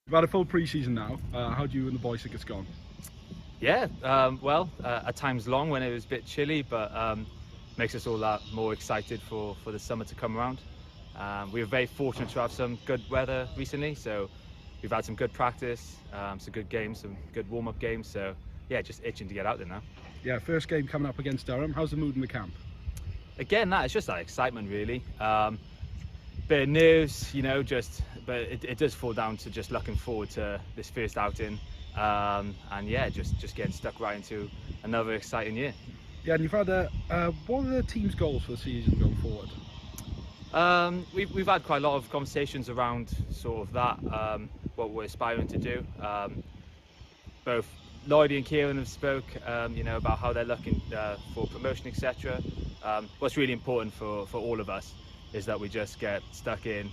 We've had a full pre-season now. How do you and the boys think it's gone? Yeah, at times long when it was a bit chilly, but makes us all that more excited for the summer to come around. We were very fortunate to have some good weather recently, so we've had some good practice, some good games, some good warm-up games. So yeah, just itching to get out there now. Yeah, first game coming up against Durham. How's the mood in the camp? Again, it's just that excitement really. Bit of nerves, but it does fall down to just looking forward to this first outing, and yeah, just getting stuck right into another exciting year. Yeah, and you've had what are the team's goals for the season going forward? We've had quite a lot of conversations around sort of that, what we're aspiring to do. Both Lloyd and Colin have spoke, about how they're looking for promotion, etc. What's really important for all of us is that we just get stuck in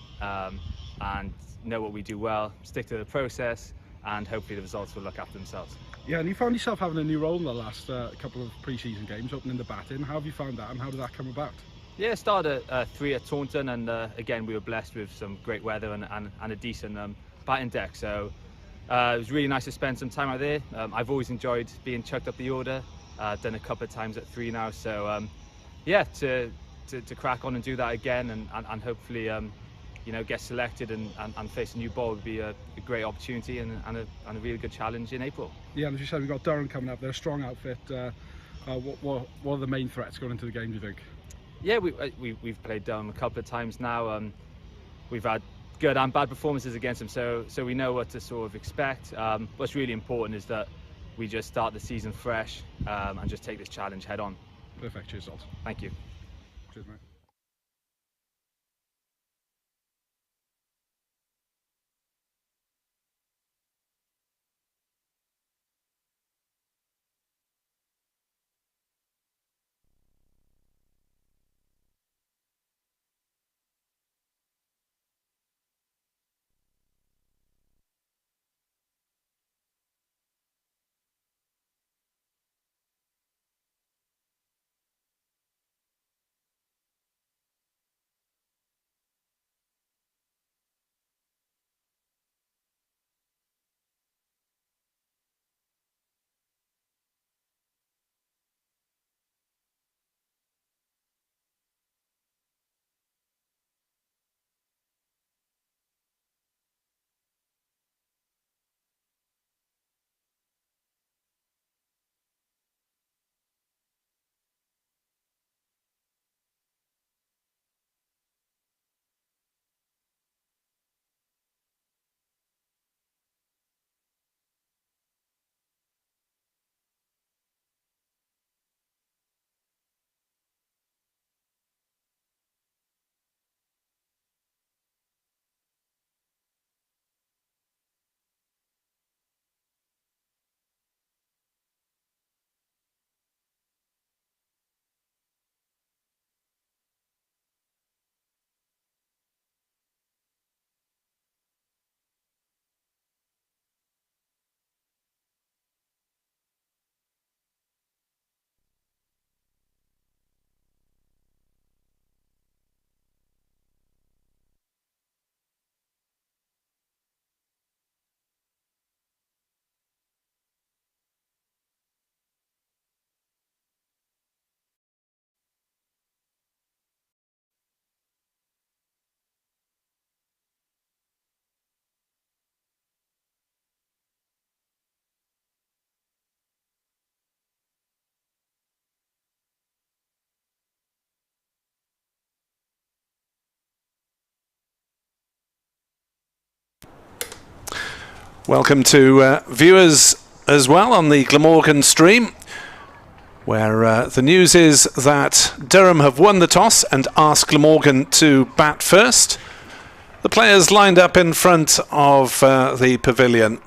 and know what we do well, stick to the process, and hopefully the results will look after themselves. Yeah, and you found yourself having a new role in the last couple of pre-season games, opening the batting. How have you found that, and how did that come about? Yeah, started at 3 at Taunton, and again we were blessed with some great weather and a decent batting deck. So it was really nice to spend some time out there. I've always enjoyed being chucked up the order. Done a couple of times at 3 now, so yeah, to crack on and do that again, and hopefully get selected and face a new ball would be a great opportunity and a really good challenge in April. Yeah, and as you said, we've got Durham coming up. They're a strong outfit. What are the main threats going into the game, do you think? Yeah, we've played Durham a couple of times now. We've had good and bad performances against them, so we know what to sort of expect. What's really important is that we just start the season fresh and just take this challenge head on. Perfect. Cheers, Salt. Thank you. Cheers, mate. Welcome to viewers as well on the Glamorgan stream, where the news is that Durham have won the toss and asked Glamorgan to bat first. The players lined up in front of the pavilion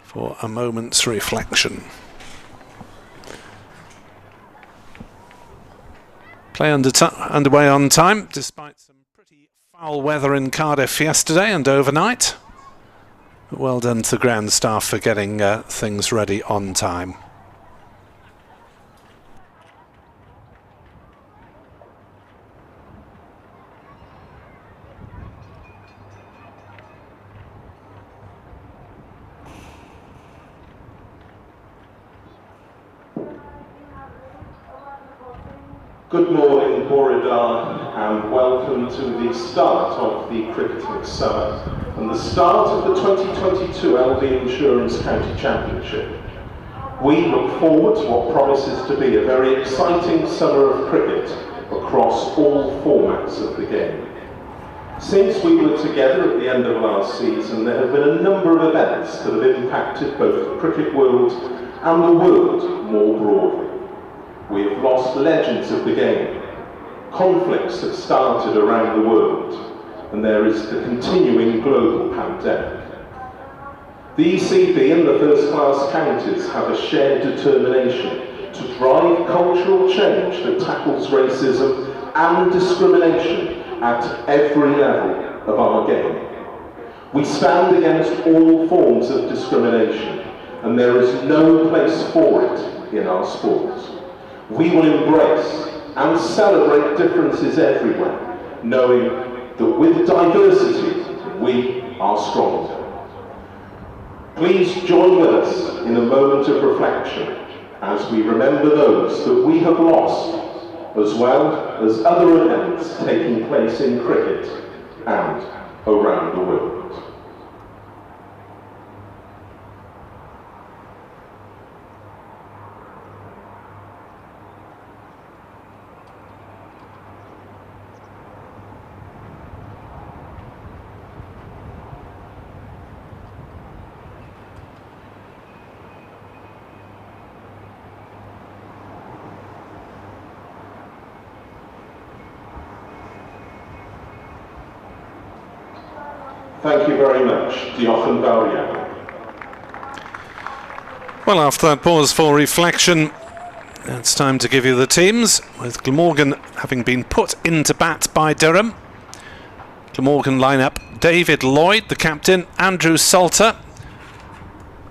for a moment's reflection. Play underway on time, despite some pretty foul weather in Cardiff yesterday and overnight. Well done to ground staff for getting things ready on time. Good morning, Boridar, and welcome to the start of the cricketing summer and the start of the 2022 LV Insurance County Championship. We look forward to what promises to be a very exciting summer of cricket across all formats of the game. Since we were together at the end of last season, there have been a number of events that have impacted both the cricket world and the world more broadly. We have lost legends of the game. Conflicts have started around the world, and there is the continuing global pandemic. The ECB and the first-class counties have a shared determination to drive cultural change that tackles racism and discrimination at every level of our game. We stand against all forms of discrimination, and there is no place for it in our sport. We will embrace and celebrate differences everywhere, knowing that with diversity, we are stronger. Please join with us in a moment of reflection as we remember those that we have lost, as well as other events taking place in cricket and around the world. Thank you very much. Diolch yn fawr iawn. Well, after that pause for reflection, it's time to give you the teams, with Glamorgan having been put into bat by Durham. Glamorgan lineup: David Lloyd, the captain; Andrew Salter,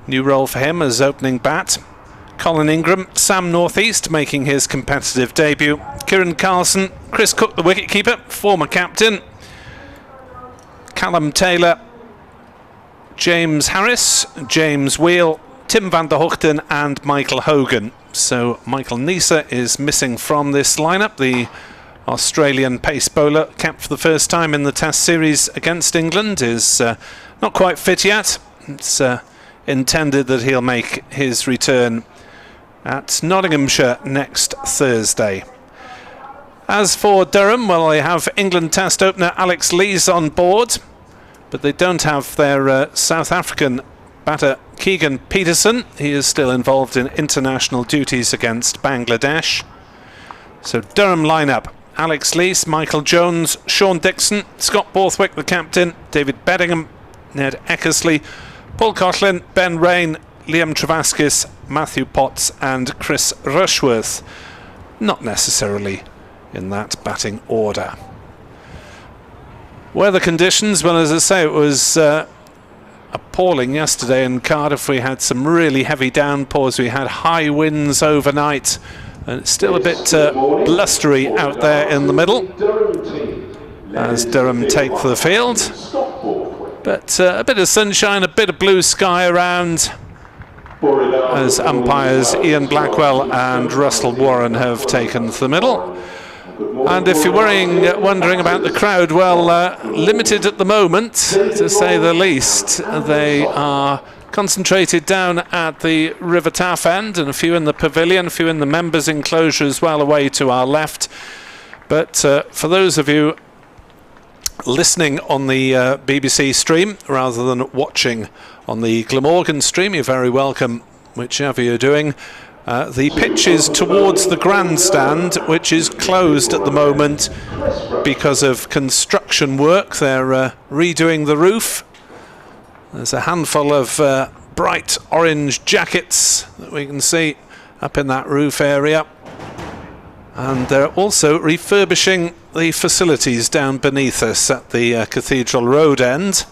new role for him as opening bat; Colin Ingram; Sam Northeast making his competitive debut; Kieran Carlson; Chris Cook, the wicketkeeper, former captain; Callum Taylor; James Harris; James Wheel; Tim van der Hoogten; and Michael Hogan. So Michael Neser is missing from this lineup. The Australian pace bowler, capped for the first time in the Test series against England, is not quite fit yet. It's intended that he'll make his return at Nottinghamshire next Thursday. As for Durham, well, they have England Test opener Alex Lees on board, but they don't have their South African batter Keegan Peterson. He is still involved in international duties against Bangladesh. So Durham lineup: Alex Lees, Michael Jones, Sean Dixon, Scott Borthwick, the captain, David Beddingham, Ned Eckersley, Paul Coughlin, Ben Rain, Liam Travaskis, Matthew Potts and Chris Rushworth. Not necessarily in that batting order. Weather conditions, well, as I say, it was appalling yesterday in Cardiff. We had some really heavy downpours. We had high winds overnight, and it's still a bit blustery out there in the middle as Durham take for the field. But a bit of sunshine, a bit of blue sky around, as umpires Ian Blackwell and Russell Warren have taken to the middle. And if you're wondering about the crowd, well, limited at the moment, to say the least. They are concentrated down at the River Taff end, and a few in the pavilion, a few in the members' enclosure as well, away to our left. But for those of you listening on the BBC stream rather than watching on the Glamorgan stream, you're very welcome, whichever you're doing. The pitch is towards the grandstand, which is closed at the moment because of construction work. They're redoing the roof. There's a handful of bright orange jackets that we can see up in that roof area. And they're also refurbishing the facilities down beneath us at the Cathedral Road end.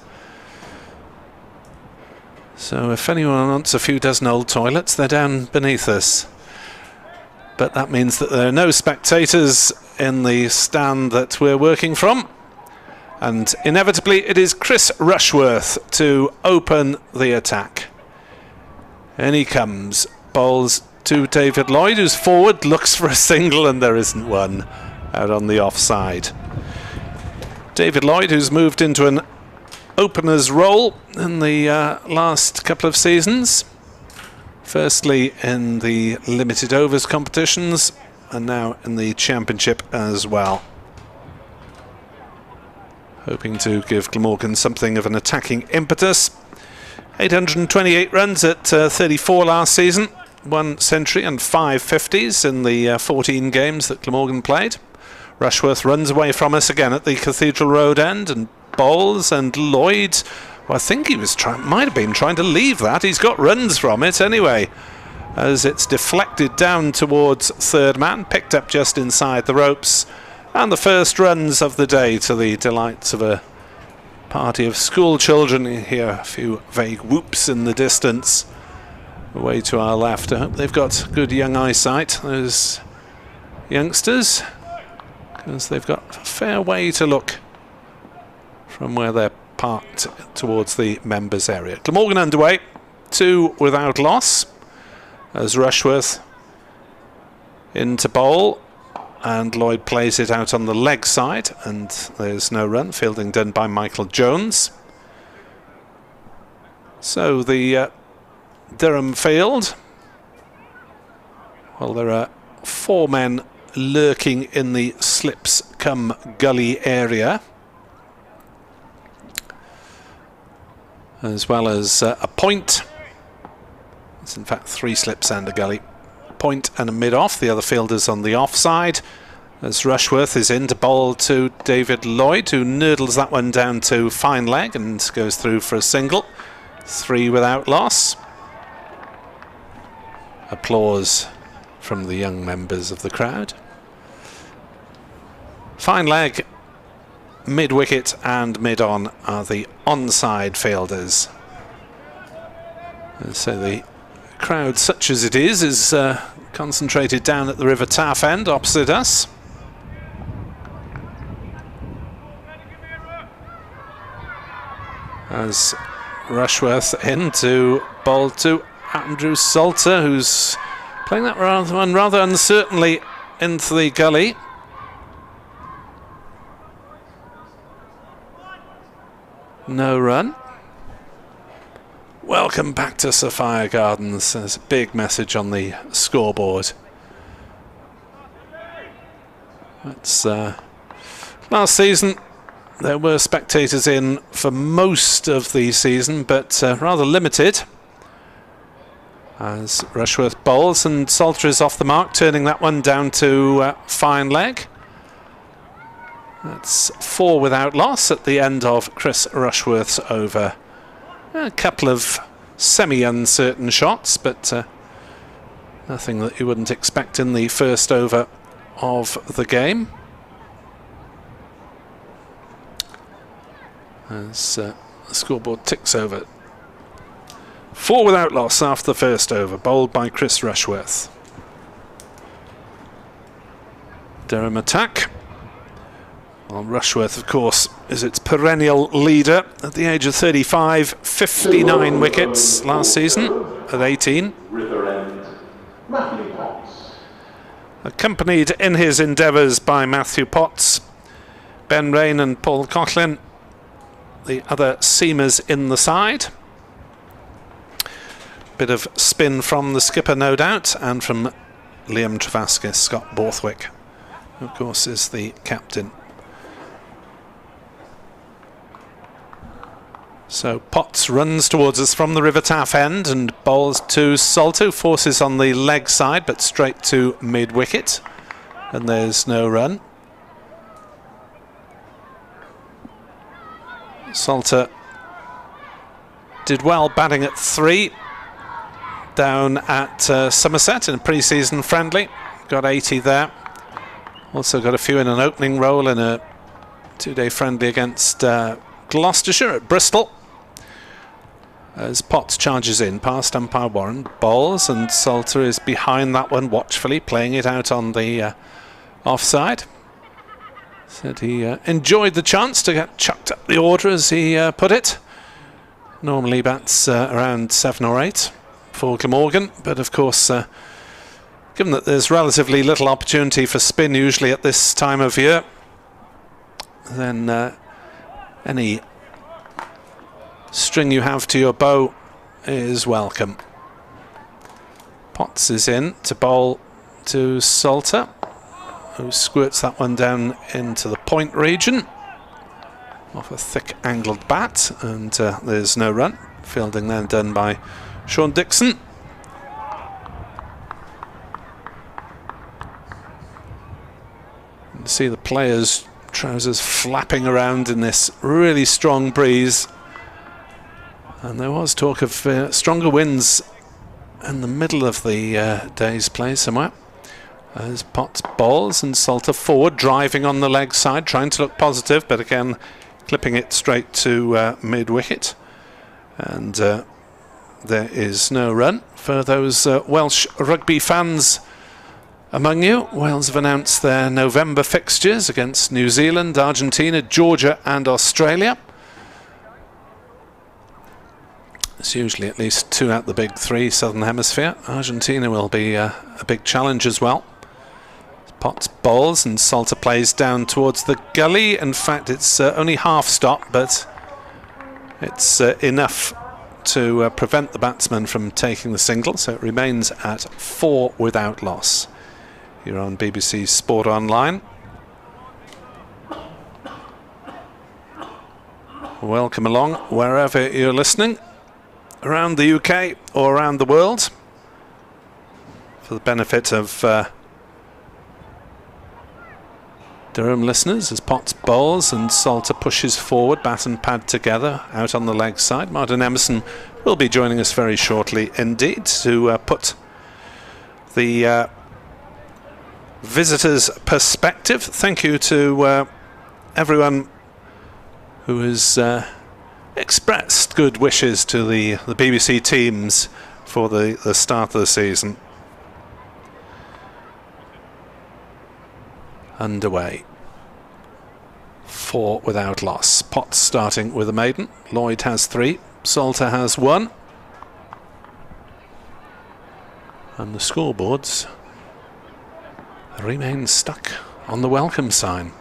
So if anyone wants a few dozen old toilets, they're down beneath us. But that means that there are no spectators in the stand that we're working from. And inevitably it is Chris Rushworth to open the attack. In he comes, bowls to David Lloyd, who's forward, looks for a single, and there isn't one out on the offside. David Lloyd, who's moved into an opener's role in the last couple of seasons. Firstly in the limited overs competitions, and now in the championship as well. Hoping to give Glamorgan something of an attacking impetus. 828 runs at 34 last season. 1 century and 5 50s in the 14 games that Glamorgan played. Rushworth runs away from us again at the Cathedral Road end, and bowls, and Lloyd, well, I think he was might have been trying to leave that. He's got runs from it anyway, as it's deflected down towards third man, picked up just inside the ropes, and the first runs of the day, to the delights of a party of school children. You hear a few vague whoops in the distance away to our left. I hope they've got good young eyesight, those youngsters, because they've got a fair way to look from where they're parked towards the members area. Glamorgan underway, 2 without loss, as Rushworth into bowl, and Lloyd plays it out on the leg side, and there's no run. Fielding done by Michael Jones. So the Durham field, well, there are 4 men lurking in the slips come gully area, as well as a point. It's in fact 3 slips and a gully. Point and a mid-off. The other fielders on the offside, as Rushworth is in to bowl to David Lloyd, who noodles that one down to fine leg and goes through for a single. 3 without loss. Applause from the young members of the crowd. Fine leg, mid-wicket and mid-on are the onside fielders. And so the crowd, such as it is concentrated down at the River Taff end opposite us. As Rushworth in to bowl to Andrew Salter, who's playing that one rather uncertainly into the gully. No run. Welcome back to Sophia Gardens. There's a big message on the scoreboard. That's last season there were spectators in for most of the season, but rather limited, as Rushworth bowls and Salter is off the mark, turning that one down to fine leg. That's 4 without loss at the end of Chris Rushworth's over. A couple of semi-uncertain shots, but nothing that you wouldn't expect in the first over of the game. As the scoreboard ticks over. 4 without loss after the first over, bowled by Chris Rushworth. Durham attack. Well, Rushworth, of course, is its perennial leader at the age of 35, 59 wickets last season at 18. Accompanied in his endeavours by Matthew Potts, Ben Rain and Paul Coughlin, the other seamers in the side. Bit of spin from the skipper, no doubt, and from Liam Travaskis. Scott Borthwick, of course, is the captain. So Potts runs towards us from the River Taff end and bowls to Salter, forces on the leg side but straight to mid-wicket, and there's no run. Salter did well batting at 3 down at Somerset in a pre-season friendly, got 80 there. Also got a few in an opening role in a 2-day friendly against Gloucestershire at Bristol. As Potts charges in past umpire Warren, bowls, and Salter is behind that one watchfully, playing it out on the offside. Said he enjoyed the chance to get chucked up the order, as he put it. Normally bats around 7 or 8 for Glamorgan, but of course given that there's relatively little opportunity for spin usually at this time of year, then any string you have to your bow is welcome. Potts is in to bowl to Salter, who squirts that one down into the point region off a thick angled bat, and there's no run. Fielding then done by Sean Dixon. You can see the players' trousers flapping around in this really strong breeze, and there was talk of stronger winds in the middle of the day's play somewhere. As Potts bowls and Salter forward, driving on the leg side, trying to look positive, but again clipping it straight to mid-wicket. And there is no run. For those Welsh rugby fans among you, Wales have announced their November fixtures against New Zealand, Argentina, Georgia and Australia. It's usually at least 2 out the big 3 Southern Hemisphere. Argentina will be a big challenge as well. Potts bowls and Salter plays down towards the gully. In fact, it's only half stop, but it's enough to prevent the batsman from taking the single, so it remains at 4 without loss. You're on BBC Sport Online. Welcome along wherever you're listening, around the UK or around the world, for the benefit of Durham listeners, as Potts bowls and Salter pushes forward, bat and pad together out on the leg side. Martin Emerson will be joining us very shortly indeed to put the visitors' perspective. Thank you to everyone who has expressed good wishes to the BBC teams for the start of the season. Underway. 4 without loss. Potts starting with a maiden. Lloyd has 3. Salter has 1. And the scoreboards remain stuck on the welcome sign.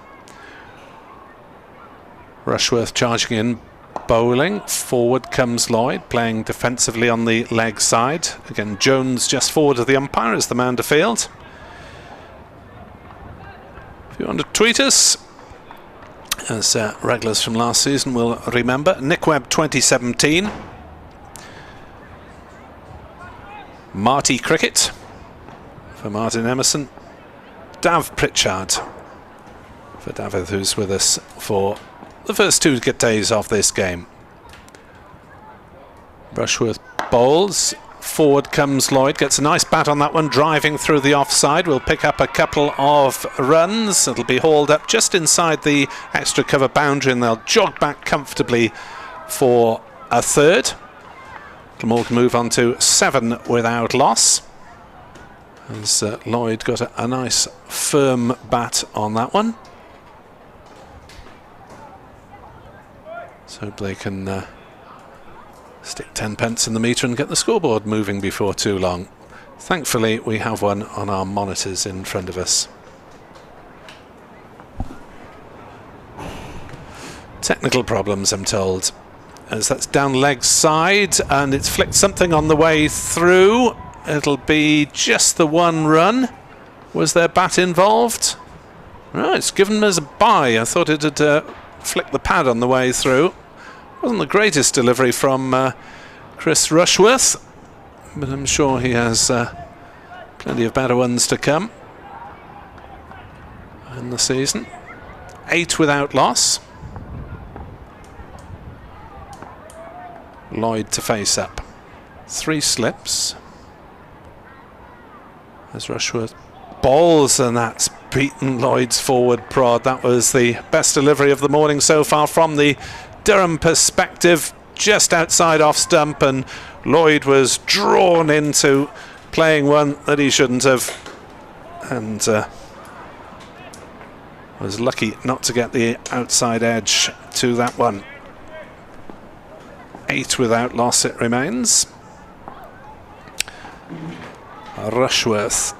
Rushworth charging in, bowling. Forward comes Lloyd, playing defensively on the leg side. Again, Jones just forward of the umpire as the man to field. If you want to tweet us, as regulars from last season will remember, Nick Webb 2017, Marty Cricket for Martin Emerson, Dav Pritchard for David, who's with us for the first 2 good days of this game. Rushworth bowls. Forward comes Lloyd, gets a nice bat on that one, driving through the offside. Will pick up a couple of runs. It'll be hauled up just inside the extra cover boundary, and they'll jog back comfortably for a 3rd. Glamorgan move on to 7 without loss, as Lloyd got a nice firm bat on that one. So they can stick 10 pence in the meter and get the scoreboard moving before too long. Thankfully, we have one on our monitors in front of us. Technical problems, I'm told, as that's down leg side, and it's flicked something on the way through. It'll be just the 1 run. Was there bat involved? No, it's given us a bye. I thought it had flicked the pad on the way through. Wasn't the greatest delivery from Chris Rushworth, but I'm sure he has plenty of better ones to come in the season. 8 without loss. Lloyd to face up. 3 slips. As Rushworth bowls, and that's beaten Lloyd's forward prod. That was the best delivery of the morning so far from the Durham perspective, just outside off stump, and Lloyd was drawn into playing one that he shouldn't have, and was lucky not to get the outside edge to that one. 8 without loss it remains. Rushworth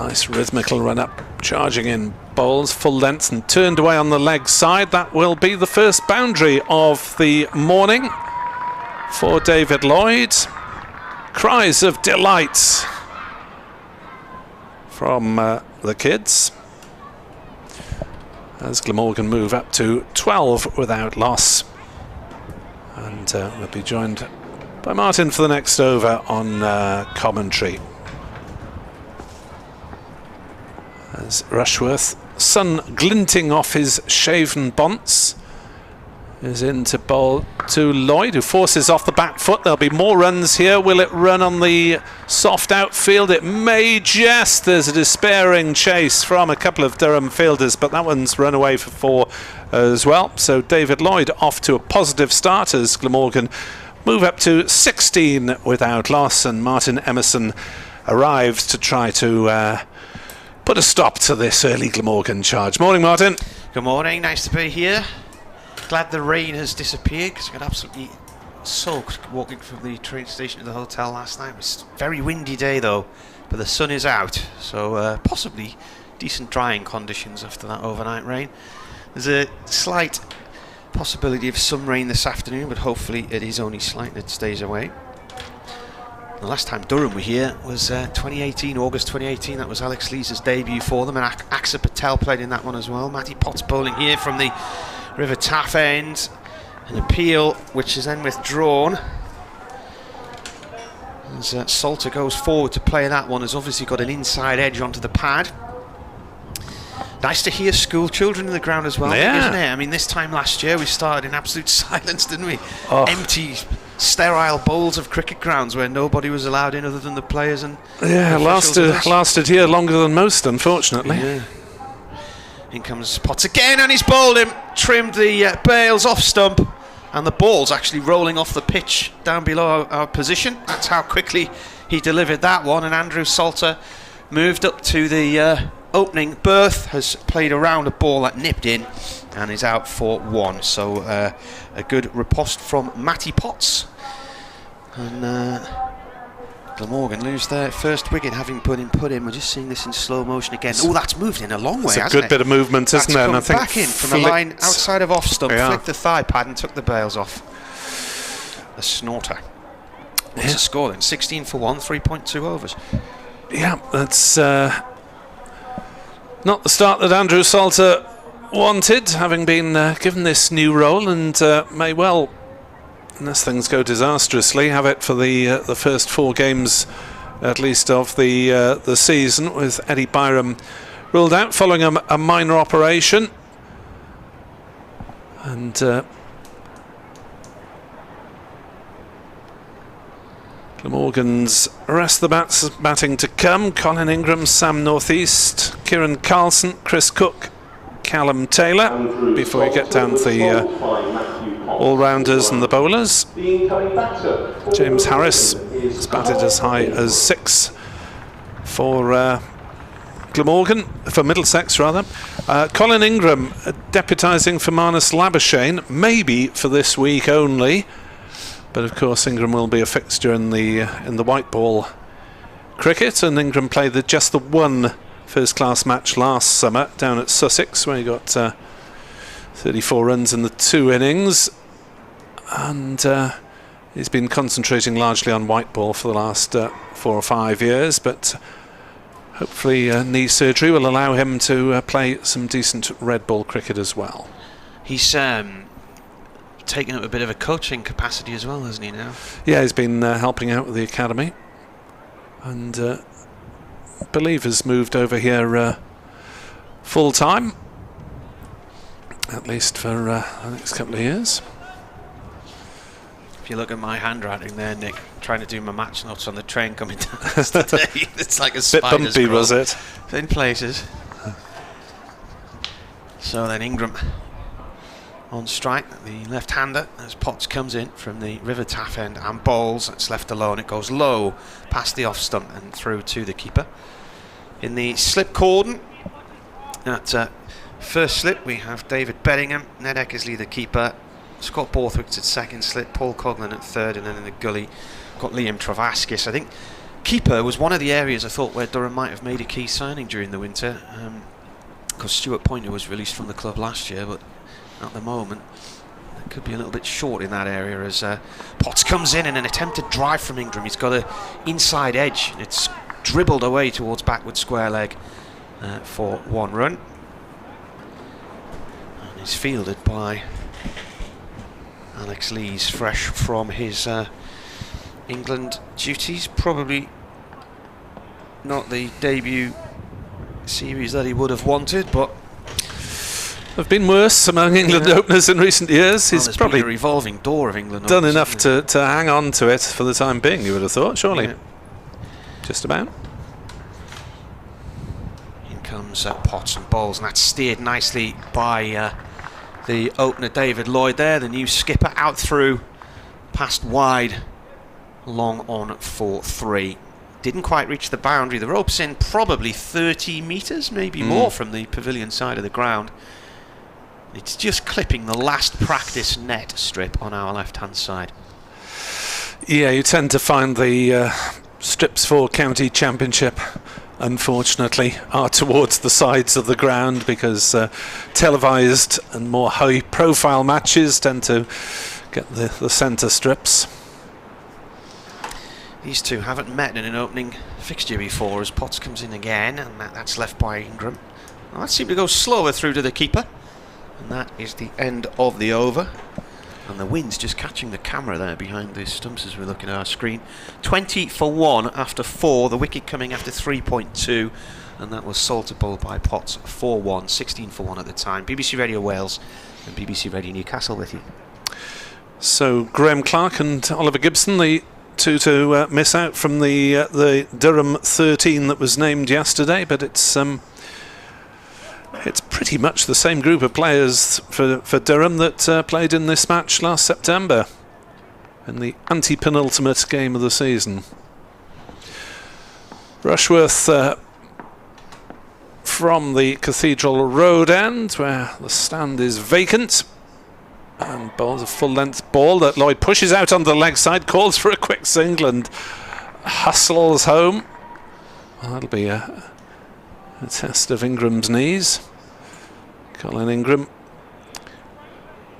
Nice rhythmical run up, charging in bowls, full length and turned away on the leg side. That will be the first boundary of the morning for David Lloyd. Cries of delight from the kids as Glamorgan move up to 12 without loss. And we'll be joined by Martin for the next over on commentary. As Rushworth, sun glinting off his shaven bonds, is in to bowl to Lloyd, who forces off the back foot. There'll be more runs here. Will it run on the soft outfield? It may just. There's a despairing chase from a couple of Durham fielders, but that one's run away for 4 as well. So David Lloyd off to a positive start as Glamorgan move up to 16 without loss, and Martin Emerson arrives to try to put a stop to this early Glamorgan charge. Morning, Martin. Good morning, nice to be here. Glad the rain has disappeared because I got absolutely soaked walking from the train station to the hotel last night. It was a very windy day though, but the sun is out, so possibly decent drying conditions after that overnight rain. There's a slight possibility of some rain this afternoon, but hopefully it is only slight and it stays away. The last time Durham were here was 2018, August 2018. That was Alex Lee's debut for them, and Aksa Patel played in that one as well. Matty Potts bowling here from the River Taff end. An appeal which is then withdrawn. As Salter goes forward to play that one, has obviously got an inside edge onto the pad. Nice to hear school children in the ground as well, yeah. Isn't it? I mean, this time last year we started in absolute silence, didn't we? Oh. Empty, sterile bowls of cricket grounds where nobody was allowed in other than the players and lasted here longer than most, unfortunately. Yeah. In comes Potts again, and he's bowled him. Trimmed the bails off stump, and the ball's actually rolling off the pitch down below our position. That's how quickly he delivered that one. And Andrew Salter moved up to the opening berth, has played around a ball that nipped in, and is out for 1. So a good riposte from Matty Potts. And Glamorgan lose their first wicket, having put in. We're just seeing this in slow motion again. Oh, that's moved in a long way, hasn't it? It's a good bit of movement, isn't it? And I think back in from the line outside of off stump, flicked the thigh pad and took the bails off. A snorter. What's the score then? 16 for 1, 3.2 overs. Yeah, that's not the start that Andrew Salter wanted, having been given this new role, and may well, unless things go disastrously, have it for the first 4 games at least of the season, with Eddie Byram ruled out following a minor operation. And Glamorgan's rest of the batting to come. Colin Ingram, Sam Northeast, Kieran Carlson, Chris Cook, Callum Taylor, before we get down to the all-rounders and the bowlers. James Harris has batted as high as 6 for Glamorgan, for Middlesex rather. Colin Ingram deputising for Marnus Labuschagne, maybe for this week only, but of course Ingram will be a fixture in the white ball cricket, and Ingram played just the one first-class match last summer down at Sussex, where he got 34 runs in the 2 innings, and he's been concentrating largely on white ball for the last 4 or 5 years, but hopefully knee surgery will allow him to play some decent red ball cricket as well. He's taken up a bit of a coaching capacity as well, hasn't he, now? Yeah, he's been helping out with the academy, and I believe has moved over here full time, at least for the next couple of years. If you look at my handwriting there, Nick, trying to do my match notes on the train coming down yesterday, it's like a spider's bit bumpy, crawl. was it? In places. So then Ingram on strike, the left-hander, as Potts comes in from the River Taff end and bowls. It's left alone. It goes low past the off stump and through to the keeper. In the slip cordon, at first slip, we have David Bedingham, Ned Eckersley the keeper, Scott Borthwick at second slip, Paul Coughlin at third, and then in the gully got Liam Travaskis. I think keeper was one of the areas I thought where Durham might have made a key signing during the winter, because Stuart Pointer was released from the club last year, but at the moment it could be a little bit short in that area as Potts comes in an attempted drive from Ingram. He's got an inside edge. It's dribbled away towards backward square leg for 1 run. And is fielded by Alex Lees, fresh from his England duties. Probably not the debut series that he would have wanted, but Have been worse among England openers in recent years. He's probably been a revolving door of England done openers, enough to hang on to it for the time being, you would have thought, surely. Yeah. Just about. In comes Potts and bowls, and that's steered nicely by the opener David Lloyd there, the new skipper, out through, past wide, long on for 3. Didn't quite reach the boundary. The rope's in probably 30 metres, maybe more, from the pavilion side of the ground. It's just clipping the last practice net strip on our left-hand side. Yeah, you tend to find the strips for county championship, unfortunately, are towards the sides of the ground because televised and more high-profile matches tend to get the centre strips. These two haven't met in an opening fixture before as Potts comes in again, and that's left by Ingram. Well, that seemed to go slower through to the keeper, and that is the end of the over. And the wind's just catching the camera there behind the stumps as we're looking at our screen. 20 for 1 after 4, the wicket coming after 3.2, and that was saltable by Potts 4-1, 16 for 1 at the time. BBC Radio Wales and BBC Radio Newcastle with you. So Graham Clark and Oliver Gibson, the two to miss out from the Durham 13 that was named yesterday, but it's pretty much the same group of players for Durham that played in this match last September in the anti-penultimate game of the season. Rushworth from the Cathedral Road end, where the stand is vacant, and bowls a full-length ball that Lloyd pushes out on the leg side, calls for a quick single and hustles home. Well, that'll be a test of Ingram's knees. Colin Ingram,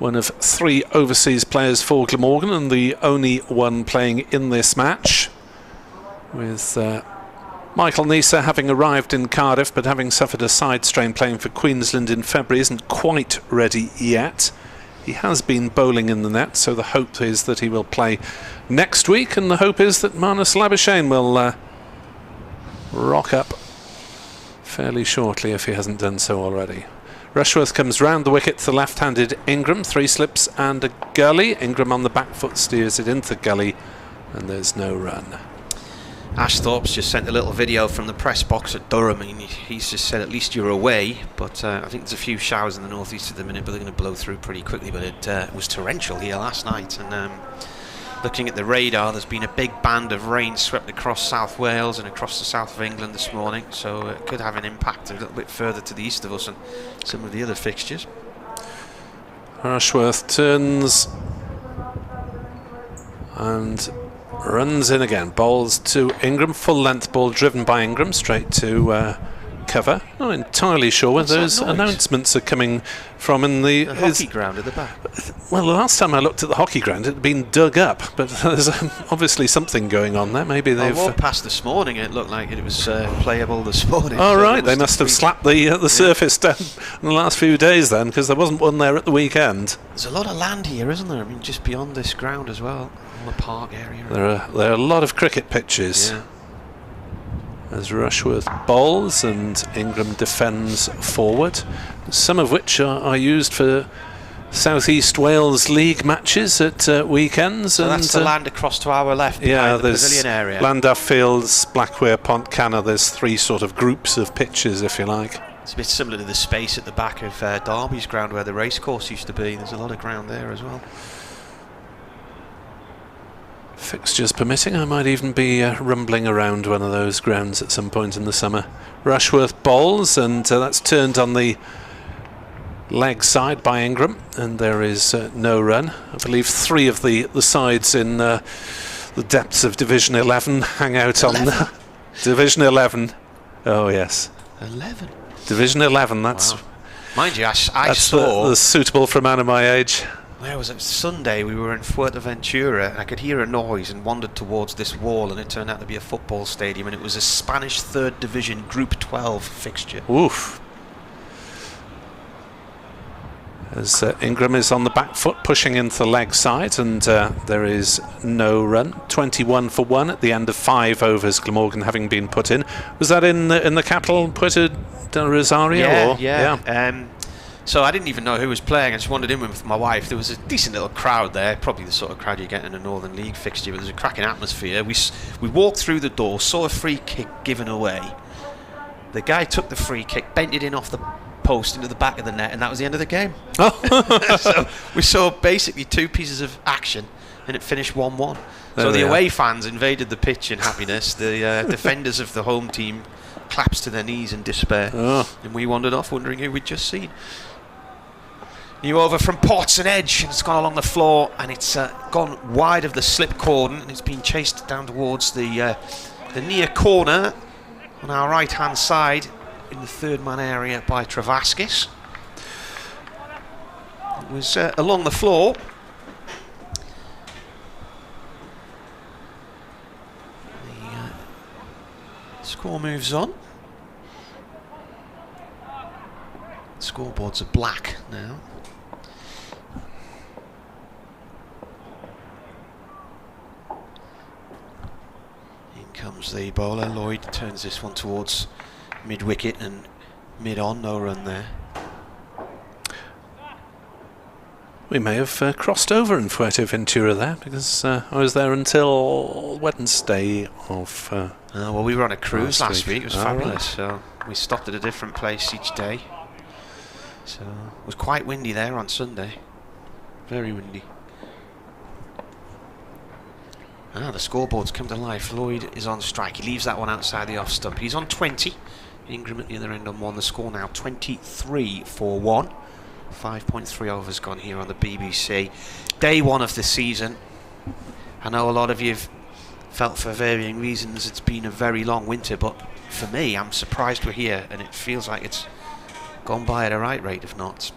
one of 3 overseas players for Glamorgan and the only one playing in this match, with Michael Neser having arrived in Cardiff but having suffered a side strain playing for Queensland in February, isn't quite ready yet. He has been bowling in the net, so the hope is that he will play next week, and the hope is that Marnus Labuschagne will rock up fairly shortly if he hasn't done so already. Rushworth comes round the wicket to the left-handed Ingram, 3 slips and a gully. Ingram on the back foot steers it into the gully, and there's no run. Ashthorpe's just sent a little video from the press box at Durham. I mean, he's just said at least you're away, but I think there's a few showers in the northeast at the minute, but they're going to blow through pretty quickly. But it was torrential here last night, and looking at the radar, there's been a big band of rain swept across South Wales and across the south of England this morning, so it could have an impact a little bit further to the east of us and some of the other fixtures. Rushworth turns and runs in again, bowls to Ingram, full length ball driven by Ingram straight to cover. Not entirely sure where those announcements are coming from in the hockey ground at the back. Well, the last time I looked at the hockey ground it had been dug up, but there's obviously something going on there. Maybe they've walked past this morning, it looked like it was playable this morning. Oh, so right, they must have slapped the surface down in the last few days then, because there wasn't one there at the weekend. There's a lot of land here, isn't there? I mean, just beyond this ground as well, all the park area. There are a lot of cricket pitches. Yeah. As Rushworth bowls and Ingram defends forward, some of which are used for South East Wales League matches at weekends. So and that's the land across to our left, yeah, the pavilion area. Llandaff Fields, Blackware, Pont Canna. There's 3 sort of groups of pitches, if you like. It's a bit similar to the space at the back of Derby's ground where the racecourse used to be. There's a lot of ground there as well. Fixtures permitting, I might even be rumbling around one of those grounds at some point in the summer. Rushworth bowls, and that's turned on the leg side by Ingram, and there is no run. I believe 3 of the sides in the the depths of Division 11 hang out on Division 11. Oh yes, 11. Division 11. That's wow. Mind you, I that's saw the suitable for a man of my age. Where was it? Sunday. We were in Fuerteventura, and I could hear a noise and wandered towards this wall, and it turned out to be a football stadium, and it was a Spanish 3rd Division Group 12 fixture. Oof. As Ingram is on the back foot, pushing into the leg side, and there is no run. 21 for 1 at the end of 5 overs. Glamorgan having been put in. Was that in the capital, Puerto del Rosario? Yeah. So I didn't even know who was playing. I just wandered in with my wife. There was a decent little crowd there, probably the sort of crowd you get in a Northern League fixture, but there's a cracking atmosphere. We walked through the door, saw a free kick given away. The guy took the free kick, bent it in off the post into the back of the net, and that was the end of the game. So we saw basically 2 pieces of action, and it finished 1-1. So the away fans invaded the pitch in happiness. The defenders of the home team collapsed to their knees in despair, and we wandered off wondering who we'd just seen. New over from Ports and Edge, and it's gone along the floor, and it's gone wide of the slip cordon, and it's been chased down towards the near corner on our right hand side in the 3rd man area by Travaskis. It was along the floor. The score moves on. The scoreboards are black now. Comes the bowler. Lloyd turns this one towards mid-wicket and mid-on. No run there. We may have crossed over in Fuerteventura there, because I was there until Wednesday of well, we were on a cruise last week. It was fabulous. Right. So we stopped at a different place each day. So it was quite windy there on Sunday. Very windy. The scoreboards come to life. Lloyd is on strike. He leaves that one outside the off stump. He's on 20. Ingram at the other end on 1. The score now 23 for 1. 5.3 overs gone here on the BBC. Day 1 of the season. I know a lot of you have felt for varying reasons it's been a very long winter, but for me, I'm surprised we're here, and it feels like it's gone by at a right rate, if not.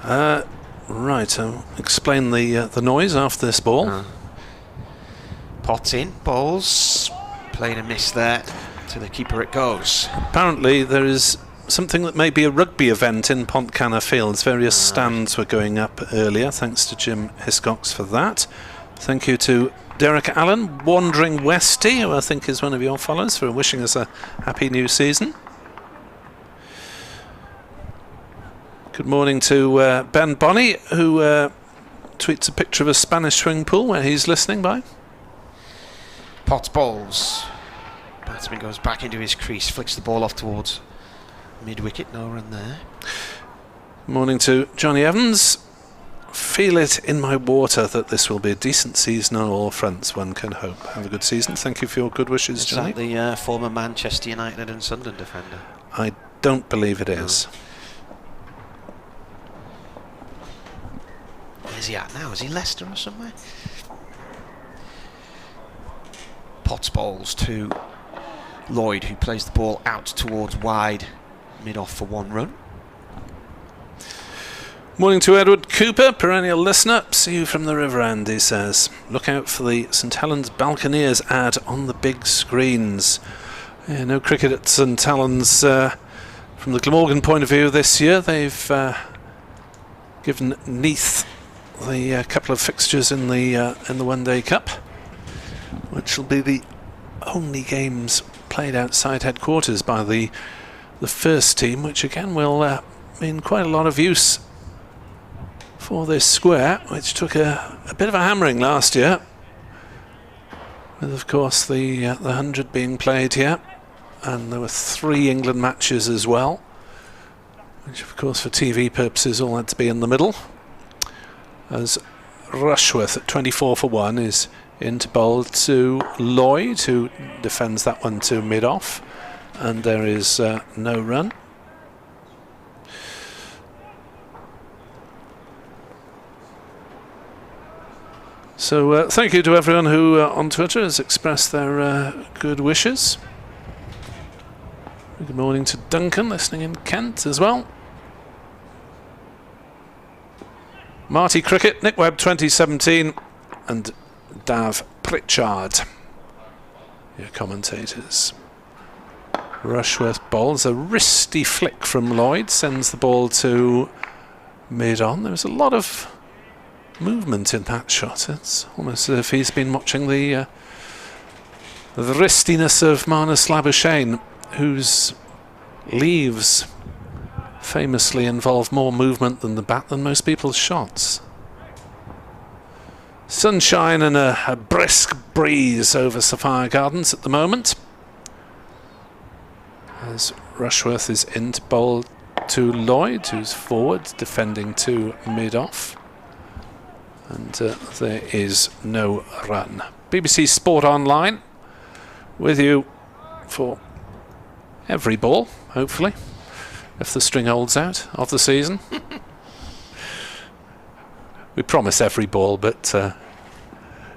Right, I'll explain the noise after this ball. Potts in, bowls, playing a miss there. To the keeper it goes. Apparently there is something that may be a rugby event in Pontcanna Fields. Various stands were going up earlier. Thanks to Jim Hiscox for that. Thank you to Derek Allen, Wandering Westie, who I think is one of your followers, for wishing us a happy new season. Good morning to Ben Bonney, who tweets a picture of a Spanish swimming pool where he's listening by. Potts bowls. Batsman goes back into his crease, flicks the ball off towards mid-wicket. No run there. Morning to Johnny Evans. Feel it in my water that this will be a decent season on all fronts, one can hope. Have a good season. Thank you for your good wishes, Johnny. Is that the former Manchester United and Sunderland defender? I don't believe it is. Where's he at now? Is he Leicester or somewhere? Potts bowls to Lloyd, who plays the ball out towards wide, mid-off for 1 run. Morning to Edward Cooper, perennial listener. See you from the river end, he says. Look out for the St Helens Balconeers ad on the big screens. Yeah, no cricket at St Helens from the Glamorgan point of view this year. They've given Neath the couple of fixtures in the One Day Cup, which will be the only games played outside headquarters by the first team, which again will mean quite a lot of use for this square, which took a bit of a hammering last year, with of course the 100 being played here, and there were 3 England matches as well, which of course for TV purposes all had to be in the middle, as Rushworth at 24 for 1 is into bowl to Lloyd, who defends that one to mid-off, and there is no run. So thank you to everyone who on Twitter has expressed their good wishes. Good morning to Duncan, listening in Kent as well. Marty Cricket, Nick Webb 2017, and Dav Pritchard, your commentators. Rushworth bowls a wristy flick from Lloyd, sends the ball to mid-on. There was a lot of movement in that shot. It's almost as if he's been watching the wristiness of Marnus Labuschagne, whose leaves famously involve more movement than the bat than most people's shots. Sunshine and a brisk breeze over Sophia Gardens at the moment, as Rushworth is in to bowl to Lloyd, who's forward, defending to mid-off. And there is no run. BBC Sport Online with you for every ball, hopefully, if the string holds out, of the season. We promise every ball, but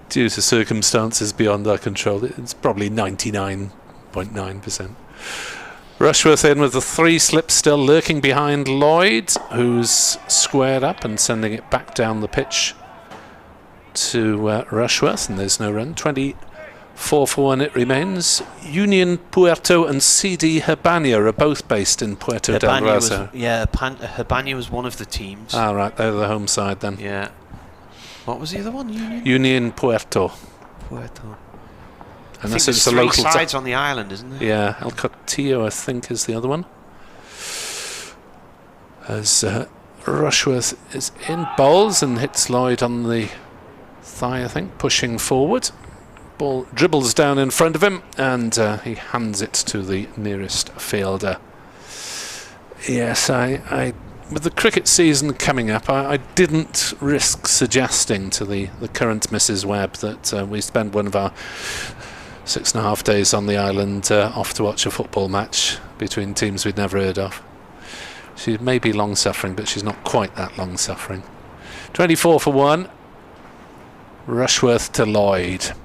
due to circumstances beyond our control, it's probably 99.9%. Rushworth in with the 3 slip still lurking behind Lloyd, who's squared up and sending it back down the pitch to Rushworth, and there's no run. 24 for 1 it remains. Union Puerto and CD Hispania are both based in Puerto del Raso. Hispania was one of the teams. Ah, right, they're the home side then. Yeah. What was the other one? Union Puerto. I think there's 3 sides on the island, isn't there? Yeah, El Cotillo, I think, is the other one. As Rushworth is in, bowls and hits Lloyd on the thigh, I think, pushing forward. Ball dribbles down in front of him, and he hands it to the nearest fielder. Yes, I with the cricket season coming up, I didn't risk suggesting to the current Mrs. Webb that we spend one of our 6.5 days on the island off to watch a football match between teams we'd never heard of. She may be long-suffering, but she's not quite that long-suffering. 24 for 1. Rushworth to Lloyd.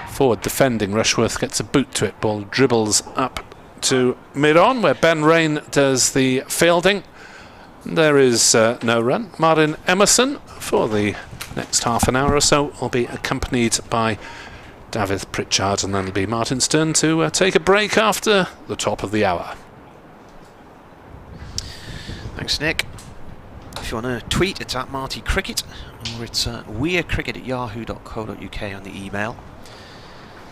Forward defending, Rushworth gets a boot to it. Ball dribbles up to mid-on, where Ben Rain does the fielding. There is no run. Martin Emerson, for the next half an hour or so, will be accompanied by David Pritchard, and then it'll be Martin's turn to take a break after the top of the hour. Thanks, Nick. If you want to tweet, it's at Marty Cricket, or it's weircricket@yahoo.co.uk on the email.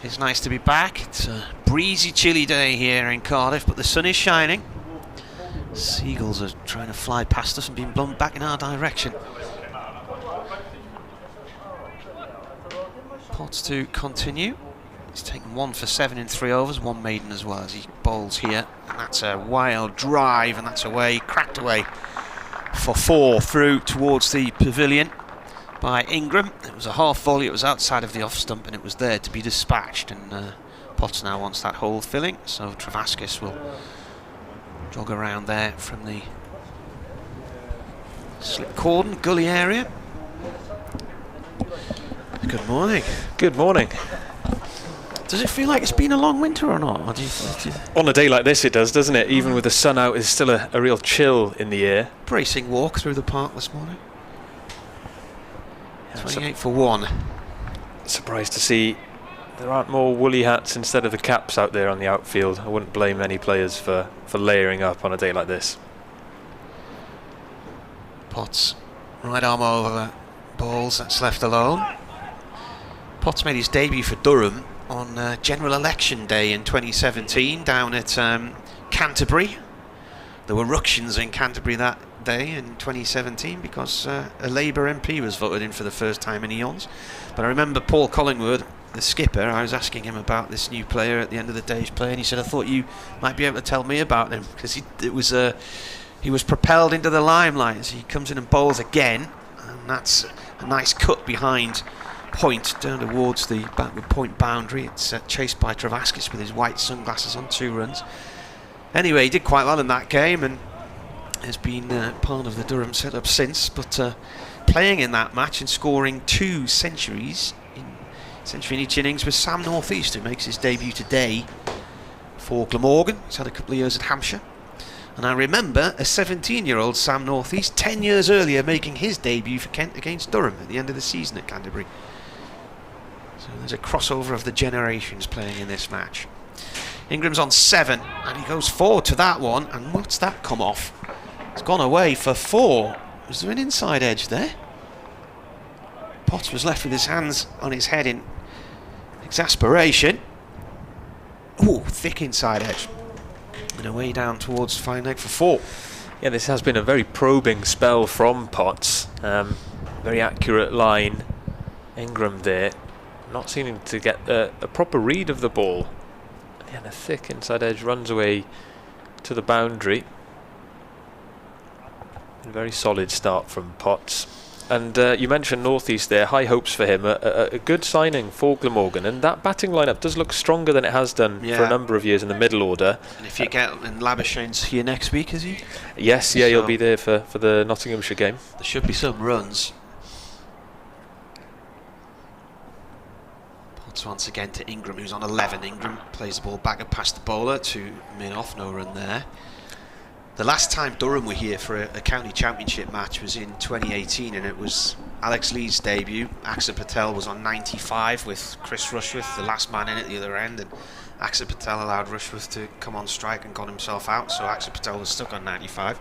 It's nice to be back. It's a breezy, chilly day here in Cardiff, but the sun is shining. Seagulls are trying to fly past us and being blown back in our direction. Potts to continue. He's taken 1 for 7 in 3 overs, 1 maiden as well as he bowls here. And that's a wild drive, and that's away, cracked away for 4 through towards the pavilion by Ingram. It was a half volley, it was outside of the off stump, and it was there to be dispatched. And Potts now wants that hole filling, so Travaskis will jog around there from the slip cordon gully area. Good morning. Good morning. Does it feel like it's been a long winter or not? Or do you On a day like this it does, doesn't it? Even with the sun out, there's still a real chill in the air. Bracing walk through the park this morning. 28 for 1. Surprised to see there aren't more woolly hats instead of the caps out there on the outfield. I wouldn't blame any players for layering up on a day like this. Potts, right arm over balls, that's left alone. Potts made his debut for Durham on General Election Day in 2017 down at Canterbury. There were ructions in Canterbury that day in 2017 because a Labour MP was voted in for the first time in eons. But I remember Paul Collingwood, the skipper, I was asking him about this new player at the end of the day's play, and he said, I thought you might be able to tell me about him, because he was propelled into the limelight as he comes in and bowls again, and that's a nice cut behind point down towards the backward point boundary. It's chased by Travaskis with his white sunglasses on 2 runs. Anyway, he did quite well in that game and has been part of the Durham setup since, but playing in that match and scoring 2 centuries in each innings was Sam North East, who makes his debut today for Glamorgan. He's had a couple of years at Hampshire. And I remember a 17-year-old Sam North East 10 years earlier making his debut for Kent against Durham at the end of the season at Canterbury. So there's a crossover of the generations playing in this match. Ingram's on 7 and he goes forward to that one, and what's that come off? It's gone away for 4. Was there an inside edge there? Potts was left with his hands on his head in exasperation. Ooh, thick inside edge. And away down towards fine leg for 4. Yeah, this has been a very probing spell from Potts. Very accurate line. Ingram there, not seeming to get a proper read of the ball. And a thick inside edge runs away to the boundary. A very solid start from Potts. And you mentioned North East there, high hopes for him, a good signing for Glamorgan, and that batting lineup does look stronger than it has done for a number of years in the middle order. And if you get, and Labuschagne's here next week, is he? Yes, yeah, he'll be there for the Nottinghamshire game. There should be some runs. Potts once again to Ingram, who's on 11. Ingram plays the ball back past the bowler to Minoff, no run there. The last time Durham were here for a county championship match was in 2018, and it was Alex Lee's debut. Axar Patel was on 95 with Chris Rushworth, the last man in at the other end, and Axar Patel allowed Rushworth to come on strike and got himself out, so Axar Patel was stuck on 95.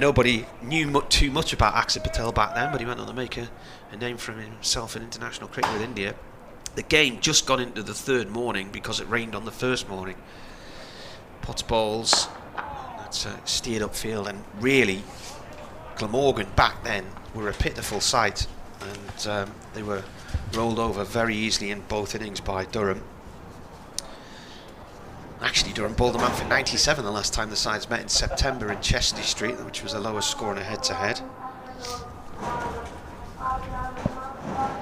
Nobody knew too much about Axar Patel back then, but he went on to make a name for himself in international cricket with India. The game just got into the 3rd morning because it rained on the 1st morning. Potts bowls. Steered upfield, and really Glamorgan back then were a pitiful sight, and they were rolled over very easily in both innings by Durham. Actually, Durham bowled them out for 97 the last time the sides met in September in Chesney Street, which was the lowest score in a head-to-head.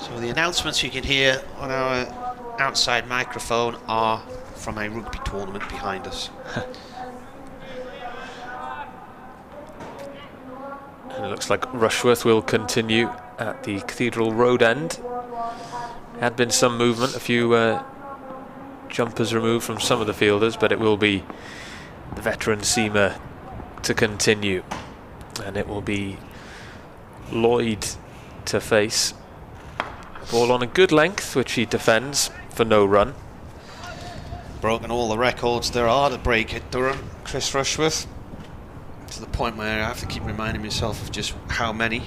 So the announcements you can hear on our outside microphone are from a rugby tournament behind us. And it looks like Rushworth will continue at the Cathedral Road end. Had been some movement, a few jumpers removed from some of the fielders, but it will be the veteran seamer to continue. And it will be Lloyd to face. Ball on a good length, which he defends for no run. Broken all the records there are to break at Durham, Chris Rushworth. To the point where I have to keep reminding myself of just how many.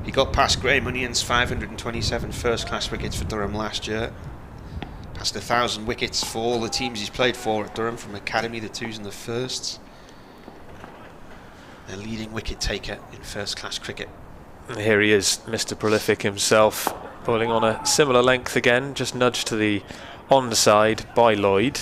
He got past Graham Onions' 527 first-class wickets for Durham last year. Past 1,000 wickets for all the teams he's played for at Durham, from academy, the 2s and the 1sts. A leading wicket taker in first-class cricket. And here he is, Mr. Prolific himself, bowling on a similar length again, just nudged to the onside by Lloyd.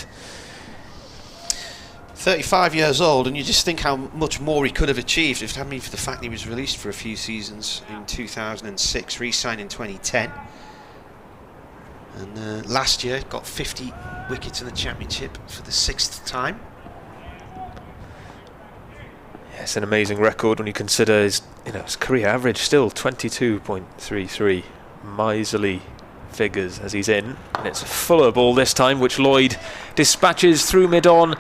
35 years old, and you just think how much more he could have achieved if it hadn't been for the fact he was released for a few seasons in 2006, re-signed in 2010. And last year got 50 wickets in the championship for the 6th time. Yeah, it's an amazing record when you consider his career average, still 22.33, miserly figures as he's in, and it's a fuller ball this time, which Lloyd dispatches through mid-on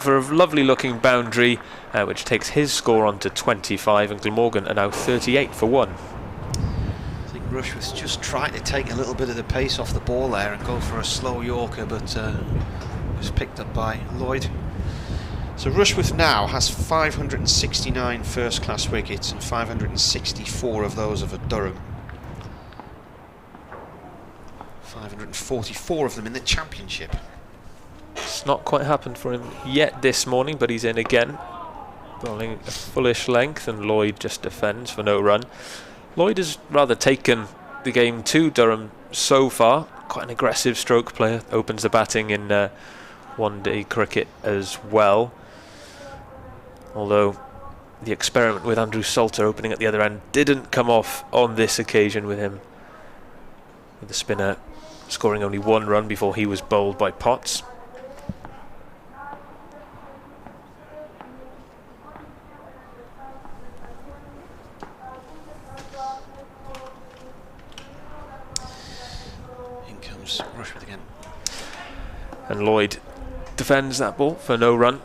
for a lovely looking boundary, which takes his score on to 25, and Glamorgan are now 38 for 1. I think Rushworth just tried to take a little bit of the pace off the ball there and go for a slow Yorker, but was picked up by Lloyd. So Rushworth now has 569 first-class wickets, and 564 of those are for Durham. 544 of them in the championship. It's not quite happened for him yet this morning, but he's in again, bowling a fullish length, and Lloyd just defends for no run. Lloyd has rather taken the game to Durham so far. Quite an aggressive stroke player, opens the batting in one-day cricket as well. Although the experiment with Andrew Salter opening at the other end didn't come off on this occasion, with him, with the spinner scoring only 1 run before he was bowled by Potts. And Lloyd defends that ball for no run.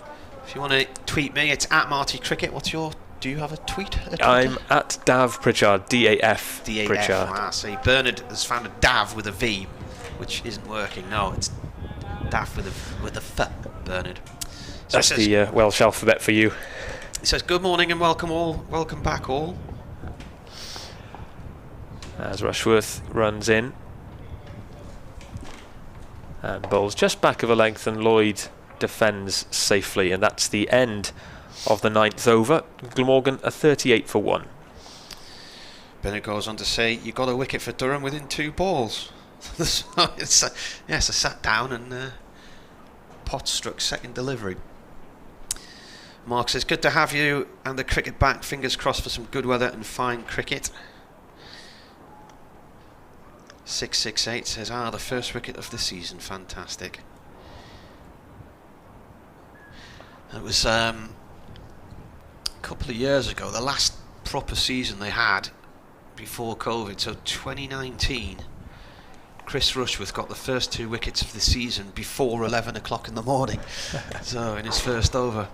If you want to tweet me, it's at Marty Cricket. Do you have a tweet? I'm at Dav Pritchard, D-A-F Pritchard. Ah, see, Bernard has found a Dav with a V, which isn't working. No, it's Dav with a F, Bernard. So that's the Welsh alphabet for you. He says, good morning and welcome all. Welcome back all. As Rushworth runs in. And bowls just back of a length, and Lloyd defends safely, and that's the end of the 9th over. Glamorgan are 38 for 1. Bennett goes on to say, you got a wicket for Durham within 2 balls. So I sat down and Potts struck second delivery. Mark says, good to have you and the cricket back. Fingers crossed for some good weather and fine cricket. 668 says, the first wicket of the season, fantastic. It was a couple of years ago, the last proper season they had before COVID, so 2019, Chris Rushworth got the first 2 wickets of the season before 11 o'clock in the morning. So in his first over.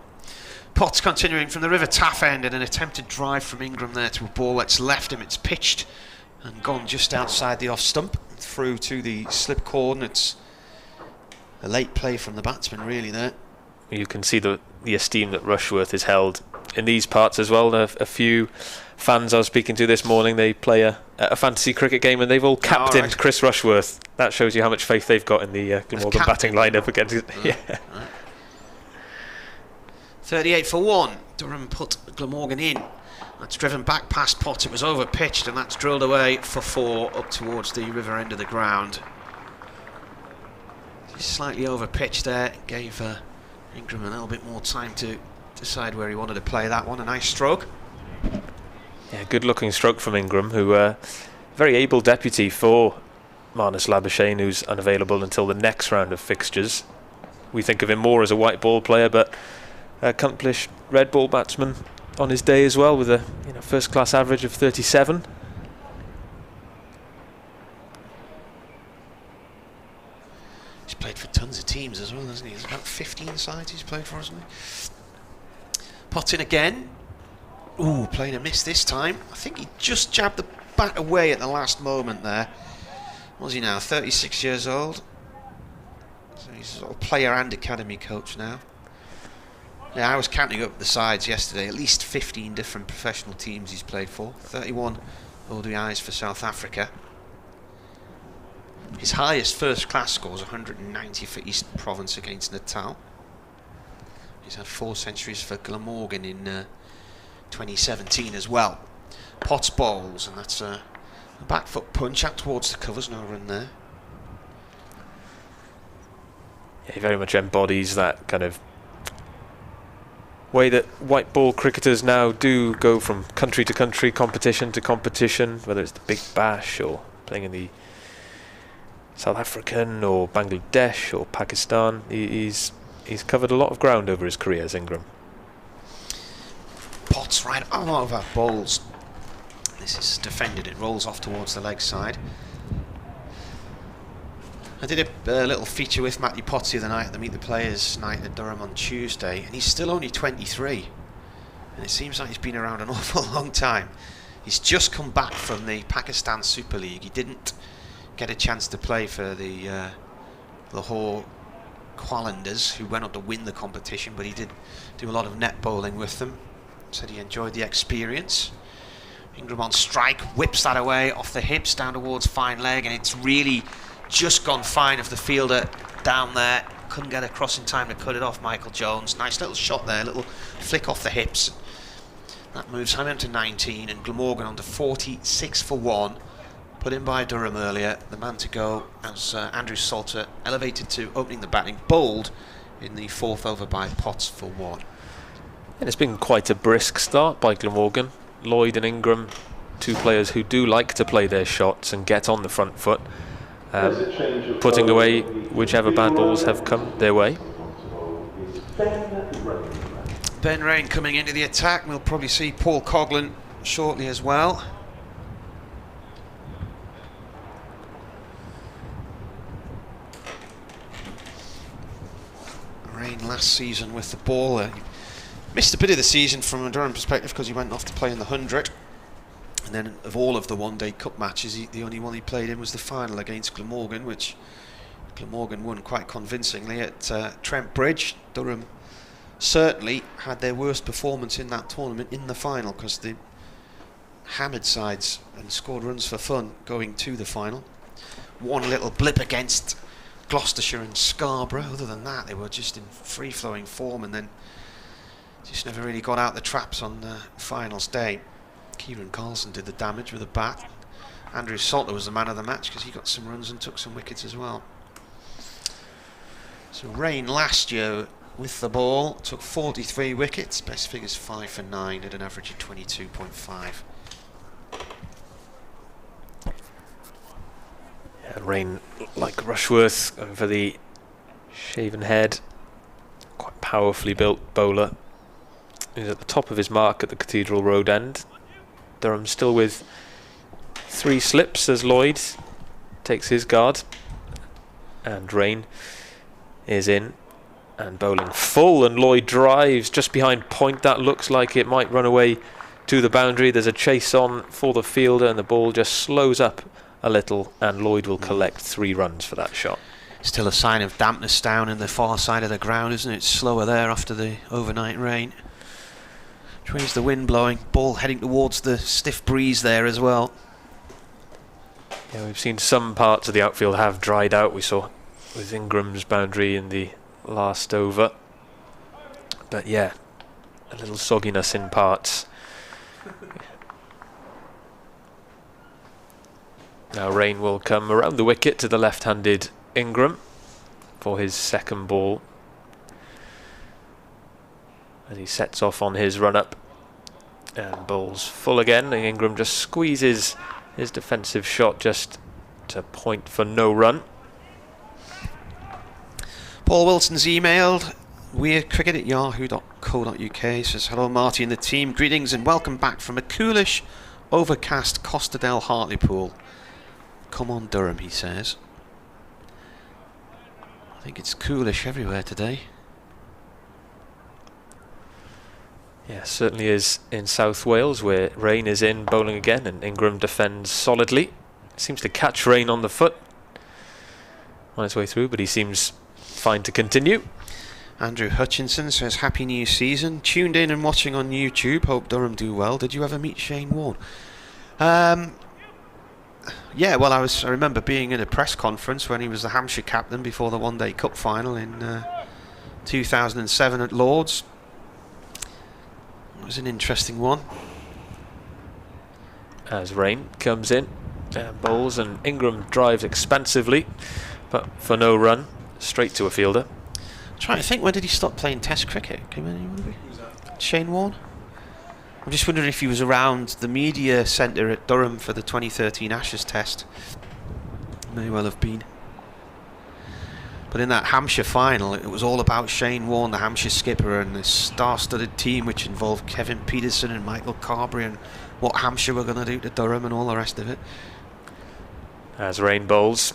Potts continuing from the River Taff end, and an attempted drive from Ingram there to a ball that's left him. It's pitched and gone just outside the off stump through to the slip coordinates. A late play from the batsman really there. You can see the esteem that Rushworth is held in these parts as well. A few fans I was speaking to this morning, they play a fantasy cricket game and they've all captained Chris Rushworth. That shows you how much faith they've got in the Glamorgan batting lineup against it. Yeah. Right. 38 for 1. Durham put Glamorgan in. That's driven back past Potts. It was over pitched, and that's drilled away for 4 up towards the river end of the ground. Just slightly over pitched there. Gave Ingram a little bit more time to decide where he wanted to play that one. A nice stroke. Yeah, good looking stroke from Ingram, who very able deputy for Marnus Labuschagne, who's unavailable until the next round of fixtures. We think of him more as a white ball player, but accomplished red ball batsman on his day as well, with a first class average of 37. He's played for tons of teams as well, hasn't he? There's about 15 sides he's played for, hasn't he? Potts in again. Ooh, playing a miss this time. I think he just jabbed the bat away at the last moment there. What's he now, 36 years old? So he's a sort of player and academy coach now. Yeah, I was counting up the sides yesterday. At least 15 different professional teams he's played for. 31 ODIs for South Africa. His highest first-class score is 190 for Eastern Province against Natal. He's had 4 centuries for Glamorgan in 2017 as well. Potts bowls, and that's a back foot punch out towards the covers. No run there. Yeah, he very much embodies that kind of way that white ball cricketers now do go from country to country, competition to competition, whether it's the Big Bash or playing in the South African or Bangladesh or Pakistan. He's covered a lot of ground over his career as Ingram. Potts right over bowls. This is defended. It rolls off towards the leg side. I did a little feature with Matthew Potts the other night at the Meet the Players night at Durham on Tuesday, and he's still only 23, and it seems like he's been around an awful long time. He's just come back from the Pakistan Super League. He didn't get a chance to play for the Lahore Qualanders, who went on to win the competition, but he did do a lot of net bowling with them. Said he enjoyed the experience. Ingram on strike, whips that away off the hips down towards fine leg, and it's really just gone fine of the fielder down there. Couldn't get across in time to cut it off, Michael Jones. Nice little shot there, little flick off the hips. That moves him to 19, and Glamorgan on to 46 for 1. Put in by Durham earlier. The man to go as Andrew Salter elevated to opening the batting. Bowled in the 4th over by Potts for 1. And it's been quite a brisk start by Glamorgan. Lloyd and Ingram, 2 players who do like to play their shots and get on the front foot, putting away whichever bad balls have come their way. Ben Rain coming into the attack. We'll probably see Paul Coughlin shortly as well. last season with the ball. He missed a bit of the season from a Durham perspective because he went off to play in the 100. And then of all of the one-day cup matches, the only one he played in was the final against Glamorgan, which Glamorgan won quite convincingly at Trent Bridge. Durham certainly had their worst performance in that tournament in the final because they hammered sides and scored runs for fun going to the final. One little blip against Gloucestershire and Scarborough. Other than that, they were just in free-flowing form and then just never really got out the traps on finals day. Kieran Carlson did the damage with a bat. Andrew Salter was the man of the match because he got some runs and took some wickets as well. So Rain last year with the ball took 43 wickets, best figures 5 for 9 at an average of 22.5. Rain, like Rushworth, going for the shaven head, quite powerfully built bowler. He's at the top of his mark at the Cathedral Road end. Durham still with 3 slips as Lloyd takes his guard, and Rain is in and bowling full, and Lloyd drives just behind point. That looks like it might run away to the boundary. There's a chase on for the fielder and the ball just slows up a little, and Lloyd will collect 3 runs for that shot. Still a sign of dampness down in the far side of the ground, isn't it? It's slower there after the overnight rain. Which means the wind blowing, ball heading towards the stiff breeze there as well. Yeah, we've seen some parts of the outfield have dried out. We saw with Ingram's boundary in the last over, but yeah, a little sogginess in parts. Now Rain will come around the wicket to the left-handed Ingram for his second ball as he sets off on his run-up and bowls full again, and Ingram just squeezes his defensive shot just to point for no run. Paul Wilson's emailed weirdcricket@yahoo.co.uk. Says, hello Marty and the team, greetings and welcome back from a coolish, overcast Costadale Hartlepool. Come on Durham, he says. I think it's coolish everywhere today. Yeah, certainly is in South Wales, where Rain is in bowling again and Ingram defends solidly. Seems to catch Rain on the foot on his way through, but he seems fine to continue. Andrew Hutchinson says, happy new season, tuned in and watching on YouTube, hope Durham do well. Did you ever meet Shane Warne? Yeah, well, I remember being in a press conference when he was the Hampshire captain before the one-day cup final in 2007 at Lord's. It was an interesting one. As Rain comes in and bowls, and Ingram drives expansively, but for no run, straight to a fielder. I'm trying to think, when did he stop playing Test cricket? Shane Warne? I'm just wondering if he was around the media centre at Durham for the 2013 Ashes Test. May well have been. But in that Hampshire final, it was all about Shane Warne, the Hampshire skipper, and the star-studded team which involved Kevin Peterson and Michael Carberry, and what Hampshire were going to do to Durham and all the rest of it. As Rain bowls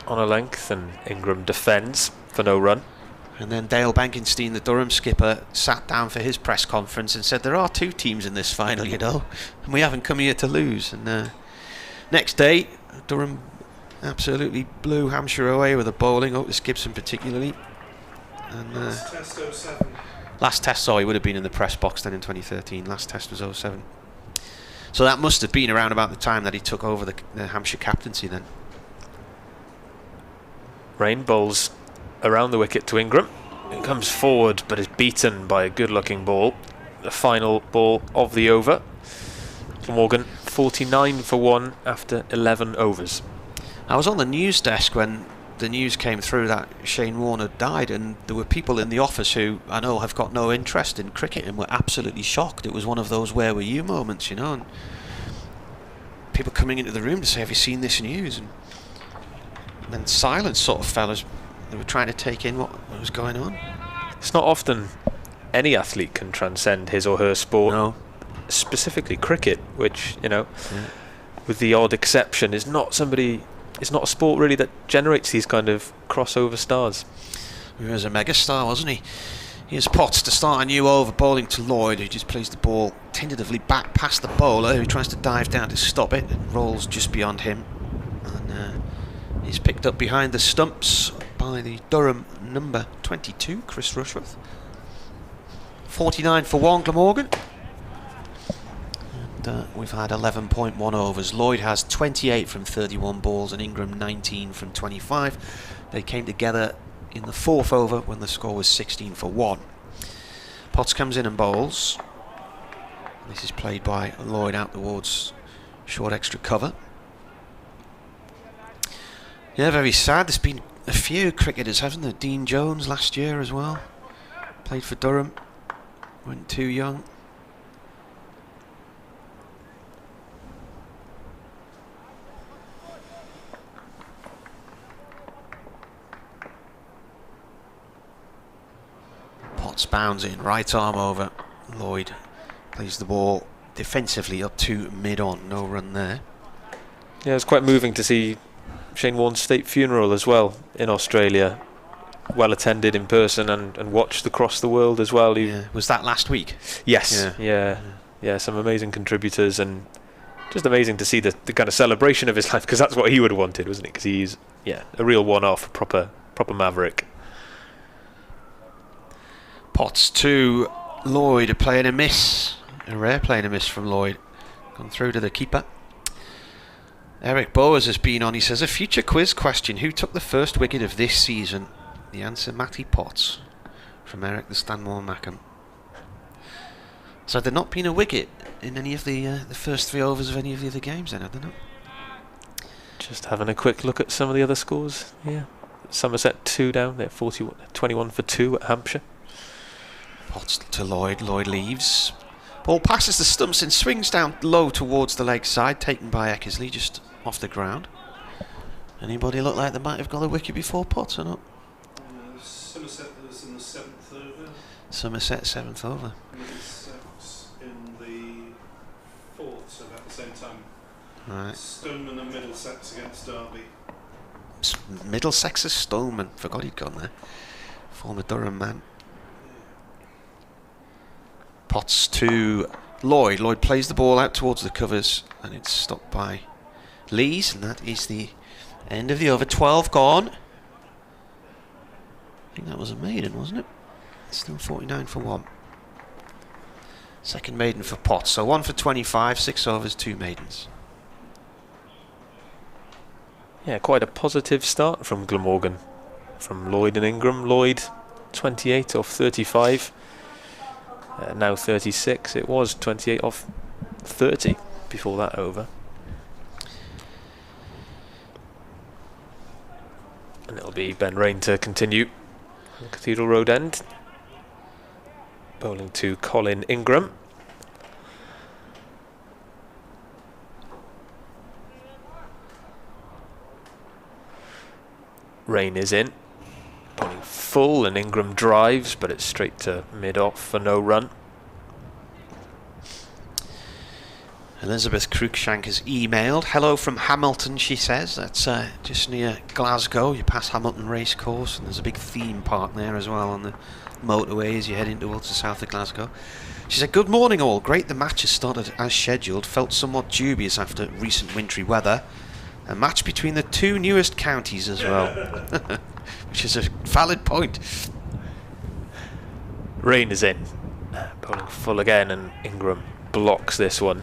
on a length and Ingram defends for no run. And then Dale Benkenstein, the Durham skipper, sat down for his press conference and said, there are 2 teams in this final, you know, and we haven't come here to lose. And next day, Durham absolutely blew Hampshire away with the bowling, Otis Gibson particularly. And last test 07. Last test, sorry, would have been in the press box then in 2013. Last test was 07. So that must have been around about the time that he took over the Hampshire captaincy then. Rain bowls around the wicket to Ingram. It comes forward but is beaten by a good-looking ball. The final ball of the over. Glamorgan 49 for 1 after 11 overs. I was on the news desk when the news came through that Shane Warne had died, and there were people in the office who I know have got no interest in cricket and were absolutely shocked. It was one of those where were you moments, you know, and people coming into the room to say, have you seen this news? And then silence sort of fell as they were trying to take in what was going on. It's not often any athlete can transcend his or her sport. No. Specifically cricket, which, you know, with the odd exception, is not somebody. It's not a sport really that generates these kind of crossover stars. He was a megastar, wasn't he? Here's Potts to start a new over, bowling to Lloyd, who just plays the ball tentatively back past the bowler, who tries to dive down to stop it, and rolls just beyond him. And he's picked up behind the stumps by the Durham number 22, Chris Rushworth. 49 for 1, Glamorgan. And we've had 11.1 overs. Lloyd has 28 from 31 balls and Ingram 19 from 25. They came together in the 4th over when the score was 16 for 1. Potts comes in and bowls. This is played by Lloyd out towards short extra cover. Yeah, very sad. There's been a few cricketers, haven't there? Dean Jones last year as well. Played for Durham. Went too young. Potts bounds in, right arm over. Lloyd plays the ball defensively up to mid-on. No run there. Yeah, it's quite moving to see Shane Warne's state funeral as well in Australia. Well attended in person and watched across the world as well. Yeah. Was that last week? Yes. Yeah. Some amazing contributors and just amazing to see the kind of celebration of his life, because that's what he would have wanted, wasn't it? Because he's a real one-off, proper maverick. Potts to Lloyd, a play and a miss. A rare play and a miss from Lloyd. Gone through to the keeper. Eric Bowers has been on. He says, a future quiz question. Who took the first wicket of this season? The answer, Matty Potts. From Eric the Stanmore Mackham. So there not been a wicket in any of the first 3 overs of any of the other games then, I don't know. Just having a quick look at some of the other scores. Yeah. Somerset 2 down. They're 21 for 2 at Hampshire. Potts to Lloyd. Lloyd leaves. Ball passes the stumps and swings down low towards the leg side, taken by Eckersley just off the ground. Anybody look like they might have got a wicket before Potts or not? Somerset was in the 7th over. Somerset 7th over. Middlesex in the 4th, so about the same time. Right. Stoneman and Middlesex against Derby. Middlesex's Stoneman. Forgot he'd gone there. Former Durham man. Potts to Lloyd. Lloyd plays the ball out towards the covers and it's stopped by Lees, and that is the end of the over. 12 gone. I think that was a maiden, wasn't it? Still 49 for 1. Second maiden for Potts. So 1 for 25, 6 overs, 2 maidens. Yeah, quite a positive start from Glamorgan. From Lloyd and Ingram. Lloyd 28 off 35. Now 36. It was 28 off 30 before that over. And it'll be Ben Rain to continue. Cathedral Road end. Bowling to Colin Ingram. Rain is in. Bowling full and Ingram drives, but it's straight to mid-off for no run. Elizabeth Cruikshank has emailed. Hello from Hamilton, she says. That's just near Glasgow. You pass Hamilton Racecourse and there's a big theme park there as well on the motorway as you head in towards the south of Glasgow. She said, good morning all. Great the match has started as scheduled. Felt somewhat dubious after recent wintry weather. A match between the 2 newest counties as well. Which is a valid point. Rain is in. Bowling full again and Ingram blocks this one.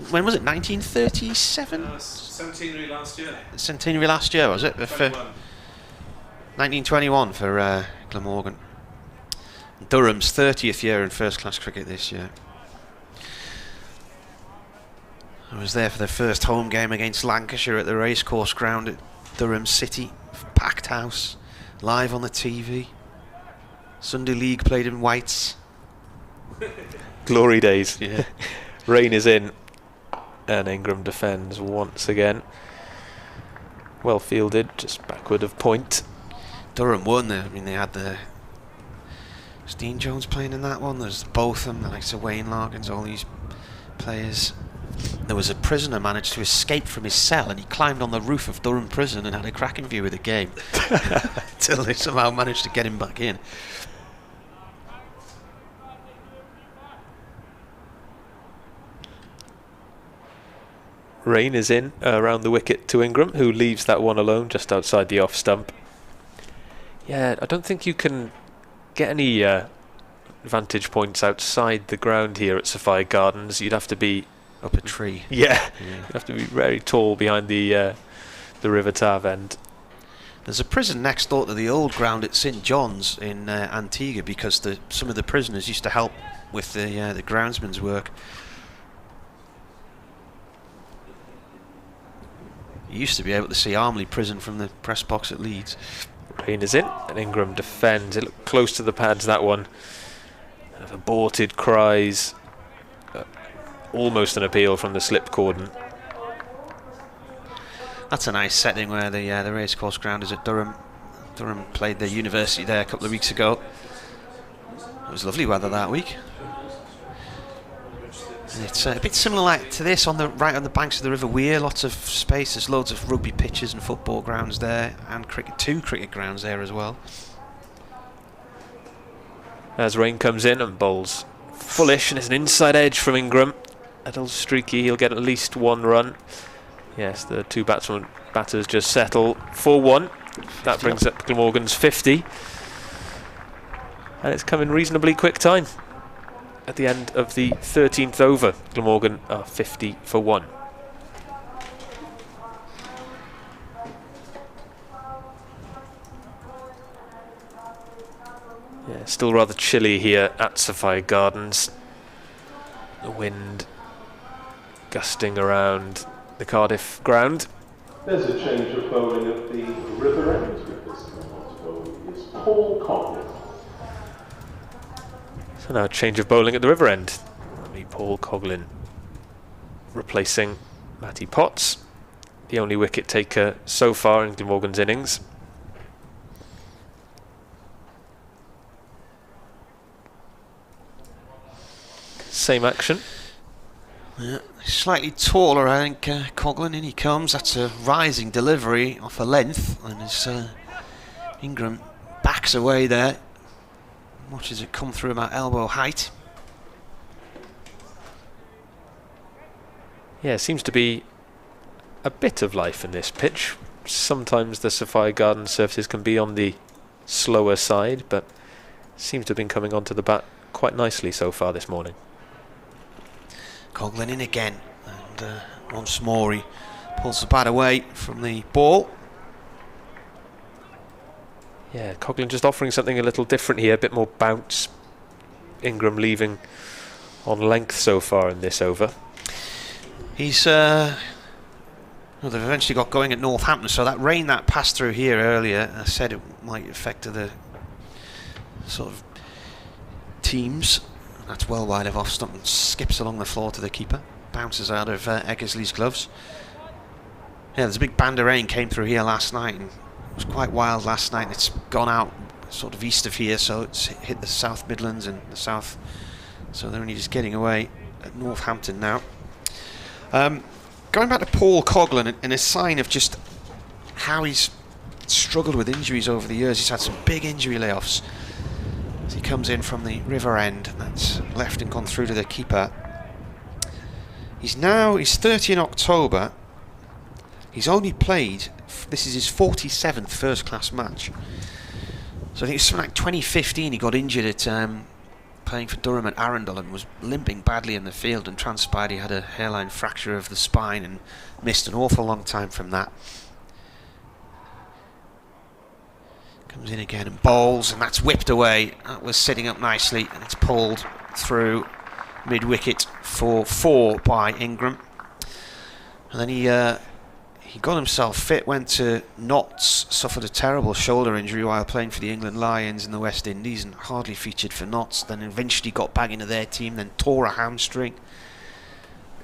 When was it? 1937? Centenary last year. Centenary last year, was it? 1921 for Glamorgan. Durham's 30th year in first class cricket this year. I was there for the first home game against Lancashire at the racecourse ground at Durham City. Packed house, live on the TV. Sunday League played in whites. Glory days. Yeah. Rain is in. And Ingram defends once again. Well fielded, just backward of point. Durham won there. I mean, they had the Dean Jones playing in that one. There's Botham, the likes of Wayne Larkins, all these players there was a prisoner managed to escape from his cell, and he climbed on the roof of Durham prison and had a cracking view of the game until they somehow managed to get him back in. Rain is in around the wicket to Ingram, who leaves that one alone just outside the off stump. Yeah, I don't think you can get any vantage points outside the ground here at Sophia Gardens. You'd have to be up a tree. Yeah, you'd have to be very tall behind the River Tav end. There's a prison next door to the old ground at St John's in Antigua, because some of the prisoners used to help with the groundsman's work. You used to be able to see Armley Prison from the press box at Leeds. Rain is in, and Ingram defends. It looked close to the pads, that one. Kind of aborted cries. Almost an appeal from the slip cordon. That's a nice setting where the racecourse ground is at Durham. Durham played their university there a couple of weeks ago. It was lovely weather that week. And it's a bit similar to this right on the banks of the River Wear. Lots of space. There's loads of rugby pitches and football grounds there, and two cricket grounds there as well. As Rain comes in and bowls fullish, and it's an inside edge from Ingram. A little streaky. He'll get at least one run. Yes, the two batters just settle for one. That brings up Glamorgan's 50. And it's come in reasonably quick time. At the end of the 13th over, Glamorgan are 50 for 1. Yeah, still rather chilly here at Sophia Gardens. The wind gusting around the Cardiff ground. There's a change of bowling at the River End with this bowling is Paul Coughlin. So now a change of bowling at the River End. That'll be Paul Coughlin replacing Matty Potts, the only wicket taker so far in Glamorgan's innings. Same action. Yeah, slightly taller, I think, Coughlin. In he comes. That's a rising delivery off a length, and as Ingram backs away there, watches it come through about elbow height. Yeah, seems to be a bit of life in this pitch. Sometimes the Sophia Gardens surfaces can be on the slower side, but seems to have been coming onto the bat quite nicely so far this morning. Coughlin in again, and once more he pulls the bat away from the ball. Yeah, Coughlin just offering something a little different here, a bit more bounce. Ingram leaving on length so far in this over. He's well, they've eventually got going at Northampton, so that rain that passed through here earlier, I said it might affect the sort of teams. That's well wide of off stump and skips along the floor to the keeper, bounces out of Eggersley's gloves. Yeah, there's a big band of rain came through here last night, and it was quite wild last night. It's gone out sort of east of here, so it's hit the South Midlands and the south, so they're only just getting away at Northampton now. Going back to Paul Coughlin, and a sign of just how he's struggled with injuries over the years. He's had some big injury layoffs as he comes in from the River End, and that's left and gone through to the keeper. He's 30 in October. He's only played, this is his 47th first class match. So I think it's something like 2015 he got injured at playing for Durham at Arundel and was limping badly in the field, and transpired he had a hairline fracture of the spine and missed an awful long time from that. Comes in again and bowls, and that's whipped away. That was sitting up nicely, and it's pulled through mid-wicket for 4 by Ingram. And then he got himself fit, went to Notts, suffered a terrible shoulder injury while playing for the England Lions in the West Indies, and hardly featured for Notts. Then eventually got back into their team, then tore a hamstring.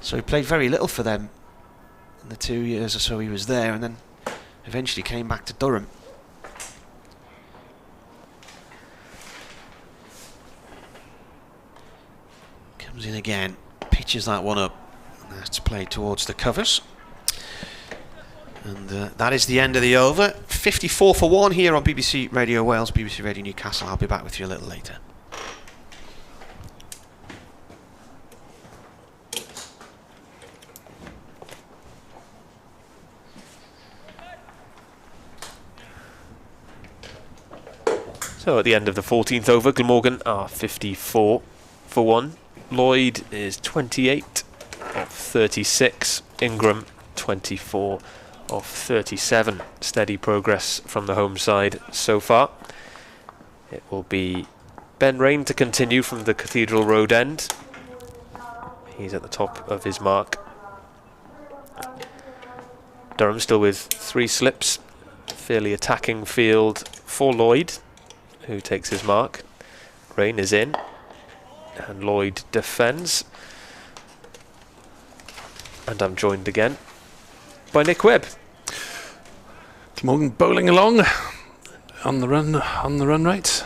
So he played very little for them in the 2 years or so he was there, and then eventually came back to Durham. Comes in again, pitches that one up. That's played towards the covers. And that is the end of the over. 54 for 1 here on BBC Radio Wales, BBC Radio Newcastle. I'll be back with you a little later. So at the end of the 14th over, Glamorgan are 54 for 1. Lloyd is 28 of 36. Ingram 24 of 37. Steady progress from the home side so far. It will be Ben Rain to continue from the Cathedral Road end. He's at the top of his mark. Durham still with 3 slips. Fairly attacking field for Lloyd, who takes his mark. Rain is in, and Lloyd defends. And I'm joined again by Nick Webb. Glamorgan bowling along on the run rate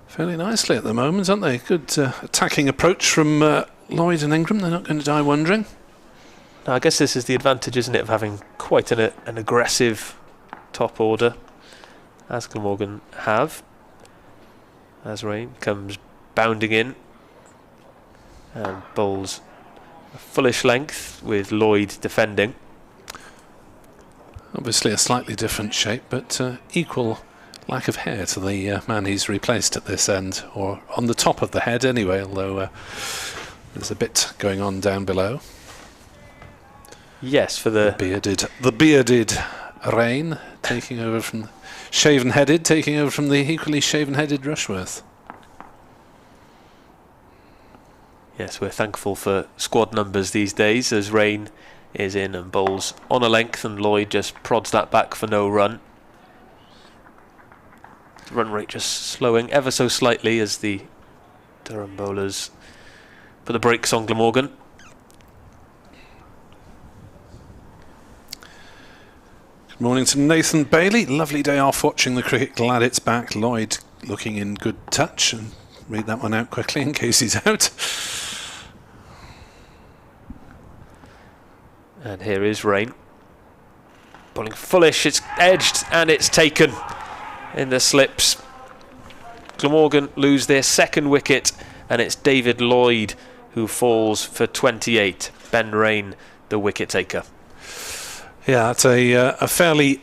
fairly nicely at the moment, aren't they? Good attacking approach from Lloyd and Ingram. They're not going to die wondering. Now, I guess this is the advantage, isn't it, of having quite an aggressive top order, as Glamorgan have. As Rain comes bounding in and bowls a fullish length with Lloyd defending. Obviously a slightly different shape, but equal lack of hair to the man he's replaced at this end, or on the top of the head anyway, although there's a bit going on down below. Yes, for the bearded Rain taking over from shaven-headed, taking over from the equally shaven-headed Rushworth. Yes, we're thankful for squad numbers these days, as Rain is in and bowls on a length, and Lloyd just prods that back for no run. The run rate just slowing ever so slightly as the Durham bowlers put the brakes on Glamorgan. Good morning to Nathan Bailey. Lovely day off watching the cricket. Glad it's back. Lloyd looking in good touch, and read that one out quickly in case he's out. And here is Rain. Bowling fullish, it's edged and it's taken in the slips. Glamorgan lose their second wicket, and it's David Lloyd who falls for 28. Ben Rain, the wicket taker. Yeah, it's a fairly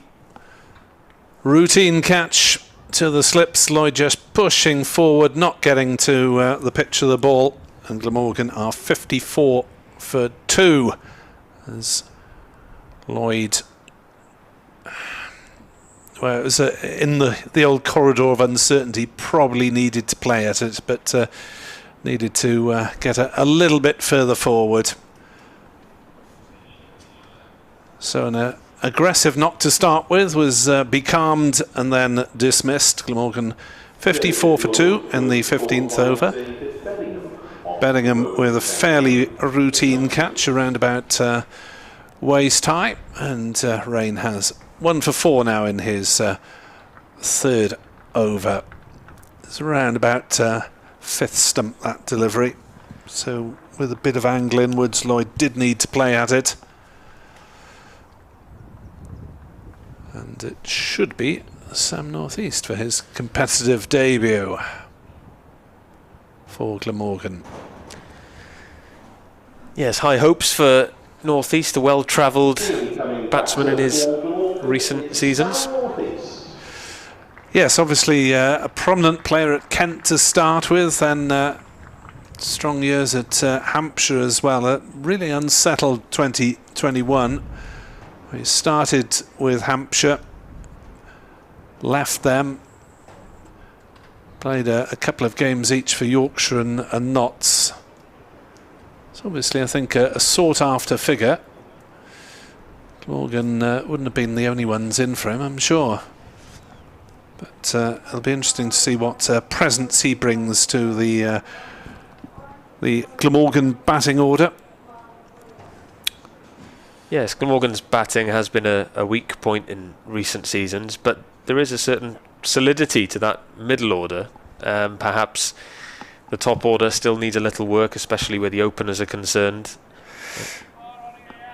routine catch to the slips. Lloyd just pushing forward, not getting to the pitch of the ball, and Glamorgan are 54 for 2. As Lloyd, well, it was in the old corridor of uncertainty, probably needed to play at it, but needed to get a little bit further forward. So an aggressive knock to start with was becalmed and then dismissed. Glamorgan 54 for 2 in the 15th over. Bellingham with a fairly routine catch around about waist high, and Rain has 1 for 4 now in his third over. It's around about 5th stump, that delivery. So with a bit of angle inwards, Lloyd did need to play at it. And it should be Sam Northeast for his competitive debut for Glamorgan. Yes, high hopes for Northeast, a well-travelled batsman in his recent seasons. Yes, obviously a prominent player at Kent to start with, and strong years at Hampshire as well. A really unsettled 2021. He started with Hampshire, left them, played a couple of games each for Yorkshire and Notts. So obviously I think a sought-after figure. Glamorgan wouldn't have been the only ones in for him, I'm sure. But it'll be interesting to see what presence he brings to the Glamorgan batting order. Yes, Glamorgan's batting has been a weak point in recent seasons, but there is a certain solidity to that middle order. Perhaps the top order still needs a little work, especially where the openers are concerned.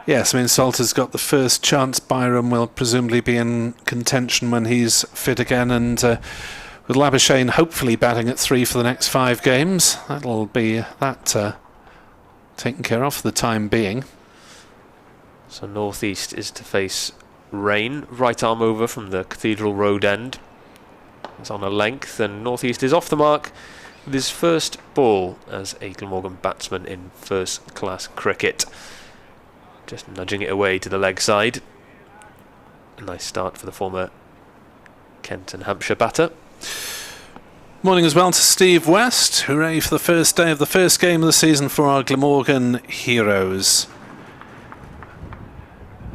Yes, I mean, Salter's got the first chance. Byram will presumably be in contention when he's fit again, and with Labuschagne hopefully batting at 3 for the next 5 games, that'll be that taken care of for the time being. So North East is to face rain, right arm over from the Cathedral Road end. It's on a length, and North East is off the mark with his first ball as a Glamorgan batsman in first class cricket. Just nudging it away to the leg side. A nice start for the former Kent and Hampshire batter. Morning as well to Steve West. Hooray for the first day of the first game of the season for our Glamorgan heroes.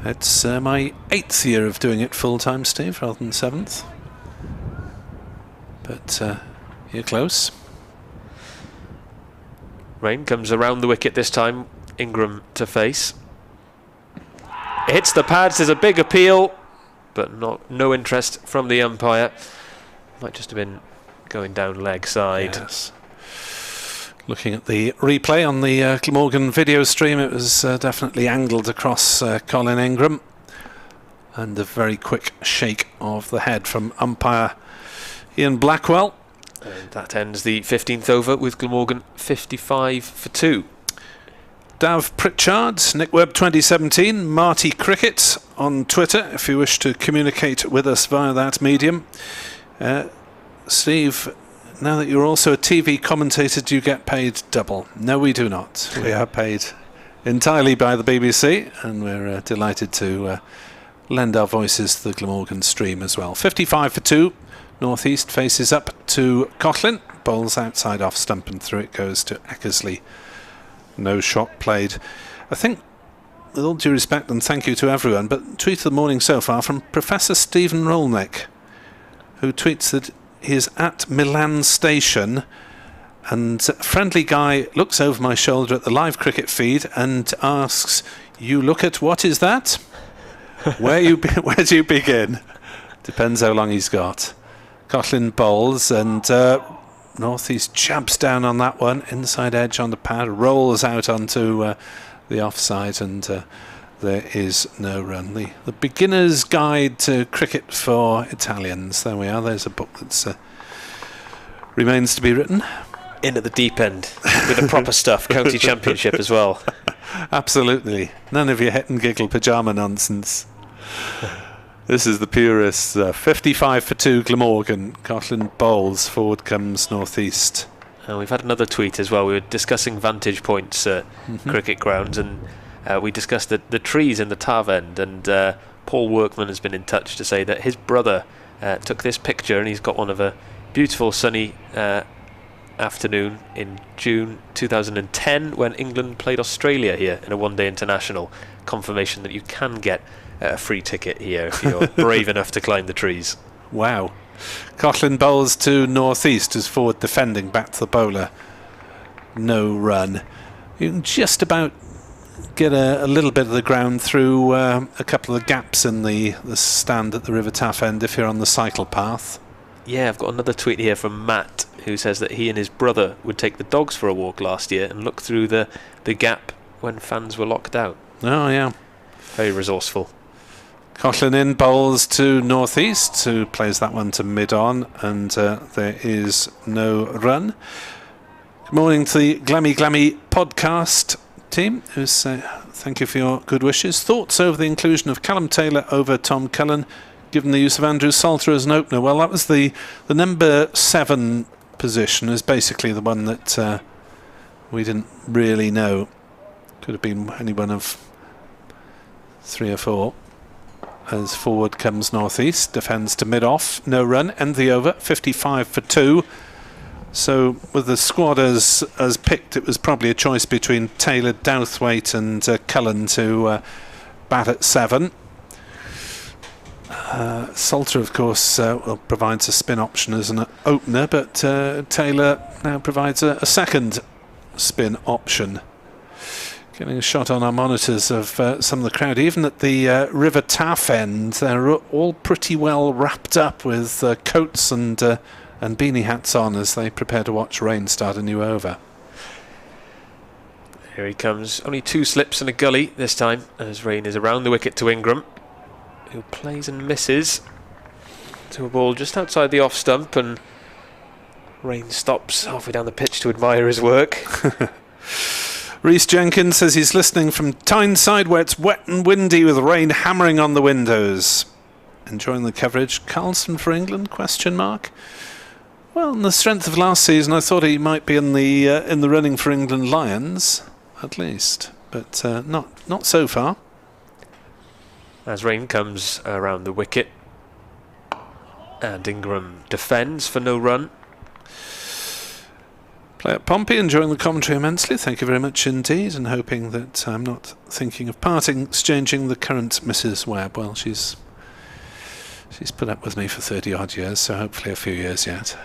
It's my 8th year of doing it full time, Steve, rather than 7th. But you're close. Rain comes around the wicket this time. Ingram to face. Hits the pads, there's a big appeal, but no interest from the umpire. Might just have been going down leg side. Yes. Looking at the replay on the Glamorgan video stream, it was definitely angled across Colin Ingram, and a very quick shake of the head from umpire Ian Blackwell. And that ends the 15th over with Glamorgan 55 for 2. Dav Pritchard, Nick Webb 2017, Marty Cricket on Twitter if you wish to communicate with us via that medium. Steve, now that you're also a TV commentator, do you get paid double? No, we do not. We are paid entirely by the BBC, and we're delighted to lend our voices to the Glamorgan stream as well. 55 for 2. North East faces up to Coughlin. Bowls outside off stump, and through it goes to Eckersley. No shot played. I think, with all due respect and thank you to everyone, but tweet of the morning so far from Professor Stephen Rolnick, who tweets that he is at Milan Station, and a friendly guy looks over my shoulder at the live cricket feed and asks, "You look at what is that?" Where do you begin? Depends how long he's got. Coughlin bowls, and North East jabs down on that one, inside edge on the pad, rolls out onto the offside, and there is no run. The Beginner's Guide to Cricket for Italians. There we are. There's a book that's remains to be written. In at the deep end with the proper stuff, county championship as well. Absolutely. None of your hit and giggle pyjama nonsense. This is the purists. 55 for 2 Glamorgan. Coughlin bowls. Forward comes North East. And we've had another tweet as well. We were discussing vantage points at cricket grounds, and we discussed the trees in the Tav end, and Paul Workman has been in touch to say that his brother took this picture, and he's got one of a beautiful sunny afternoon in June 2010 when England played Australia here in a one-day international. Confirmation that you can get a free ticket here if you're brave enough to climb the trees. Wow. Coughlin bowls to North East as forward defending, back to the bowler. No run. You can just about get a little bit of the ground through a couple of gaps in the stand at the River Taff end if you're on the cycle path. Yeah, I've got another tweet here from Matt, who says that he and his brother would take the dogs for a walk last year and look through the gap when fans were locked out. Oh, yeah. Very resourceful. Coughlin in bowls to North East, who plays that one to mid-on, and there is no run. Good morning to the Glammy podcast team, who say thank you for your good wishes. Thoughts over the inclusion of Callum Taylor over Tom Cullen, given the use of Andrew Salter as an opener? Well, that was the number 7 position, is basically the one that we didn't really know. Could have been any one of 3 or 4. As forward comes North East, defends to mid-off, no run, end the over, 55 for 2. So with the squad as picked, it was probably a choice between Taylor, Douthwaite and Cullen to bat at 7. Salter, of course, provides a spin option as an opener, but Taylor now provides a second spin option. Getting a shot on our monitors of some of the crowd. Even at the River Taff end, they're all pretty well wrapped up with coats and beanie hats on as they prepare to watch rain start a new over. Here he comes. Only 2 slips and a gully this time, as Rain is around the wicket to Ingram, who plays and misses to a ball just outside the off stump, and Rain stops halfway down the pitch to admire his work. Rhys Jenkins says he's listening from Tyneside, where it's wet and windy with rain hammering on the windows. Enjoying the coverage. Carlson for England? Question mark. Well, on the strength of last season, I thought he might be in the running for England Lions, at least, but not so far. As Rain comes around the wicket, and Ingram defends for no run. Player Pompey enjoying the commentary immensely. Thank you very much indeed, and hoping that I'm not thinking of exchanging the current Mrs. Webb. Well, she's put up with me for 30 odd years, so hopefully a few years yet.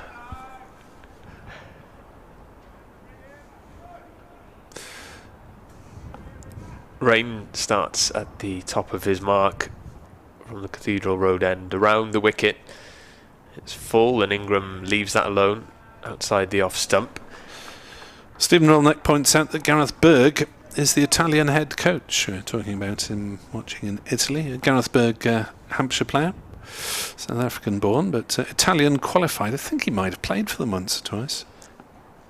Rain starts at the top of his mark from the Cathedral Road end around the wicket. It's full, and Ingram leaves that alone outside the off stump. Stephen Rolnick points out that Gareth Berg is the Italian head coach. We're talking about him watching in Italy. Gareth Berg, Hampshire player, South African born, but Italian qualified. I think he might have played for them once or twice.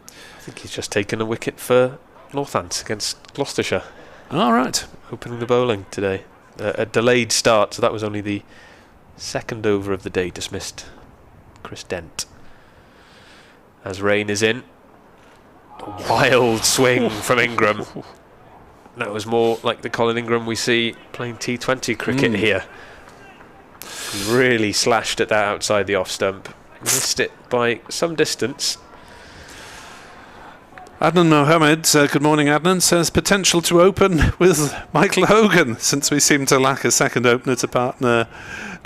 I think he's just taken a wicket for Northants against Gloucestershire. All right. Opening the bowling today. A delayed start, so that was only the second over of the day, dismissed Chris Dent. As Rain is in, a wild swing from Ingram. That was more like the Colin Ingram we see playing T20 cricket here. Really slashed at that outside the off stump. Missed it by some distance. Adnan Mohammed, good morning Adnan, says potential to open with Michael Hogan, since we seem to lack a second opener to partner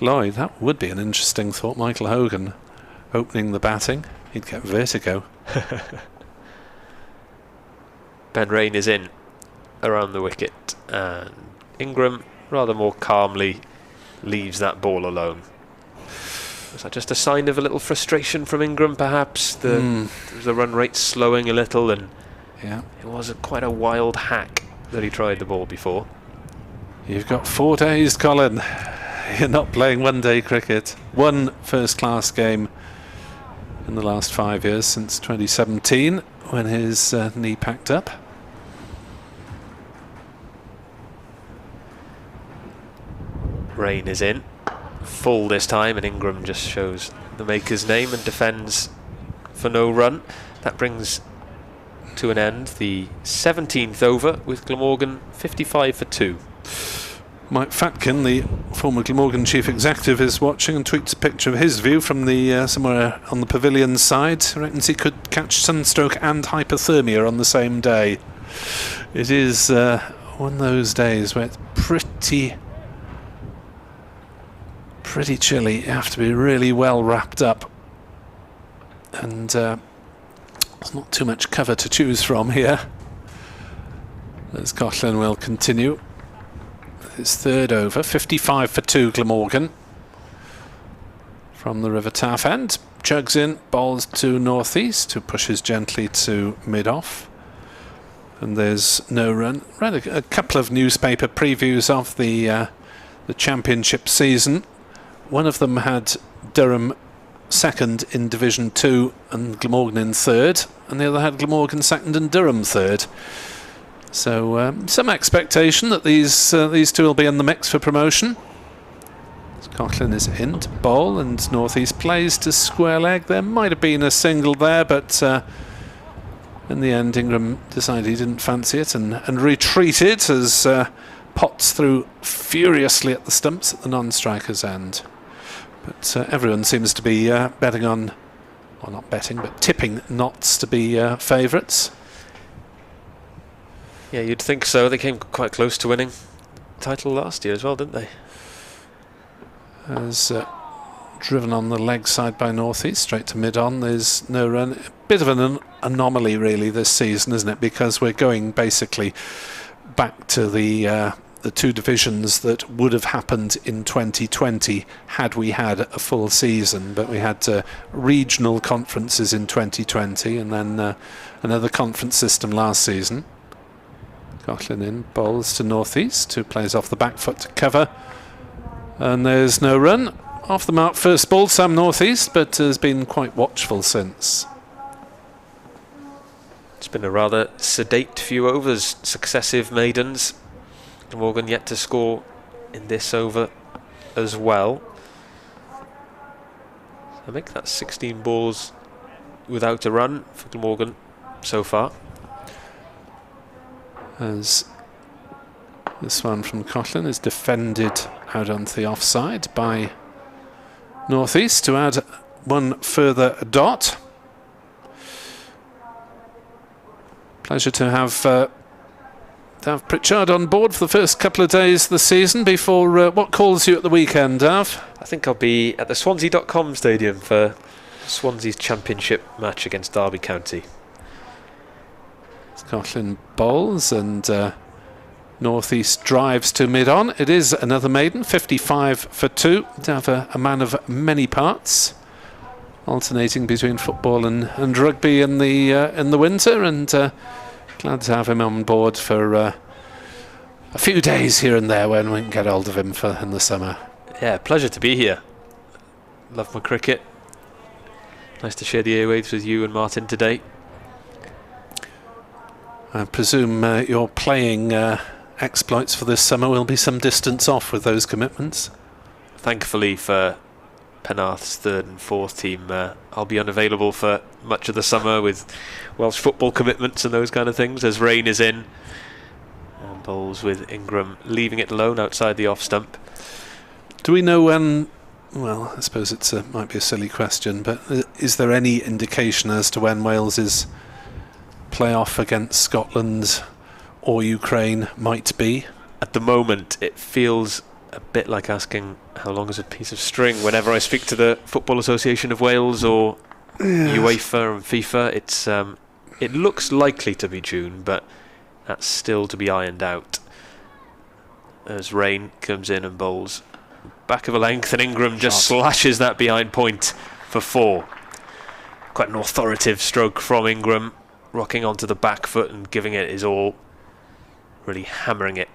Lloyd. That would be an interesting thought, Michael Hogan opening the batting. He'd get vertigo. Ben Rain is in around the wicket, and Ingram rather more calmly leaves that ball alone. Was that just a sign of a little frustration from Ingram, perhaps? The run rate slowing a little, and yeah, it wasn't quite a wild hack that he tried the ball before. You've got 4 days, Colin. You're not playing one-day cricket. One first-class game in the last 5 years, since 2017, when his knee packed up. Rain is in. Full this time, and Ingram just shows the maker's name and defends for no run. That brings to an end the 17th over, with Glamorgan 55 for 2. Mike Fatkin, the former Glamorgan chief executive, is watching and tweets a picture of his view from the somewhere on the pavilion side. Reckons he could catch sunstroke and hypothermia on the same day. It is one of those days where it's pretty chilly. You have to be really well wrapped up, and there's not too much cover to choose from here. As Coughlin will continue with his 3rd over, 55 for 2 Glamorgan from the River Taff end. Chugs in, bowls to northeast, who pushes gently to mid-off, and there's no run. Read a couple of newspaper previews of the championship season. One of them had Durham 2nd in Division 2 and Glamorgan in 3rd, and the other had Glamorgan 2nd and Durham 3rd. So some expectation that these two will be in the mix for promotion. Coughlin is in to bowl, and northeast plays to square leg. There might have been a single there, but in the end Ingram decided he didn't fancy it and retreated as Potts threw furiously at the stumps at the non-striker's end. But everyone seems to be betting on, well, not betting, but tipping Notts to be favourites. Yeah, you'd think so. They came quite close to winning the title last year as well, didn't they? As driven on the leg side by northeast, straight to mid-on. There's no run. A bit of an anomaly really this season, isn't it? Because we're going basically back to the 2 divisions that would have happened in 2020 had we had a full season, but we had regional conferences in 2020 and then another conference system last season. Coughlin in, bowls to northeast, 2 plays off the back foot to cover, and there's no run. Off the mark first ball, Sam northeast, but has been quite watchful since. It's been a rather sedate few overs, successive maidens. Glamorgan yet to score in this over as well. I think that's 16 balls without a run for Glamorgan so far. As this one from Coughlin is defended out onto the offside by northeast to add 1 further dot. Pleasure to have Pritchard on board for the first couple of days of the season before what calls you at the weekend, Dav? I think I'll be at the Swansea.com stadium for Swansea's championship match against Derby County. Coughlin bowls and northeast drives to mid-on. It is another maiden, 55 for 2. To have a man of many parts, alternating between football and rugby in the winter, and glad to have him on board for a few days here and there when we can get hold of him in the summer. Yeah, pleasure to be here. Love my cricket. Nice to share the airwaves with you and Martin today. I presume your playing exploits for this summer will be some distance off with those commitments. Thankfully for Penarth's 3rd and 4th team, I'll be unavailable for much of the summer with Welsh football commitments and those kind of things, as rain is in. And bowls with Ingram leaving it alone outside the off stump. Do we know when? Well, I suppose it might be a silly question, but is there any indication as to when Wales's play-off against Scotland or Ukraine might be? At the moment, it feels a bit like asking how long is a piece of string whenever I speak to the Football Association of Wales or UEFA and FIFA. It looks likely to be June, but that's still to be ironed out. As rain comes in and bowls back of a length, and Ingram just slashes that behind point for 4. Quite an authoritative stroke from Ingram, rocking onto the back foot and giving it his all, really hammering it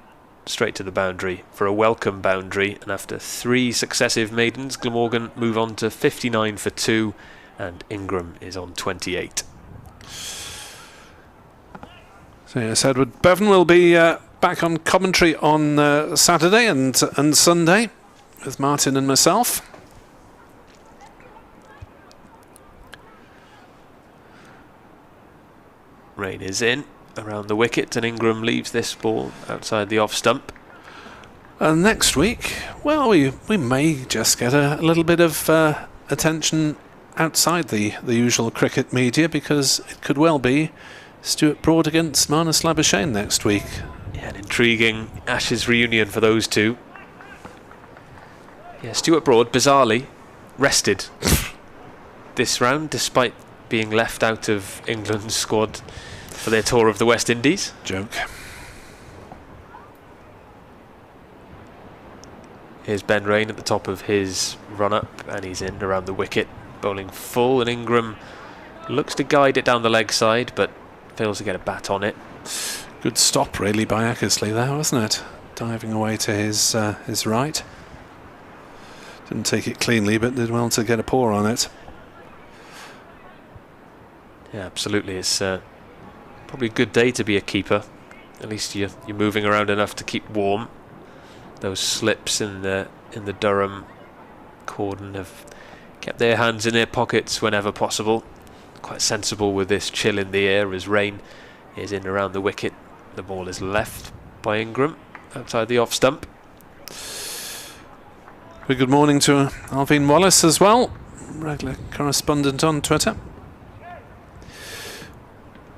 straight to the boundary for a welcome boundary. And after 3 successive maidens, Glamorgan move on to 59 for 2, and Ingram is on 28. So yes, Edward Bevan will be back on commentary on Saturday and Sunday with Martin and myself. Rain is in around the wicket, and Ingram leaves this ball outside the off stump. And next week, well, we may just get a little bit of attention outside the usual cricket media, because it could well be Stuart Broad against Marnus Labuschagne next week. Yeah, an intriguing Ashes reunion for those two. Yeah, Stuart Broad, bizarrely, rested this round, despite being left out of England's squad for their tour of the West Indies. Joke. Here's Ben Rain at the top of his run-up, and he's in around the wicket, bowling full, and Ingram looks to guide it down the leg side, but fails to get a bat on it. Good stop, really, by Eckersley there, wasn't it? Diving away to his right. Didn't take it cleanly, but did well to get a paw on it. Yeah, absolutely. It's probably a good day to be a keeper. At least you're moving around enough to keep warm. Those slips in the Durham cordon have kept their hands in their pockets whenever possible. Quite sensible with this chill in the air as rain is in around the wicket. The ball is left by Ingram outside the off stump. Good morning to Alvin Wallace as well, regular correspondent on Twitter.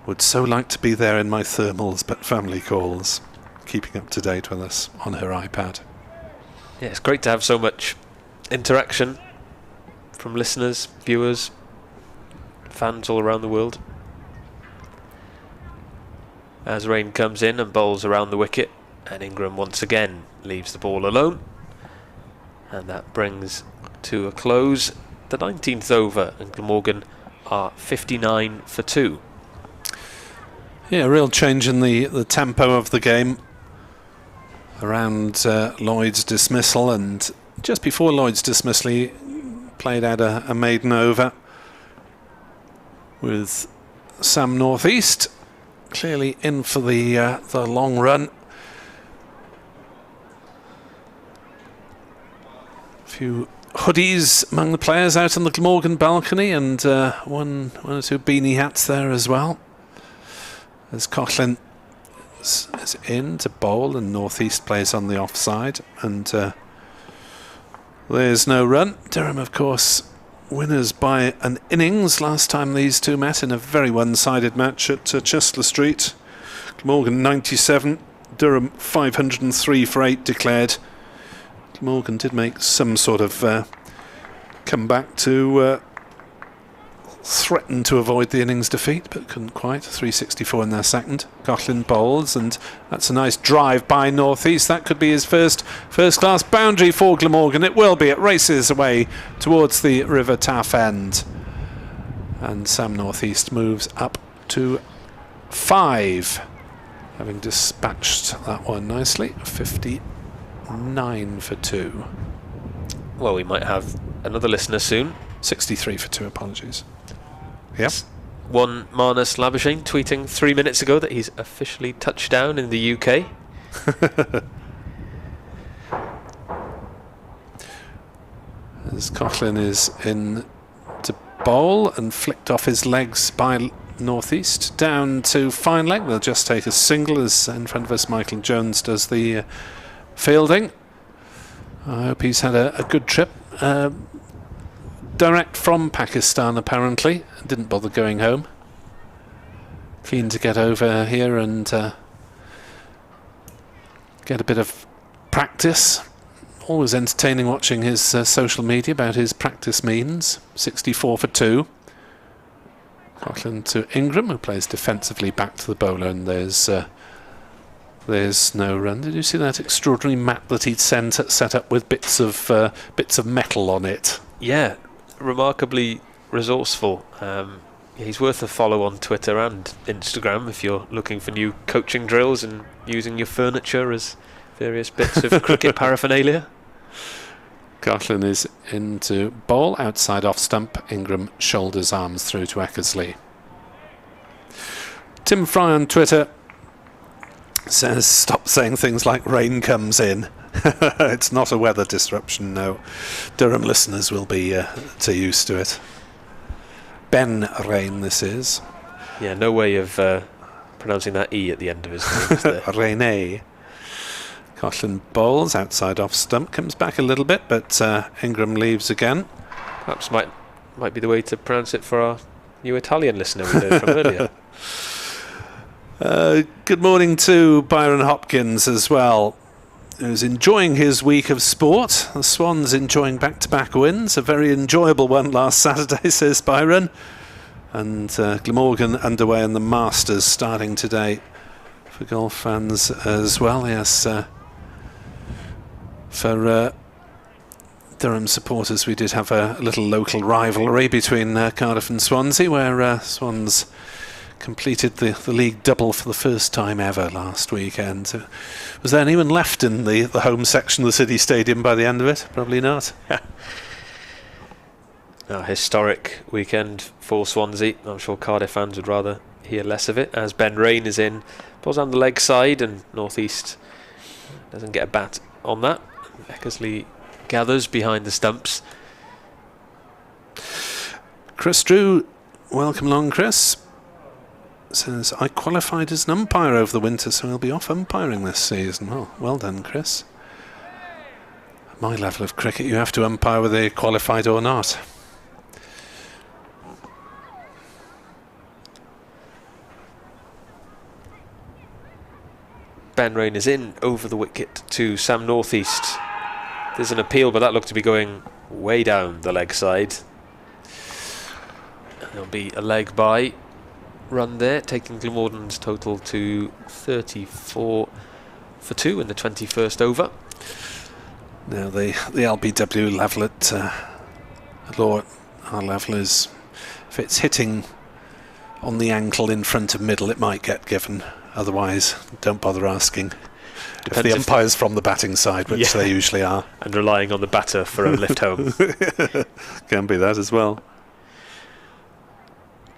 Would so like to be there in my thermals, but family calls. Keeping up to date with us on her iPad. Yeah, it's great to have so much interaction from listeners, viewers, fans all around the world. As rain comes in and bowls around the wicket, and Ingram once again leaves the ball alone. And that brings to a close the 19th over, and Glamorgan are 59 for 2. Yeah, a real change in the tempo of the game around Lloyd's dismissal, and just before Lloyd's dismissal he played out a maiden over with Sam Northeast clearly in for the long run. A few hoodies among the players out on the Glamorgan balcony, and one or two beanie hats there as well, as Coughlin is in to bowl and Northeast plays on the offside, and there's no run. Durham, of course, winners by an innings last time these two met in a very one-sided match at Chester Street. Glamorgan 97, Durham 503 for 8 declared. Glamorgan did make some sort of comeback to threaten to avoid the innings defeat, but couldn't quite. 364 in their second. Coughlin bowls, and that's a nice drive by Northeast. That could be his first-class boundary for Glamorgan. It will be. It races away towards the River Taff end, and Sam Northeast moves up to 5, having dispatched that one nicely. 59 for 2. Well, we might have another listener soon. 63 for 2, apologies. Yes. One Marnus Labuschagne tweeting 3 minutes ago that he's officially touched down in the UK. As Coughlin is in to bowl and flicked off his legs by Northeast down to fine leg. They'll just take a single as in front of us Michael Jones does the fielding. I hope he's had a good trip. Direct from Pakistan apparently, didn't bother going home. Keen to get over here and get a bit of practice. Always entertaining watching his social media about his practice means. 64 for 2. Coughlin to Ingram, who plays defensively back to the bowler, and there's no run. Did you see that extraordinary mat that he'd set up with bits of metal on it? Yeah, remarkably resourceful. He's worth a follow on Twitter and Instagram if you're looking for new coaching drills and using your furniture as various bits of cricket paraphernalia. Coughlin is into bowl, outside off stump. Ingram shoulders arms through to Eckersley. Tim Fry on Twitter says, stop saying things like rain comes in. It's not a weather disruption, no. Durham listeners will be too used to it. Ben Rain, this is. Yeah, no way of pronouncing that E at the end of his name, is there? Rene. Coughlin bowls, outside off stump, comes back a little bit, but Ingram leaves again. Perhaps might be the way to pronounce it for our new Italian listener we heard from earlier. Good morning to Byron Hopkins as well, who's enjoying his week of sport. The Swans enjoying back-to-back wins. A very enjoyable one last Saturday, says Byron. And Glamorgan underway and the Masters starting today for golf fans as well. Yes, for Durham supporters, we did have a little local rivalry between Cardiff and Swansea, where Swans completed the league double for the first time ever last weekend. Was there anyone left in the home section of the City Stadium by the end of it? Probably not. A historic weekend for Swansea. I'm sure Cardiff fans would rather hear less of it, as Ben Rain is in, pulls on the leg side, and Northeast doesn't get a bat on that. Eckersley gathers behind the stumps. Chris Drew, welcome along, Chris. Says, I qualified as an umpire over the winter, so he'll be off umpiring this season. Oh, well done, Chris. At my level of cricket, you have to umpire whether you're qualified or not. Ben Rain is in over the wicket to Sam Northeast. There's an appeal, but that looked to be going way down the leg side. And there'll be a leg by run there, taking Glamorgan's total to 34 for 2 in the 21st over. Now the LBW level at our level is, if it's hitting on the ankle in front of middle, it might get given. Otherwise, don't bother asking. If the umpire's from the batting side, which they usually are. And relying on the batter for a lift home. Can be that as well.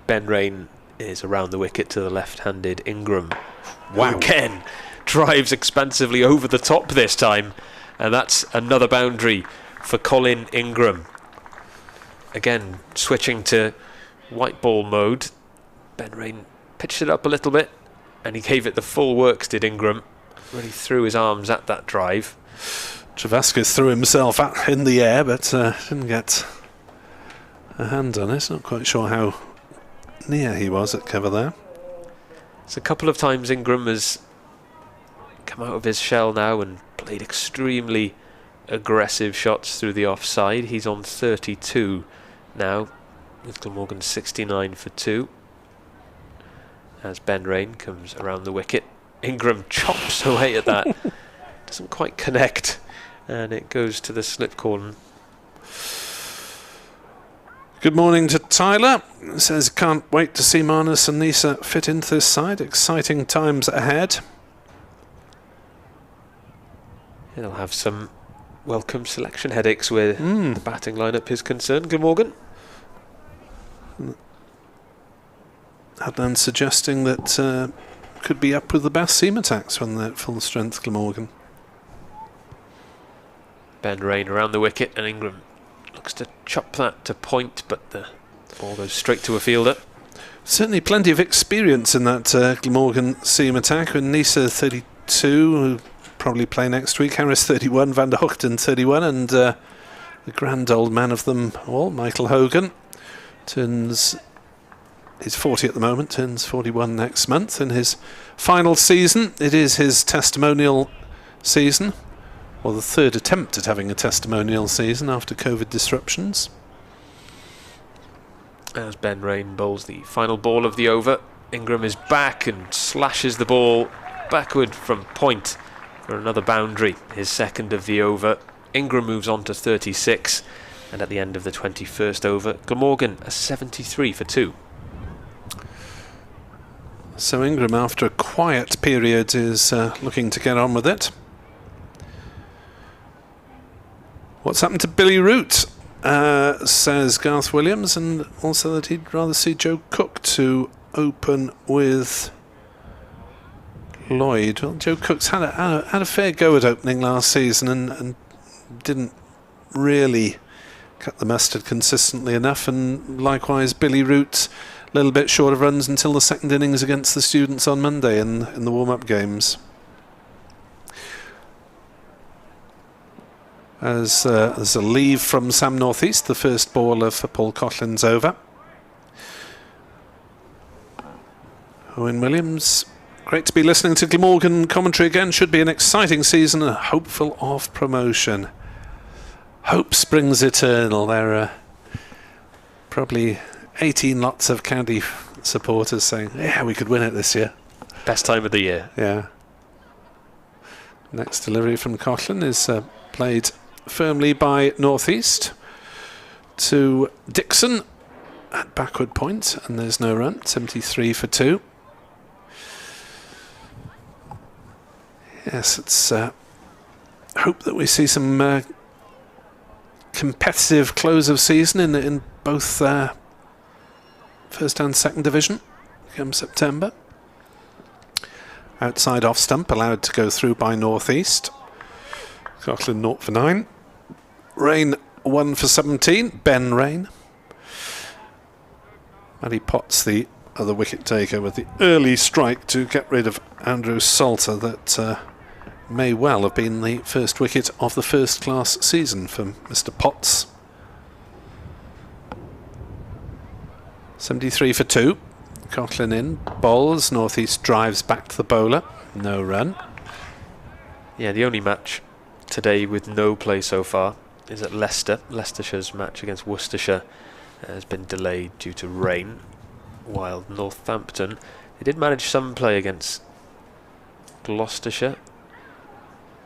Ben Rain is around the wicket to the left-handed Ingram. Wow. Who again drives expansively over the top this time. And that's another boundary for Colin Ingram. Again, switching to white ball mode. Ben Rain pitched it up a little bit, and he gave it the full works, did Ingram. Really threw his arms at that drive. Travascus threw himself in the air, but didn't get a hand on it. Not quite sure how near he was at cover there. It's a couple of times Ingram has come out of his shell now and played extremely aggressive shots through the offside. He's on 32 now, with Glamorgan 69 for 2. As Ben Rain comes around the wicket, Ingram chops away at that. Doesn't quite connect, and it goes to the slip corner. Good morning to Tyler. Says, can't wait to see Marnus and Neser fit into this side. Exciting times ahead. He'll have some welcome selection headaches where the batting lineup is concerned. Glamorgan. Adnan suggesting that could be up with the best seam attacks when they're at full strength, Glamorgan. Ben Rain around the wicket, and Ingram looks to chop that to point, but the ball goes straight to a fielder. Certainly plenty of experience in that Glamorgan seam attack. And Neser 32, who probably play next week. Harris 31, Van der Hoogten 31, and the grand old man of them all, Michael Hogan, he's 40 at the moment, turns 41 next month in his final season. It is his testimonial season, or the third attempt at having a testimonial season after COVID disruptions. As Ben Rain bowls the final ball of the over, Ingram is back and slashes the ball backward from point for another boundary, his second of the over. Ingram moves on to 36, and at the end of the 21st over, Glamorgan a 73 for 2. So Ingram, after a quiet period, is looking to get on with it. What's happened to Billy Root? Says Garth Williams, and also that he'd rather see Joe Cook to open with Lloyd. Well, Joe Cook's had a fair go at opening last season and didn't really cut the mustard consistently enough, and likewise Billy Root, a little bit short of runs until the second innings against the Students on Monday in the warm-up games. As there's a leave from Sam Northeast, the first ball of Paul Coughlin's over. Owen Williams, great to be listening to Glamorgan commentary again. Should be an exciting season and hopeful of promotion. Hope springs eternal. There are probably 18 lots of county supporters saying, yeah, we could win it this year. Best time of the year. Yeah. Next delivery from Coughlin is played firmly by Northeast to Dixon at backward point, and there's no run. 73 for 2. Yes, it's hope that we see some competitive close of season in both first and second division come September. Outside off stump allowed to go through by Northeast. Coughlin 0 for 9. Rain 1 for 17. Ben Rain. Matty Potts, the other wicket taker, with the early strike to get rid of Andrew Salter that may well have been the first wicket of the first class season for Mr. Potts. 73 for 2. Coughlin in, bowls, Northeast drives back to the bowler, no run. Yeah, the only match today with no play so far is at Leicester. Leicestershire's match against Worcestershire has been delayed due to rain, while Northampton, they did manage some play against Gloucestershire,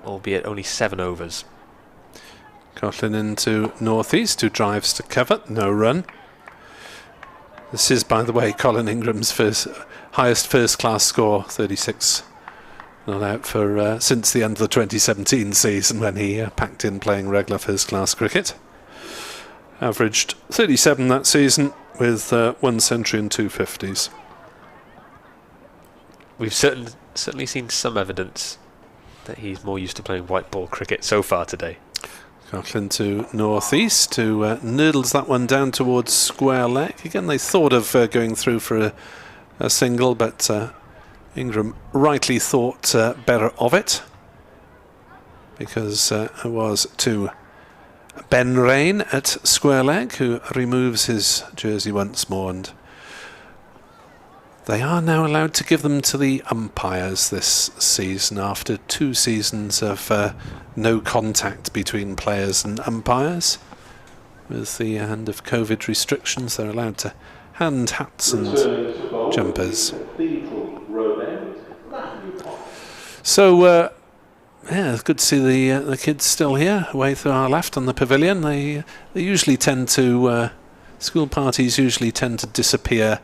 albeit only 7 overs. Coughlin into Northeast, who drives to cover, no run. This is, by the way, Colin Ingram's highest first-class score, 36. Not out for since the end of the 2017 season when he packed in playing regular first-class cricket. Averaged 37 that season with 1 century and 2 50s. We've certainly seen some evidence that he's more used to playing white ball cricket so far today. Coughlin to north-east, who nurdles that one down towards square leg. Again, they thought of going through for a single, but Ingram rightly thought better of it, because it was to Ben Rain at square leg, who removes his jersey once more, and they are now allowed to give them to the umpires this season after 2 seasons of no contact between players and umpires. With the end of COVID restrictions, they're allowed to hand hats and jumpers. So, yeah, it's good to see the kids still here, away to our left on the pavilion. They usually tend to, school parties usually tend to disappear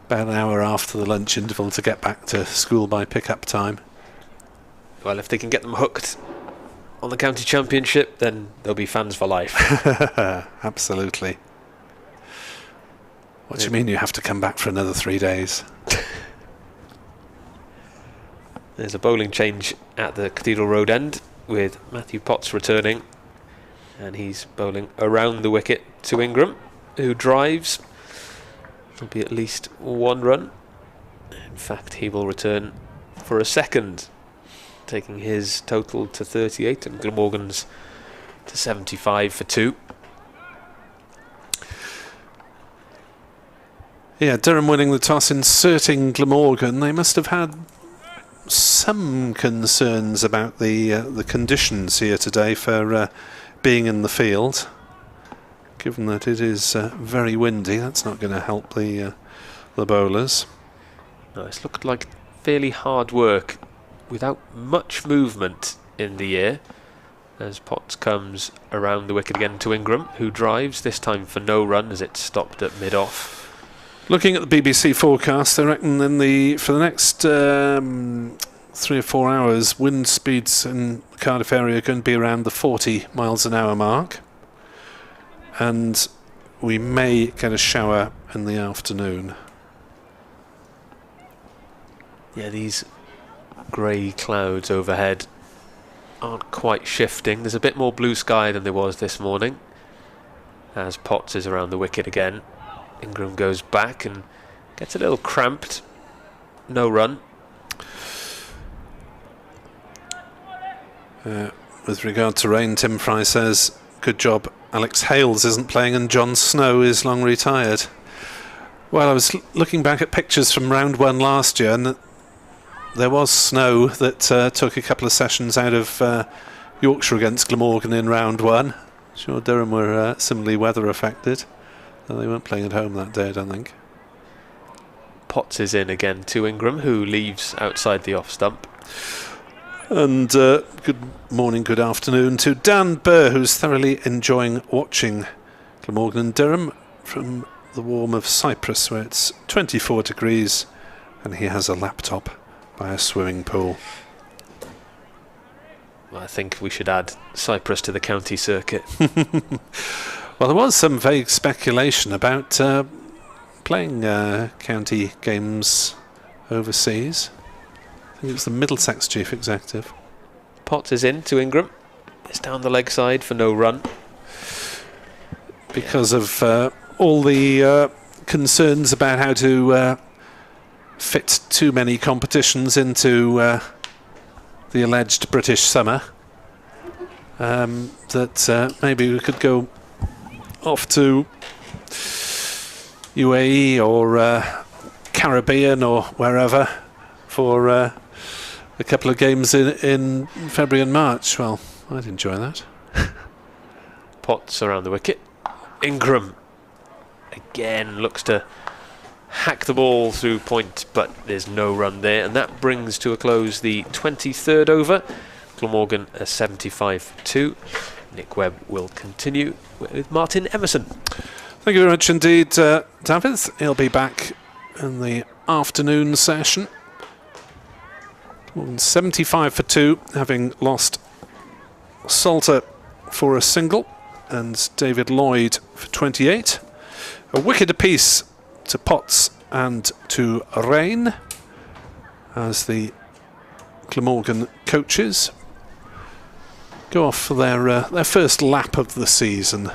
about an hour after the lunch interval to get back to school by pick-up time. Well, if they can get them hooked on the county championship, then they'll be fans for life. Absolutely. What do you mean you have to come back for another 3 days? There's a bowling change at the Cathedral Road end with Matthew Potts returning, and he's bowling around the wicket to Ingram, who drives. There'll be at least 1 run. In fact, he will return for a second, taking his total to 38 and Glamorgan's to 75 for 2. Yeah, Durham winning the toss, inserting Glamorgan. They must have had some concerns about the conditions here today for being in the field. Given that it is very windy, that's not going to help the bowlers. No, it's looked like fairly hard work without much movement in the air, as Potts comes around the wicket again to Ingram, who drives, this time for no run as it stopped at mid-off. Looking at the BBC forecast, they reckon for the next 3 or 4 hours, wind speeds in the Cardiff area are going to be around the 40 miles an hour mark. And we may get a shower in the afternoon. Yeah, these grey clouds overhead aren't quite shifting. There's a bit more blue sky than there was this morning, as Potts is around the wicket again. Ingram goes back and gets a little cramped. No run. With regard to rain, Tim Fry says, good job Alex Hales isn't playing and John Snow is long retired. Well, I was looking back at pictures from round 1 last year, and there was snow that took a couple of sessions out of Yorkshire against Glamorgan in round 1. Sure, Durham were similarly weather affected. They weren't playing at home that day, I don't think. Potts is in again to Ingram, who leaves outside the off stump. And good morning, good afternoon to Dan Burr, who's thoroughly enjoying watching Glamorgan and Durham from the warm of Cyprus, where it's 24 degrees and he has a laptop by a swimming pool. Well, I think we should add Cyprus to the county circuit. Well, there was some vague speculation about playing county games overseas. I think it was the Middlesex chief executive. Potts is in to Ingram. It's down the leg side for no run. Because of all the concerns about how to fit too many competitions into the alleged British summer, that maybe we could go off to UAE or Caribbean or wherever for a couple of games in February and March. Well, I'd enjoy that. Potts around the wicket. Ingram again looks to hack the ball through point, but there's no run there, and that brings to a close the 23rd over. Glamorgan a 75 for 2. Nick Webb will continue with Martin Emerson. Thank you very much indeed, David. He'll be back in the afternoon session. 75 for 2, having lost Salter for a single and David Lloyd for 28. A wicket apiece to Potts and to Rain as the Glamorgan coaches go off for their first lap of the season.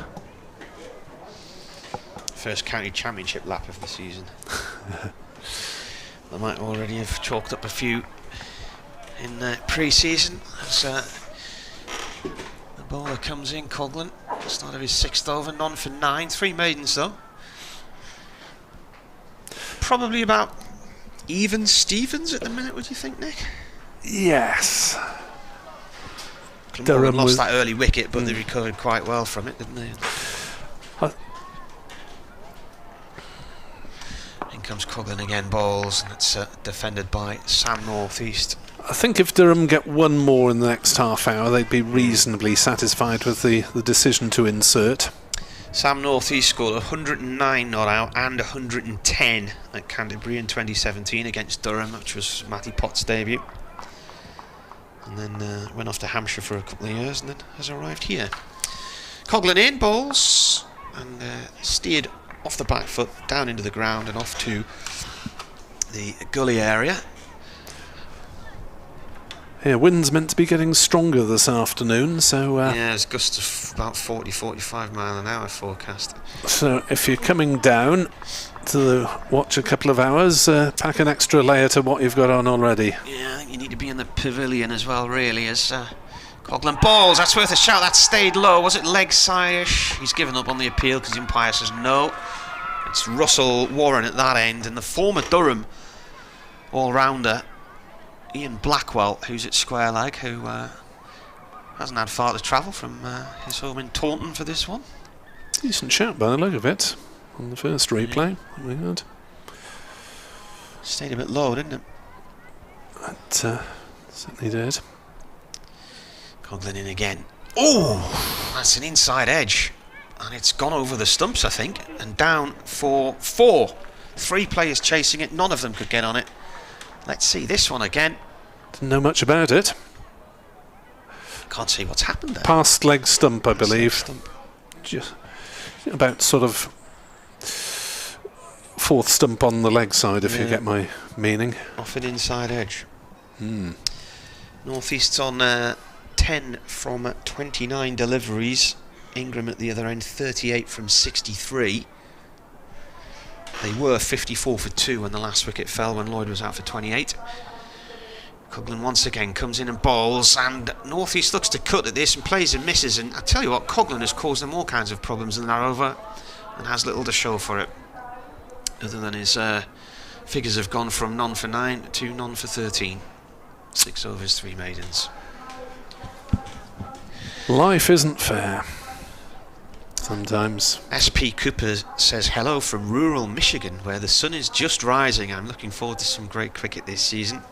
First county championship lap of the season. They might already have chalked up a few in pre-season as the bowler comes in, Coughlin, start of his 6th over, none for 9, 3 maidens though. Probably about even Stevens at the minute, would you think, Nick? Yes. Durham lost that early wicket, but they recovered quite well from it, didn't they? In comes Coughlin again, bowls, and it's defended by Sam Northeast. I think if Durham get one more in the next half hour, they'd be reasonably satisfied with the decision to insert. Sam Northeast scored 109 not out and 110 at Canterbury in 2017 against Durham, which was Matty Potts' debut. And then went off to Hampshire for a couple of years and then has arrived here. Coughlin in, bowls, and steered off the back foot, down into the ground and off to the gully area. Yeah, wind's meant to be getting stronger this afternoon, so... yeah, there's gusts of about 40-45 mile an hour forecast. So if you're coming down to watch a couple of hours, pack an extra layer to what you've got on already. Yeah, I think you need to be in the pavilion as well, really, as Coughlin balls. That's worth a shout. That stayed low. Was it leg side-ish? He's given up on the appeal because the umpire says no. It's Russell Warren at that end, and the former Durham all-rounder Ian Blackwell, who's at square leg, who hasn't had far to travel from his home in Taunton for this one. Decent shout by the look of it on the first replay we had. Stayed a bit low, didn't it? It certainly did. Coughlin in again. Oh, that's an inside edge, and it's gone over the stumps, I think, and down for 4. 3 players chasing it, none of them could get on it. Let's see this one again. Didn't know much about it. Can't see what's happened there. Past leg stump, I Past believe. stump. Just about sort of 4th stump on the leg side, if you get my meaning. Off an inside edge. Northeast's on 10 from 29 deliveries. Ingram at the other end, 38 from 63. They were 54 for 2 when the last wicket fell, when Lloyd was out for 28. Coughlin once again comes in and bowls, and Northeast looks to cut at this and plays and misses, and I tell you what, Coughlin has caused them all kinds of problems in that over and has little to show for it, other than his figures have gone from none for 9 to none for 13. 6 overs, 3 maidens. Life isn't fair. Sometimes. SP Cooper says hello from rural Michigan, where the sun is just rising. I'm looking forward to some great cricket this season.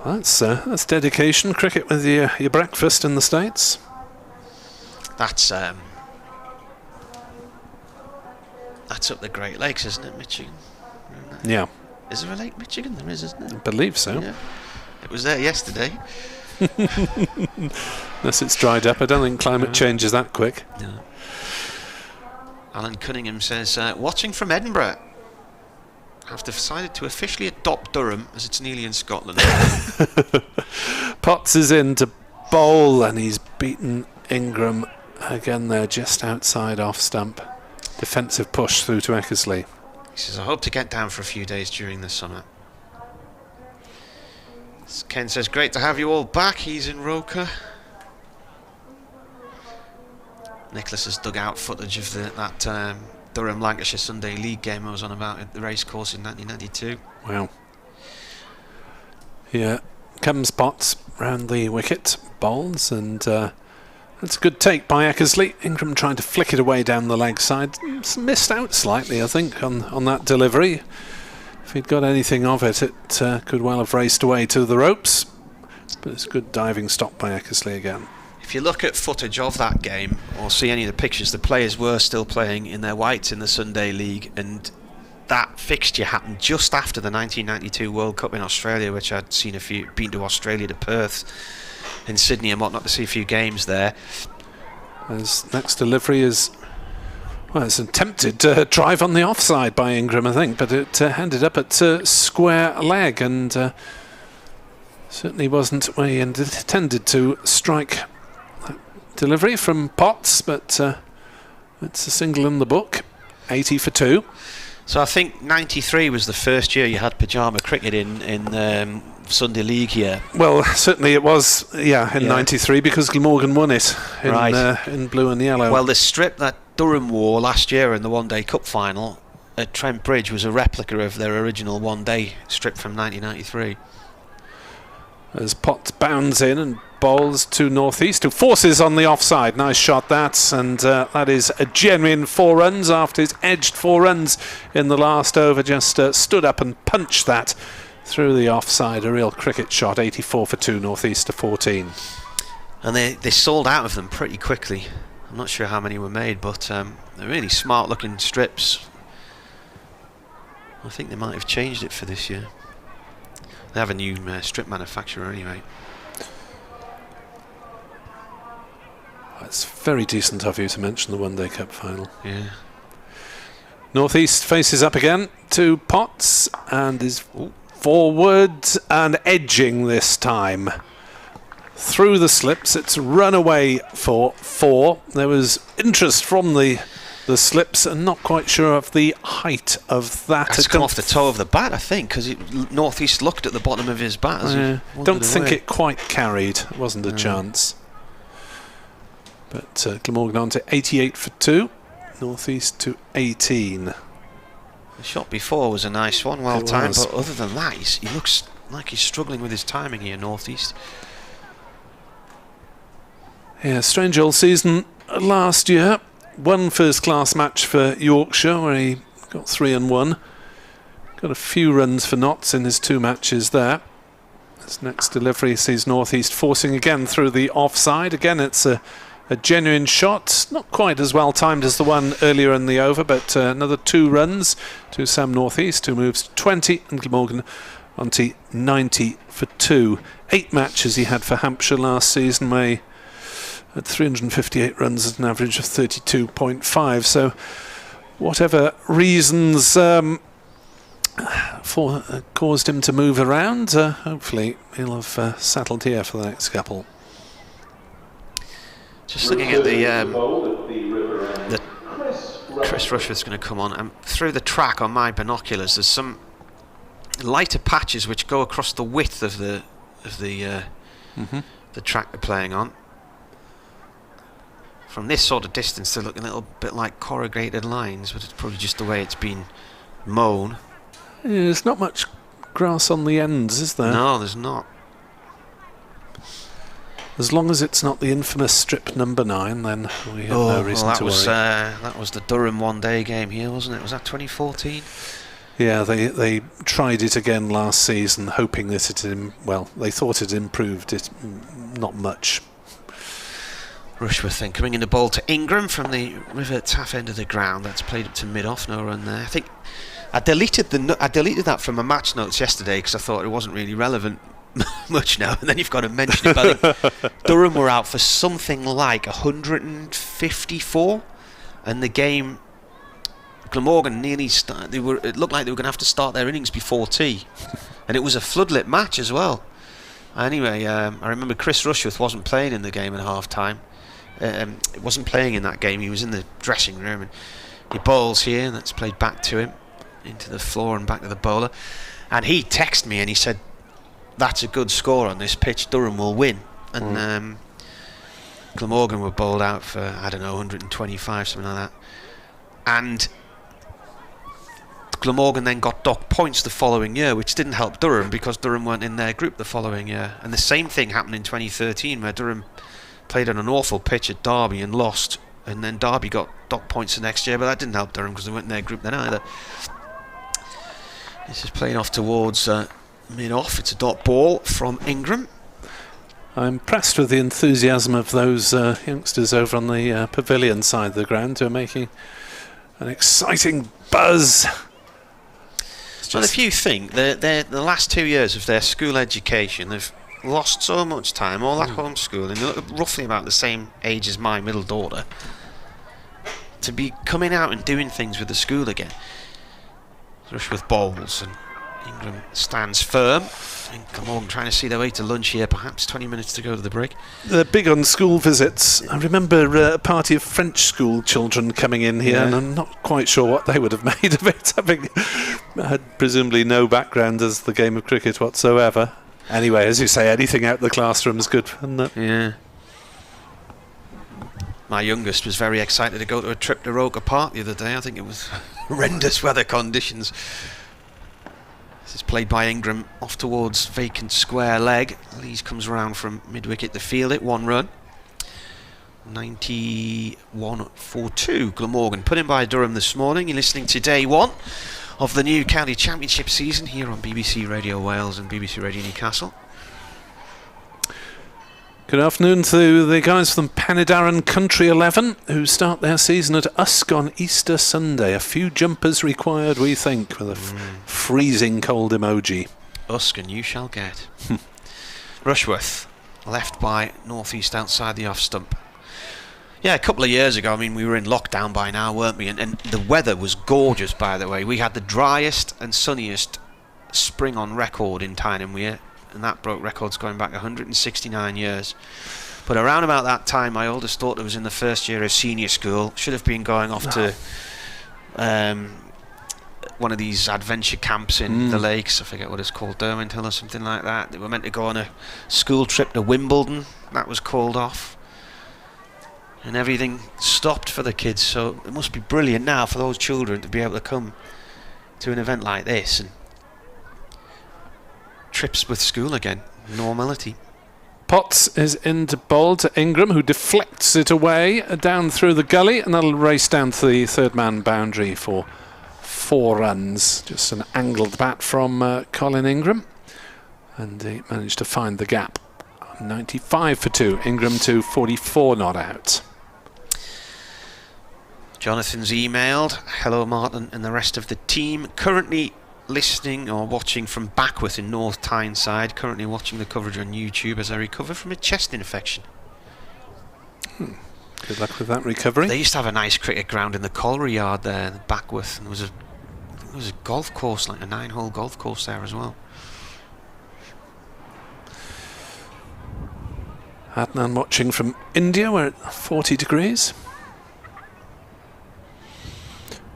That's dedication. Cricket with your breakfast in the States. That's up the Great Lakes, isn't it, Michigan? Yeah. Is there a Lake Michigan? There is, isn't I it? believe so. Yeah. It was there yesterday. Unless it's dried up. I don't think climate change is that quick. No. Alan Cunningham says, watching from Edinburgh. I've decided to officially adopt Durham as it's nearly in Scotland. Potts is in to bowl, and he's beaten Ingram again there, just outside off stump. Defensive push through to Eckersley. He says, I hope to get down for a few days during the summer. Ken says, great to have you all back. He's in Roker. Nicholas has dug out footage of that Durham Lancashire Sunday League game I was on about at the racecourse in 1992. Wow. Yeah, comes Potts round the wicket, bowls, and that's a good take by Eckersley. Ingram trying to flick it away down the leg side. It's missed out slightly, I think, on that delivery. If he'd got anything of it, it could well have raced away to the ropes. But it's a good diving stop by Eckersley again. if you look at footage of that game or see any of the pictures, the players were still playing in their whites in the Sunday League, and that fixture happened just after the 1992 World Cup in Australia, which I'd been to Australia, to Perth, in Sydney and whatnot, to see a few games there. His next delivery is, well, it's an attempted drive on the offside by Ingram, I think, but it ended up at square leg, and certainly wasn't where he intended to strike. Delivery from Potts, but it's a single in the book. 80 for 2. So I think 93 was the first year you had pyjama cricket in Sunday League here. Well, certainly it was, in 93, because Glamorgan won it in blue and yellow. Well, the strip that Durham wore last year in the one-day cup final at Trent Bridge was a replica of their original one-day strip from 1993. As Potts bounds in and bowls to northeast, who forces on the offside. Nice shot that, and that is a genuine 4 runs after his edged 4 runs in the last over. Just stood up and punched that through the offside. A real cricket shot. 84 for 2, northeast to 14. And they sold out of them pretty quickly. I'm not sure how many were made, but they're really smart looking strips. I think they might have changed it for this year. They have a new strip manufacturer anyway. It's very decent of you to mention the one-day cup final. Yeah. Northeast faces up again to Potts and is forward and edging this time. Through the slips, it's run away for 4. There was interest from the slips, and not quite sure of the height of that. It's come off the toe of the bat, I think, because Northeast looked at the bottom of his bat as he don't think it quite carried. It wasn't a chance. But Glamorgan on to 88 for 2, northeast to 18. The shot before was a nice one, well timed, but other than that, he looks like he's struggling with his timing here, northeast. Yeah, strange old season last year. One first-class match for Yorkshire, where he got 3 and 1. Got a few runs for Notts in his 2 matches there. His next delivery sees northeast forcing again through the offside. Again, it's a genuine shot, not quite as well timed as the one earlier in the over, but another 2 runs to Sam Northeast, who moves to 20, and Glamorgan onto 90 for 2. 8 matches he had for Hampshire last season, where he had 358 runs at an average of 32.5. So whatever reasons caused him to move around, hopefully he'll have settled here for the next couple. Just looking at the Chris Rushworth's going to come on, and through the track on my binoculars there's some lighter patches which go across the width of the track they're playing on. From this sort of distance they look a little bit like corrugated lines, but it's probably just the way it's been mown. Yeah, there's not much grass on the ends, is there? No, there's not. As long as it's not the infamous strip number 9, then we have no reason to worry. That was the Durham one-day game here, wasn't it? Was that 2014? Yeah, they tried it again last season, hoping that they thought it improved it, not much. Rushworth then coming in the bowl to Ingram from the River Taff end of the ground. That's played up to mid-off, no run there. I think I deleted that from my match notes yesterday because I thought it wasn't really relevant much now, and then you've got to mention it. But I think Durham were out for something like 154, and the game, Glamorgan nearly started. It looked like they were going to have to start their innings before tea, and it was a floodlit match as well. Anyway, I remember Chris Rushworth wasn't playing in the game at half time. He wasn't playing in that game. He was in the dressing room, and he bowls here, and that's played back to him into the floor and back to the bowler. And he texted me and he said, "That's a good score on this pitch. Durham will win." And Glamorgan were bowled out for 125, something like that. And Glamorgan then got docked points the following year, which didn't help Durham because Durham weren't in their group the following year. And the same thing happened in 2013, where Durham played on an awful pitch at Derby and lost, and then Derby got docked points the next year, but that didn't help Durham because they weren't in their group then either. This is playing off towards mid-off. It's a dot ball from Ingram. I'm impressed with the enthusiasm of those youngsters over on the pavilion side of the ground who are making an exciting buzz. Well, if you think the last 2 years of their school education, they've lost so much time, all that homeschooling, they look roughly about the same age as my middle daughter, to be coming out and doing things with the school again. Rushworth bowls and Ingram stands firm. And Glamorgan trying to see their way to lunch here, perhaps 20 minutes to go to the break. They're big on school visits. I remember a party of French school children coming in here, and I'm not quite sure what they would have made of it, having had presumably no background as the game of cricket whatsoever. Anyway, as you say, anything out of the classroom is good, isn't it? Yeah. My youngest was very excited to go to a trip to Roker Park the other day. I think it was horrendous weather conditions. This is played by Ingram off towards vacant square leg. Lees comes around from mid-wicket to field it, 1 run. 91 for 2. Glamorgan put in by Durham this morning. You're listening to day 1 of the new county championship season here on BBC Radio Wales and BBC Radio Newcastle. Good afternoon to the guys from Penydarren Country 11 who start their season at Usk on Easter Sunday. A few jumpers required, we think, with a freezing cold emoji. Usk and you shall get. Rushworth, left by northeast outside the off stump. Yeah, a couple of years ago, I mean, we were in lockdown by now, weren't we? And the weather was gorgeous, by the way. We had the driest and sunniest spring on record in Tynemweir. And that broke records going back 169 years. But around about that time, my oldest daughter was in the first year of senior school. Should have been going off to one of these adventure camps in the lakes. I forget what it's called, Durham Hill or something like that. They were meant to go on a school trip to Wimbledon. That was called off. And everything stopped for the kids. So it must be brilliant now for those children to be able to come to an event like this and trips with school again, normality. Potts is into bowl to Ingram, who deflects it away down through the gully, and that'll race down to the third man boundary for 4 runs. Just an angled bat from Colin Ingram, and he managed to find the gap. 95 for 2. Ingram to 44 not out. Jonathan's emailed, hello Martin and the rest of the team. Currently listening or watching from Backworth in North Tyneside, currently watching the coverage on YouTube as I recover from a chest infection. Good luck with that recovery. They used to have a nice cricket ground in the colliery yard there in Backworth, and there was a golf course, like a 9-hole golf course there as well. Adnan watching from India, we're at 40 degrees.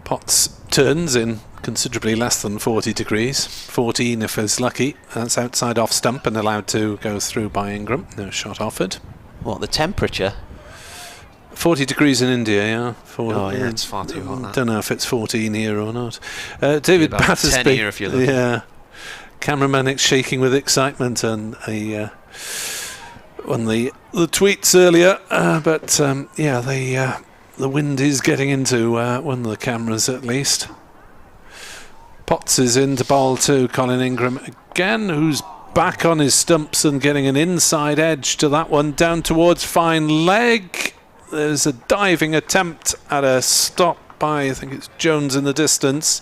Potts turns in considerably less than 40 degrees, 14 if he's lucky. That's outside off stump and allowed to go through by Ingram. No shot offered. What, the temperature? 40 degrees in India, yeah. Yeah, it's far too hot. That. Don't know if it's 14 here or not. David Battersby. 10 here if you're looking. Yeah. Cameraman is shaking with excitement, and he on the tweets earlier, but yeah, the wind is getting into one of the cameras at least. Potts is into bowl to Colin Ingram again, who's back on his stumps and getting an inside edge to that one down towards fine leg. There's a diving attempt at a stop by, I think it's Jones in the distance,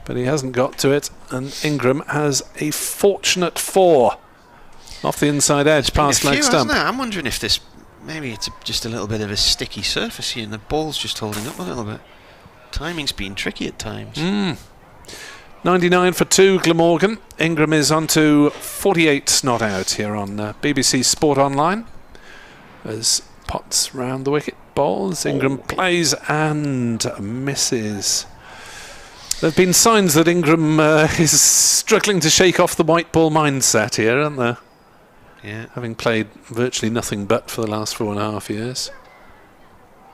but he hasn't got to it, and Ingram has a fortunate 4 off the inside edge past leg stump. I'm wondering if this, maybe it's just a little bit of a sticky surface here and the ball's just holding up a little bit. Timing's been tricky at times. 99 for 2 Glamorgan. Ingram is on to 48 not out here on BBC Sport Online. As Potts round the wicket bowls, Ingram plays and misses. There have been signs that Ingram is struggling to shake off the white ball mindset here, aren't there? Yeah. Having played virtually nothing but for the last 4.5 years.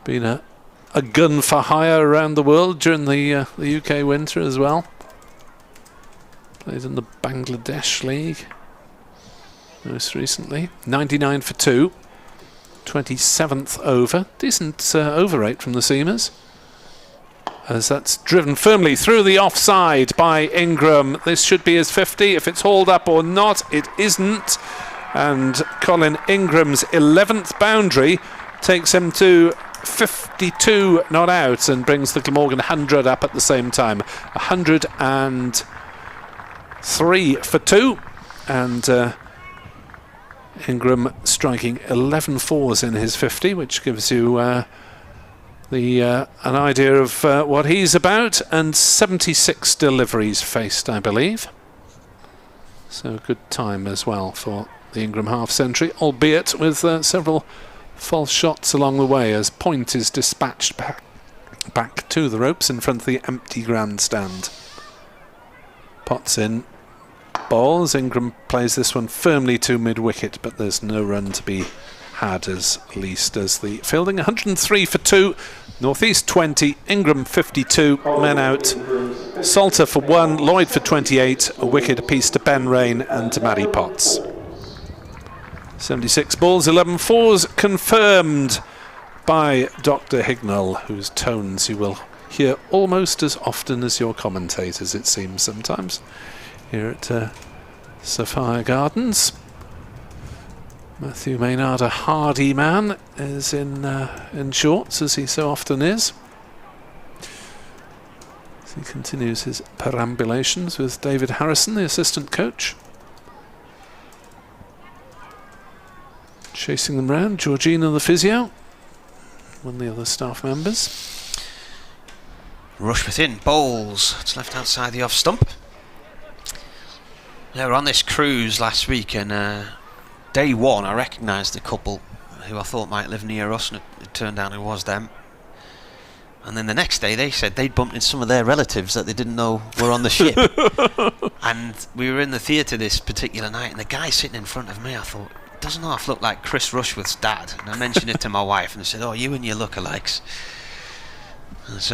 Been a gun for hire around the world during the UK winter as well. Played in the Bangladesh League most recently. 99 for 2. 27th over. Decent over rate from the seamers. As that's driven firmly through the offside by Ingram. This should be his 50. If it's hauled up or not, it isn't. And Colin Ingram's 11th boundary takes him to 52 not out and brings the Glamorgan 100 up at the same time. 103 for 2, and Ingram striking 11 fours in his 50, which gives you an idea of what he's about, and 76 deliveries faced, I believe. So good time as well for the Ingram half-century, albeit with several false shots along the way as point is dispatched back to the ropes in front of the empty grandstand. Pots in, balls. Ingram plays this one firmly to mid-wicket, but there's no run to be had, as least as the fielding. 103 for 2, North East 20, Ingram 52, men out. Salter for 1, Lloyd for 28, a wicket apiece to Ben Rain and to Matty Potts. 76 balls, 11 fours, confirmed by Dr. Hignell, whose tones you will hear almost as often as your commentators, it seems sometimes, here at Sophia Gardens. Matthew Maynard, a hardy man, is in shorts, as he so often is. As he continues his perambulations with David Harrison, the assistant coach. Chasing them round, Georgina the physio, one of the other staff members. Rushworth in, bowls. It's left outside the off stump. They were on this cruise last week, and day one I recognised a couple who I thought might live near us, and it turned out it was them. And then the next day they said they'd bumped into some of their relatives that they didn't know were on the ship. And we were in the theatre this particular night, and the guy sitting in front of me, I thought, doesn't half look like Chris Rushworth's dad. And I mentioned it to my wife, and I said, oh, you and your lookalikes. As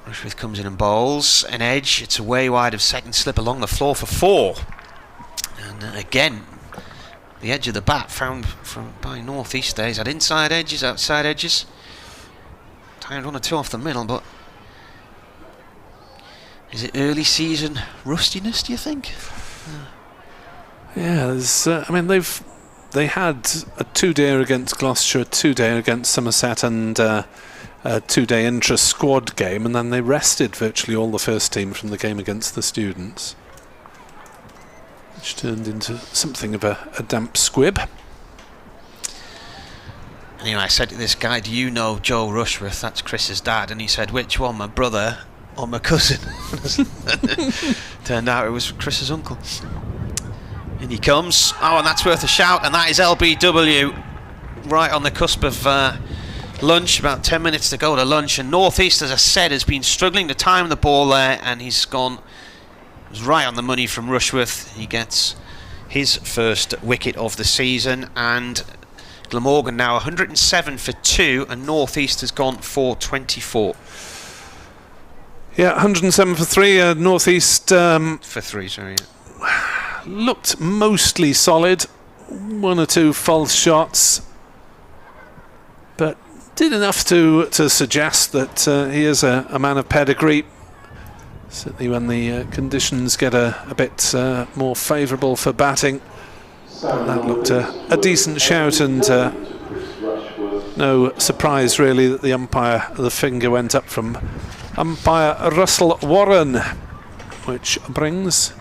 Rushworth comes in and bowls an edge, it's away wide of second slip along the floor for 4. And again, the edge of the bat found by North East days. Had inside edges, outside edges. Tired 1 or 2 off the middle, but is it early season rustiness, do you think? Yeah, there's, I mean, they had a 2-dayer against Gloucestershire, a 2-dayer against Somerset, and a 2-day intra-squad game, and then they rested virtually all the first team from the game against the students, which turned into something of a damp squib. Anyway, I said to this guy, do you know Joe Rushworth? That's Chris's dad. And he said, which one, my brother or my cousin? Turned out it was Chris's uncle. In he comes. Oh, and that's worth a shout. And that is LBW right on the cusp of lunch. About 10 minutes to go to lunch. And North East, as I said, has been struggling to time the ball there. And he's gone right on the money from Rushworth. He gets his first wicket of the season. And Glamorgan now 107 for 2. And North East has gone for 24. Yeah, 107 for 3. North East... for 3, sorry. Looked mostly solid, 1 or 2 false shots, but did enough to suggest that he is a man of pedigree. Certainly when the conditions get a bit more favourable for batting, that looked a decent shout, and no surprise really that the finger went up from umpire Russell Warren, which brings,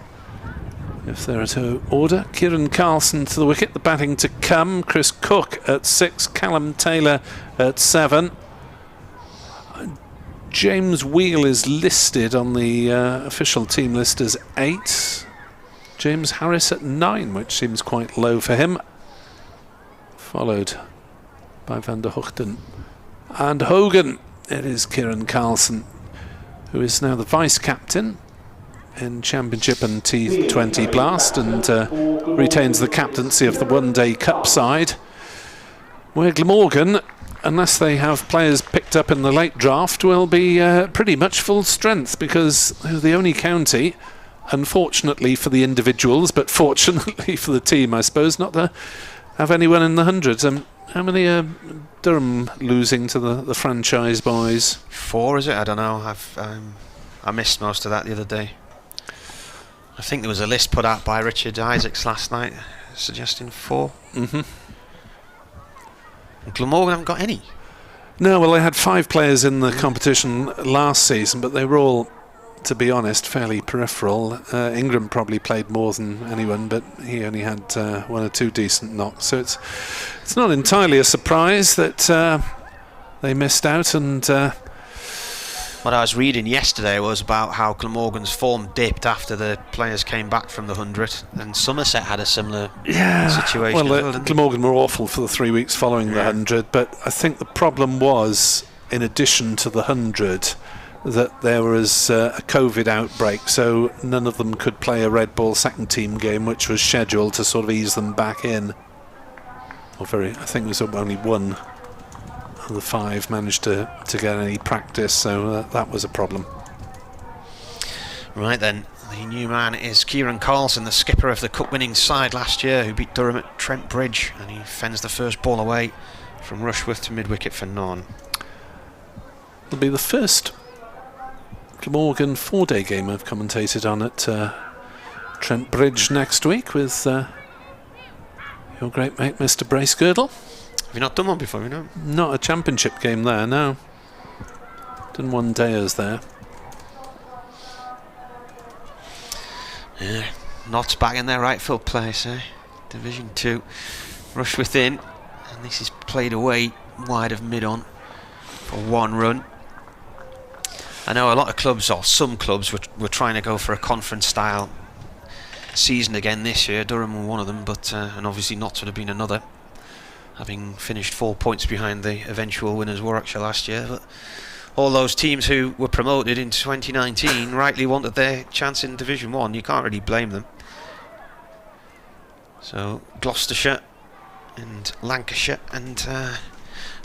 if they're to order, Kieran Carlson to the wicket, the batting to come. Chris Cook at 6, Callum Taylor at 7. James Wheel is listed on the official team list as 8. James Harris at 9, which seems quite low for him. Followed by Van der Hoogten and Hogan. It is Kieran Carlson, who is now the vice-captain in Championship and T20 Blast, and retains the captaincy of the one-day cup side, where Glamorgan, unless they have players picked up in the late draft, will be pretty much full strength, because they're the only county, unfortunately for the individuals, but fortunately for the team, I suppose, not to have anyone in the hundreds. How many are Durham losing to the franchise boys? 4, is it? I don't know. I missed most of that the other day. I think there was a list put out by Richard Isaacs last night suggesting 4. Mm-hmm. Glamorgan haven't got any. No, well, they had 5 players in the competition last season, but they were all, to be honest, fairly peripheral. Ingram probably played more than anyone, but he only had 1 or 2 decent knocks. So it's not entirely a surprise that they missed out. And what I was reading yesterday was about how Glamorgan's form dipped after the players came back from the 100, and Somerset had a similar situation. Well, Glamorgan were awful for the 3 weeks following the 100, but I think the problem was, in addition to the 100, that there was a COVID outbreak, so none of them could play a red ball second team game, which was scheduled to sort of ease them back in. I think it was only 1 of the 5 managed to get any practice, so that was a problem. Right then, the new man is Kieran Carlson, the skipper of the cup winning side last year, who beat Durham at Trent Bridge, and he fends the first ball away from Rushworth to mid-wicket for none. It'll be the first Glamorgan 4-day game I've commentated on at Trent Bridge next week with your great mate Mr. Bracegirdle. Have you not done one before, you know? Not a championship game there, no. Done 1 day as there. Yeah, Knott's back in their rightful place, eh? Division 2. Rushworth in, and this is played away wide of mid-on for 1 run. I know a lot of clubs, or some clubs, were trying to go for a conference-style season again this year. Durham were one of them, but and obviously Notts would have been another, having finished 4 points behind the eventual winners Warwickshire last year. But all those teams who were promoted in 2019 rightly wanted their chance in Division 1. You can't really blame them. So Gloucestershire and Lancashire and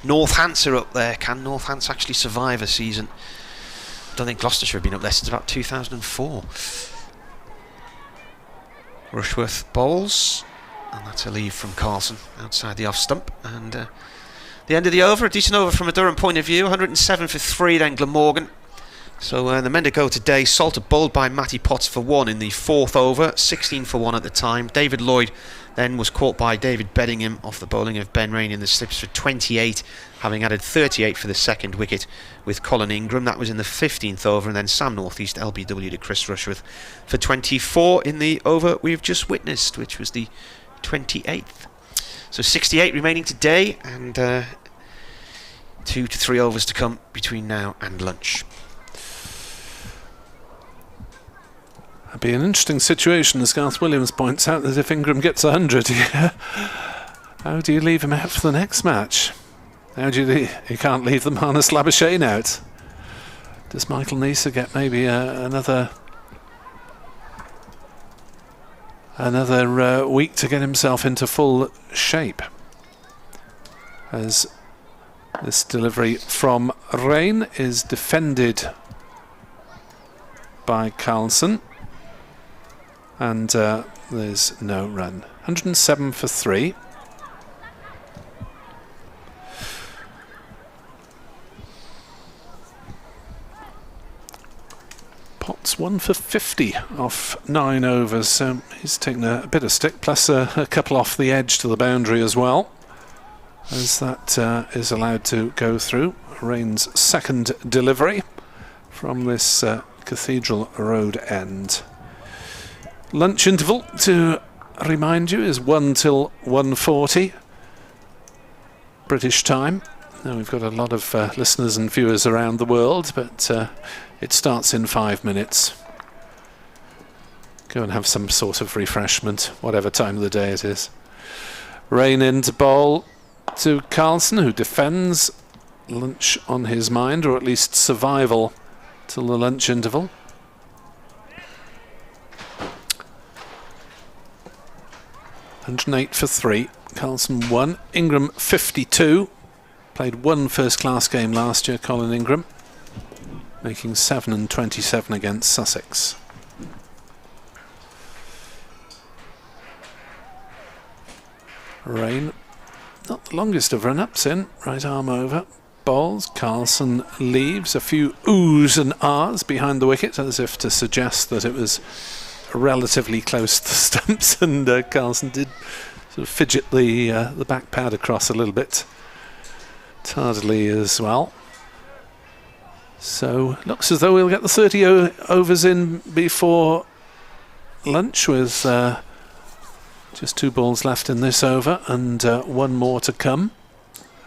Northants are up there. Can Northants actually survive a season? I don't think Gloucestershire have been up there since about 2004. Rushworth bowls, and that's a leave from Carlson outside the off stump. And the end of the over, a decent over from a Durham point of view, 107 for 3 then Glamorgan. So the men to go today, Salter bowled by Matty Potts for 1 in the 4th over, 16 for 1 at the time. David Lloyd then was caught by David Beddingham off the bowling of Ben Rain in the slips for 28, having added 38 for the 2nd wicket with Colin Ingram. That was in the 15th over, and then Sam Northeast LBW to Chris Rushworth for 24 in the over we've just witnessed, which was the 28th. So 68 remaining today, and 2 to 3 overs to come between now and lunch. It'd be an interesting situation, as Garth Williams points out, that if Ingram gets 100 here, how do you leave him out for the next match? How do you can't leave them on a Slabashane out. Does Michael Neser get maybe another week to get himself into full shape? As this delivery from Rain is defended by Carlson, and there's no run. 107 for 3. Potts 1 for 50 off 9 overs, so he's taken a bit of stick, plus a couple off the edge to the boundary as well, as that is allowed to go through. Rain's 2nd delivery from this Cathedral Road end. Lunch interval, to remind you, is 1 till 1:40 British time. Now, we've got a lot of listeners and viewers around the world, but it starts in 5 minutes. Go and have some sort of refreshment, whatever time of the day it is. Rain in to bowl to Carlson, who defends. Lunch on his mind, or at least survival till the lunch interval. $108 for 3. Carlson 1. Ingram 52. Played 1 first-class game last year, Colin Ingram, making 7 and 27 against Sussex. Rain, not the longest of run-ups in. Right arm over. Bowls. Carlson leaves. A few oohs and ahs behind the wicket, as if to suggest that it was relatively close to the stumps, and Carlson did sort of fidget the back pad across a little bit tardily as well. So looks as though we'll get the 30 overs in before lunch, with just 2 balls left in this over and 1 more to come.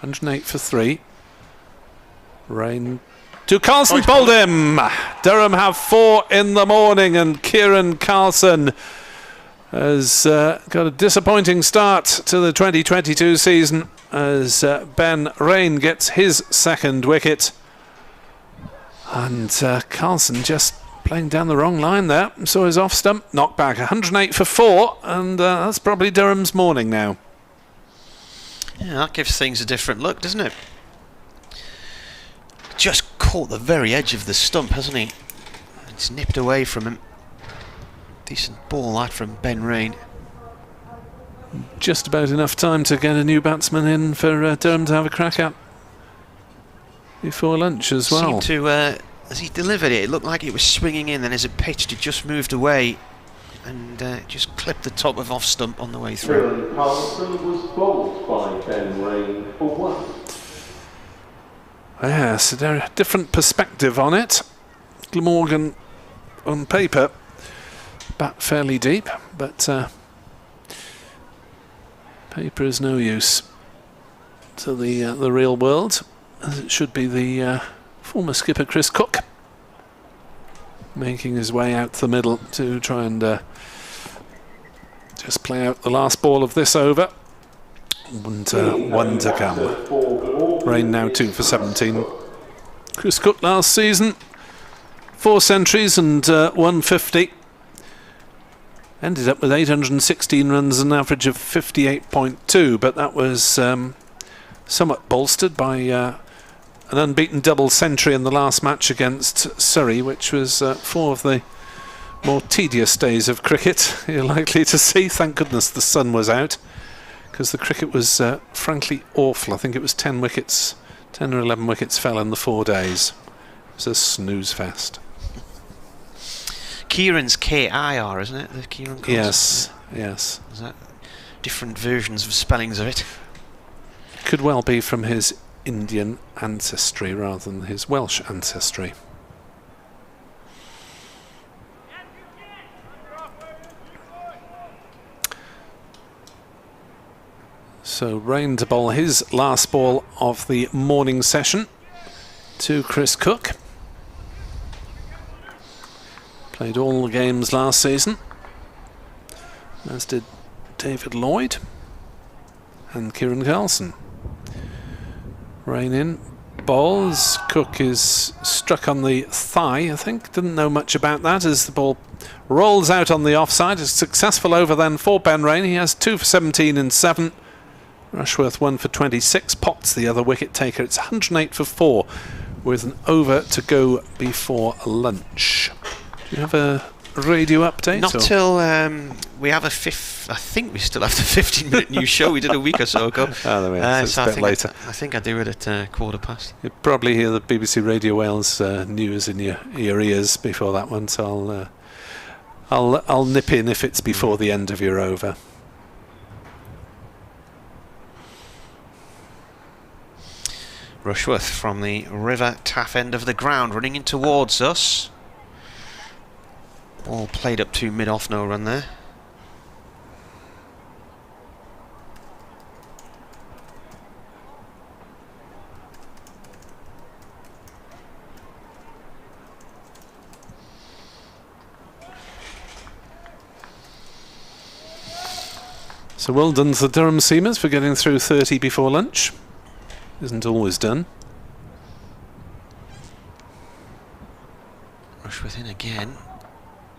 108 for 3. Rain to Carlson, bowled him. Durham have 4 in the morning, and Kieran Carlson has got a disappointing start to the 2022 season as Ben Rain gets his 2nd wicket. And Carlson just playing down the wrong line there. Saw his off stump knocked back. 108 for 4, and that's probably Durham's morning now. Yeah, that gives things a different look, doesn't it? Just caught the very edge of the stump, hasn't he? It's nipped away from him. Decent ball that from Ben Rain. Just about enough time to get a new batsman in for Durham to have a crack at before lunch as well. Seemed to, as he delivered it, it looked like it was swinging in, then as it pitched, it just moved away and just clipped the top of off stump on the way through. Kieran Carlson was bowled by Ben Rain for 1. Yes, a different perspective on it. Glamorgan on paper bat fairly deep, but paper is no use to the real world, as it should be the former skipper Chris Cook making his way out the middle to try and just play out the last ball of this over. And 1 to come. Rain now 2 for 17. Chris Cook last season 4 centuries and 150. Ended up with 816 runs and an average of 58.2, but that was somewhat bolstered by an unbeaten double century in the last match against Surrey, which was 4 of the more tedious days of cricket you're likely to see. Thank goodness the sun was out, because the cricket was frankly awful. I think it was 10 wickets, 10 or 11 wickets fell in the 4 days. It was a snooze fest. Kieran's K-I-R, isn't it? The Kieran Carlson? Yes, yes. Is that different versions of spellings of it? Could well be from his Indian ancestry rather than his Welsh ancestry. So Rain to bowl his last ball of the morning session to Chris Cook. Played all the games last season, as did David Lloyd and Kieran Carlson. Rain in, bowls. Cook is struck on the thigh, I think. Didn't know much about that as the ball rolls out on the offside. A successful over then for Ben Rain. He has 2 for 17 in 7. Rushworth 1 for 26. Potts the other wicket taker. It's 108 for 4 with an over to go before lunch. Do you have a radio update? Not till we have I think we still have the 15-minute news show we did a week or so ago. Oh, there we are. So it's a bit later. I think I do it at 1:15. You'll probably hear the BBC Radio Wales news in your ears before that one, so I'll nip in if it's before the end of your over. Rushworth from the River Taff end of the ground running in towards us. All played up to mid-off, no run there. So well done to the Durham Seamers for getting through 30 before lunch. Isn't always done. Rushworth in again.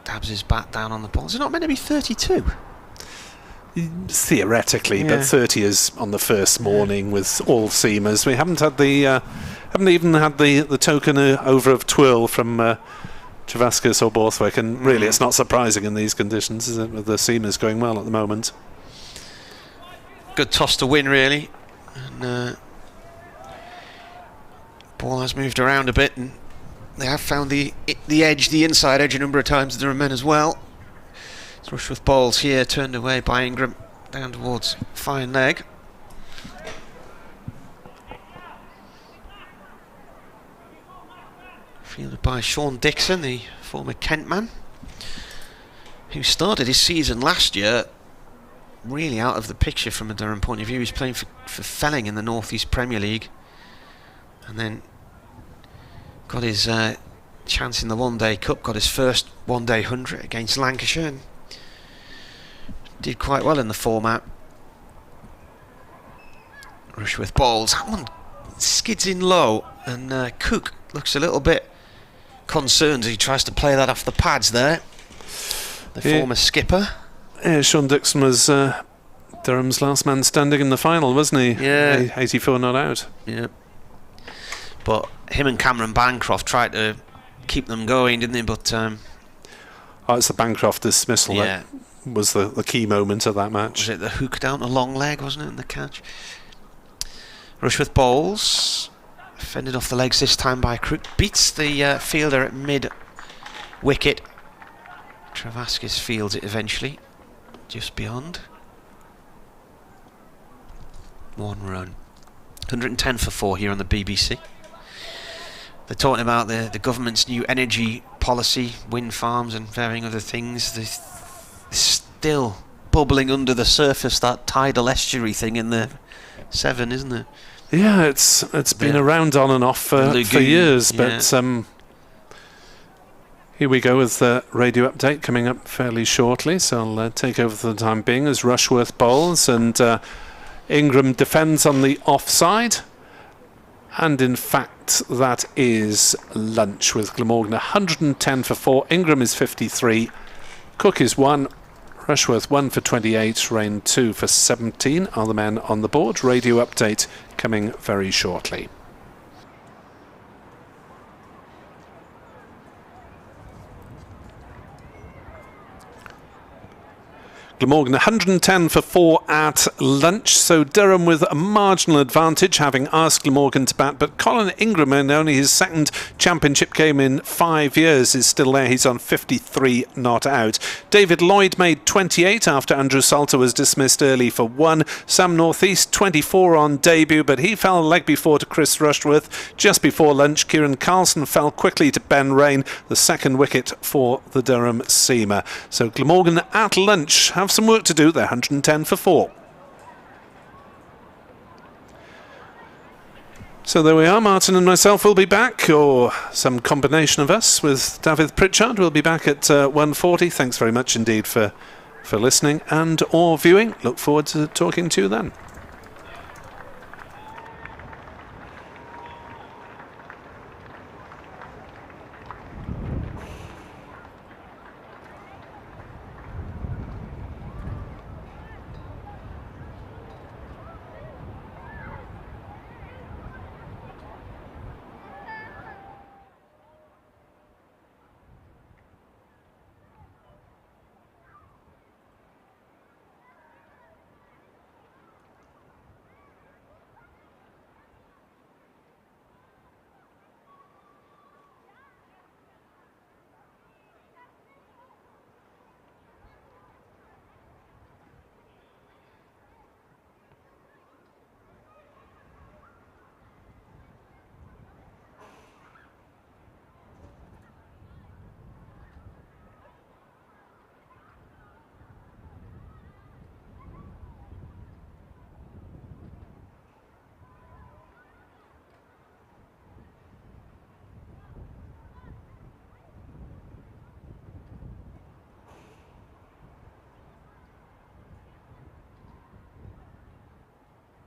Dabs his bat down on the ball. Is it not meant to be 32? Theoretically, yeah. But 30 is on the first morning with all seamers. We haven't had haven't even had the token over of twirl from Travaskis or Borthwick, and really it's not surprising in these conditions, is it, with the seamers going well at the moment. Good toss to win, really. And ball has moved around a bit, and they have found the edge, the inside edge, a number of times. There are men as well. Rushworth balls here, turned away by Ingram, down towards fine leg. Fielded by Sean Dixon, the former Kent man, who started his season last year really out of the picture from a Durham point of view. He was playing for Felling in the North East Premier League, and then got his chance in the One Day Cup, got his first One Day 100 against Lancashire, and did quite well in the format. Rushworth balls, that one skids in low, and Cook looks a little bit concerned as he tries to play that off the pads there. The former skipper. Yeah, Sean Dixon was Durham's last man standing in the final, wasn't he? Yeah. 84 not out. Yeah. But him and Cameron Bancroft tried to keep them going, didn't they? But it's the Bancroft dismissal that was the key moment of that match. Was it the hook down a long leg, wasn't it, in the catch? Rushworth bowls, fended off the legs this time by Crook, beats the fielder at mid wicket. Travaskis fields it eventually, just beyond. 1 run. 110 for 4 here on the BBC. They're talking about the government's new energy policy, wind farms and varying other things. There's still bubbling under the surface, that tidal estuary thing in the Severn, isn't it? Yeah, it's been around on and off for years, but here we go with the radio update coming up fairly shortly, so I'll take over for the time being as Rushworth bowls and Ingram defends on the offside. And in fact, that is lunch with Glamorgan 110 for 4. Ingram is 53. Cook is 1. Rushworth 1 for 28. Rain 2 for 17 are the men on the board. Radio update coming very shortly. Glamorgan 110 for 4 at lunch, so Durham with a marginal advantage, having asked Glamorgan to bat, but Colin Ingram, in only his second championship game in 5 years, is still there. He's on 53 not out. David Lloyd made 28 after Andrew Salter was dismissed early for 1. Sam North East 24 on debut, but he fell a leg before to Chris Rushworth. Just before lunch, Kieran Carlson fell quickly to Ben Rain, the second wicket for the Durham seamer. So Glamorgan at lunch have some work to do. They're 110 for 4. So there we are. Martin and myself will be back, or some combination of us with David Pritchard. We'll be back at 1:40. Thanks very much indeed for listening and or viewing. Look forward to talking to you then.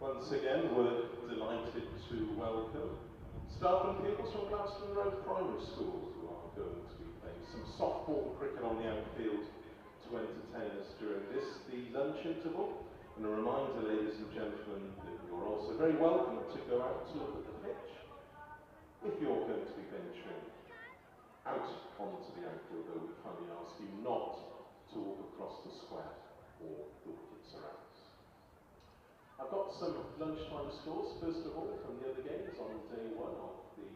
Once again, we're delighted to welcome staff and pupils from Gladstone Road Primary School who are going to be playing some softball cricket on the outfield to entertain us during the lunch interval. And a reminder, ladies and gentlemen, that you're also very welcome to go out to look at the pitch if you're going to be venturing out onto the outfield, though we kindly ask you not to walk across the square or the wickets around. I've got some lunchtime scores, first of all, from the other games on day 1 of the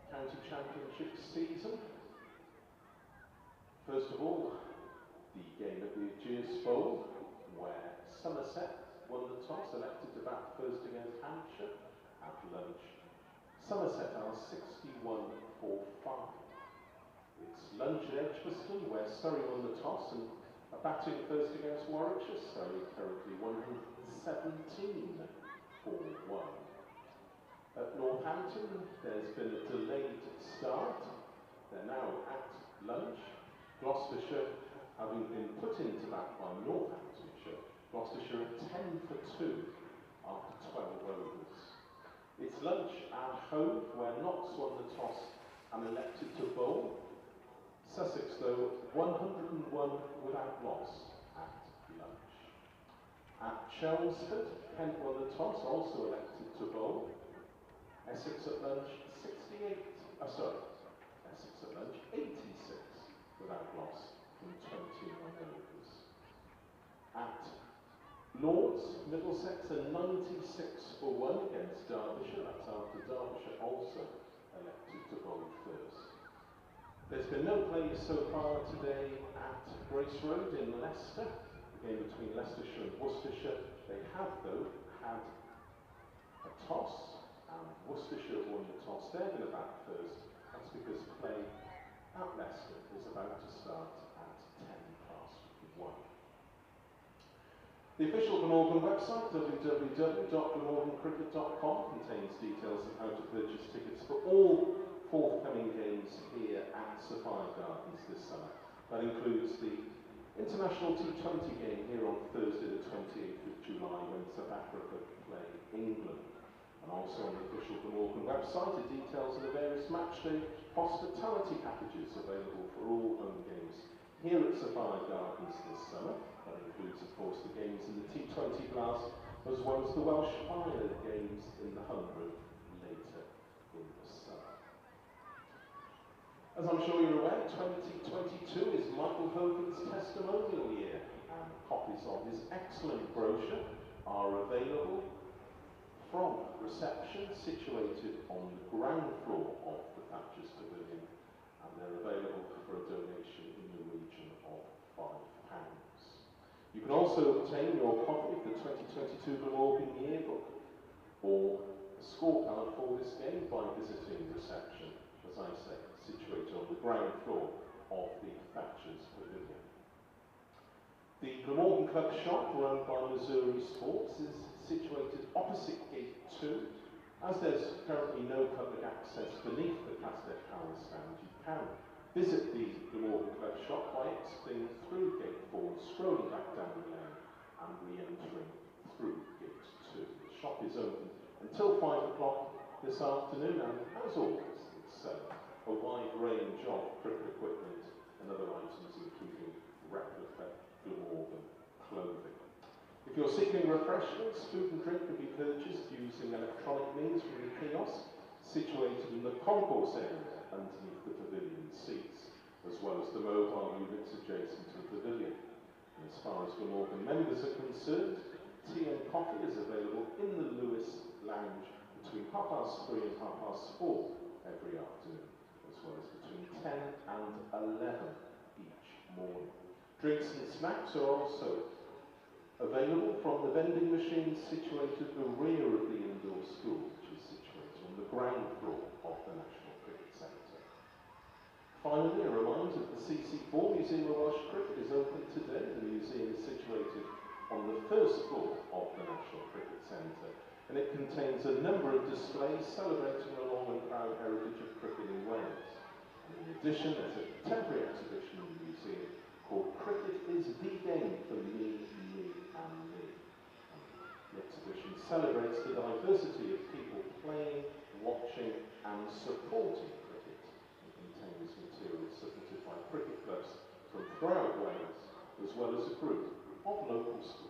County Championship season. First of all, the Bowl, where Somerset won the toss, elected to bat first against Hampshire at lunch. Somerset are 61 for 5. It's lunch at Edgbaston, where Surrey won the toss and are batting first against Warwickshire. Surrey currently 117 for 1. At Northampton, there's been a delayed start. They're now at lunch. Gloucestershire, having been put into bat by Northamptonshire, Gloucestershire are 10 for 2 after 12 overs. It's lunch at Hove, where Notts won the toss and elected to bowl. Sussex, though, 101 without loss at lunch. At Chelmsford, Kent won the toss, also elected to bowl. Essex at lunch, Essex at lunch, 86 without loss from 21 overs. At Lords, Middlesex are 96 for 1 against Derbyshire. That's after Derbyshire also elected to bowl first. There's been no play so far today at Grace Road in Leicester, the game between Leicestershire and Worcestershire. They have, though, had a toss, and Worcestershire won the toss. They're going to bat first. That's because play at Leicester is about to start at 1:10 past 1. The official Glamorgan website, www.glamorgancricket.com, contains details of how to purchase tickets for all forthcoming games here at Sophia Gardens this summer. That includes the International T20 game here on Thursday the 28th of July when South Africa play England. And also on the official Glamorgan website are details of the various matchday hospitality packages available for all home games here at Sophia Gardens this summer. That includes, of course, the games in the T20 class, as well as the Welsh Fire games in the 100 later in the summer. As I'm sure you're aware, 2022 is Michael Hogan's testimonial year, and copies of his excellent brochure are available from reception situated on the ground floor of the Thatcher's Pavilion, and they're available for a donation in the region of £5. You can also obtain your copy of the 2022 Glamorgan Yearbook or a scorecard for this game by visiting reception, as I say, situated on the ground floor of the Thatcher's Pavilion. The Glamorgan Club shop, run by Missouri Sports, is situated opposite Gate 2. As there's currently no public access beneath the plastic power stand, you can visit the Glamorgan Club shop by exiting through Gate 4, strolling back down the lane and re-entering through Gate 2. The shop is open until 5 o'clock this afternoon, and as always, it's a wide range of cricket equipment and other items, including replica Glamorgan clothing. If you're seeking refreshments, food and drink can be purchased using electronic means from the kiosk situated in the concourse area underneath the pavilion seats, as well as the mobile units adjacent to the pavilion. And as far as Glamorgan members are concerned, tea and coffee is available in the Lewis Lounge between 3:30 and 4:30 every afternoon, as well as between 10 and 11 each morning. Drinks and snacks are also available from the vending machines situated at the rear of the indoor school, which is situated on the ground floor of the National Cricket Centre. Finally, a reminder that the CC4 Museum of Welsh Cricket is open today. The museum is situated on the first floor of the National Cricket Centre, and it contains a number of displays celebrating the long and proud heritage of cricket in Wales. And in addition, there's a temporary exhibition in the museum called Cricket is the Game for Me, and Me. The exhibition celebrates the diversity of people playing, watching and supporting cricket. It contains materials submitted by cricket clubs from throughout Wales, as well as a group of local schools.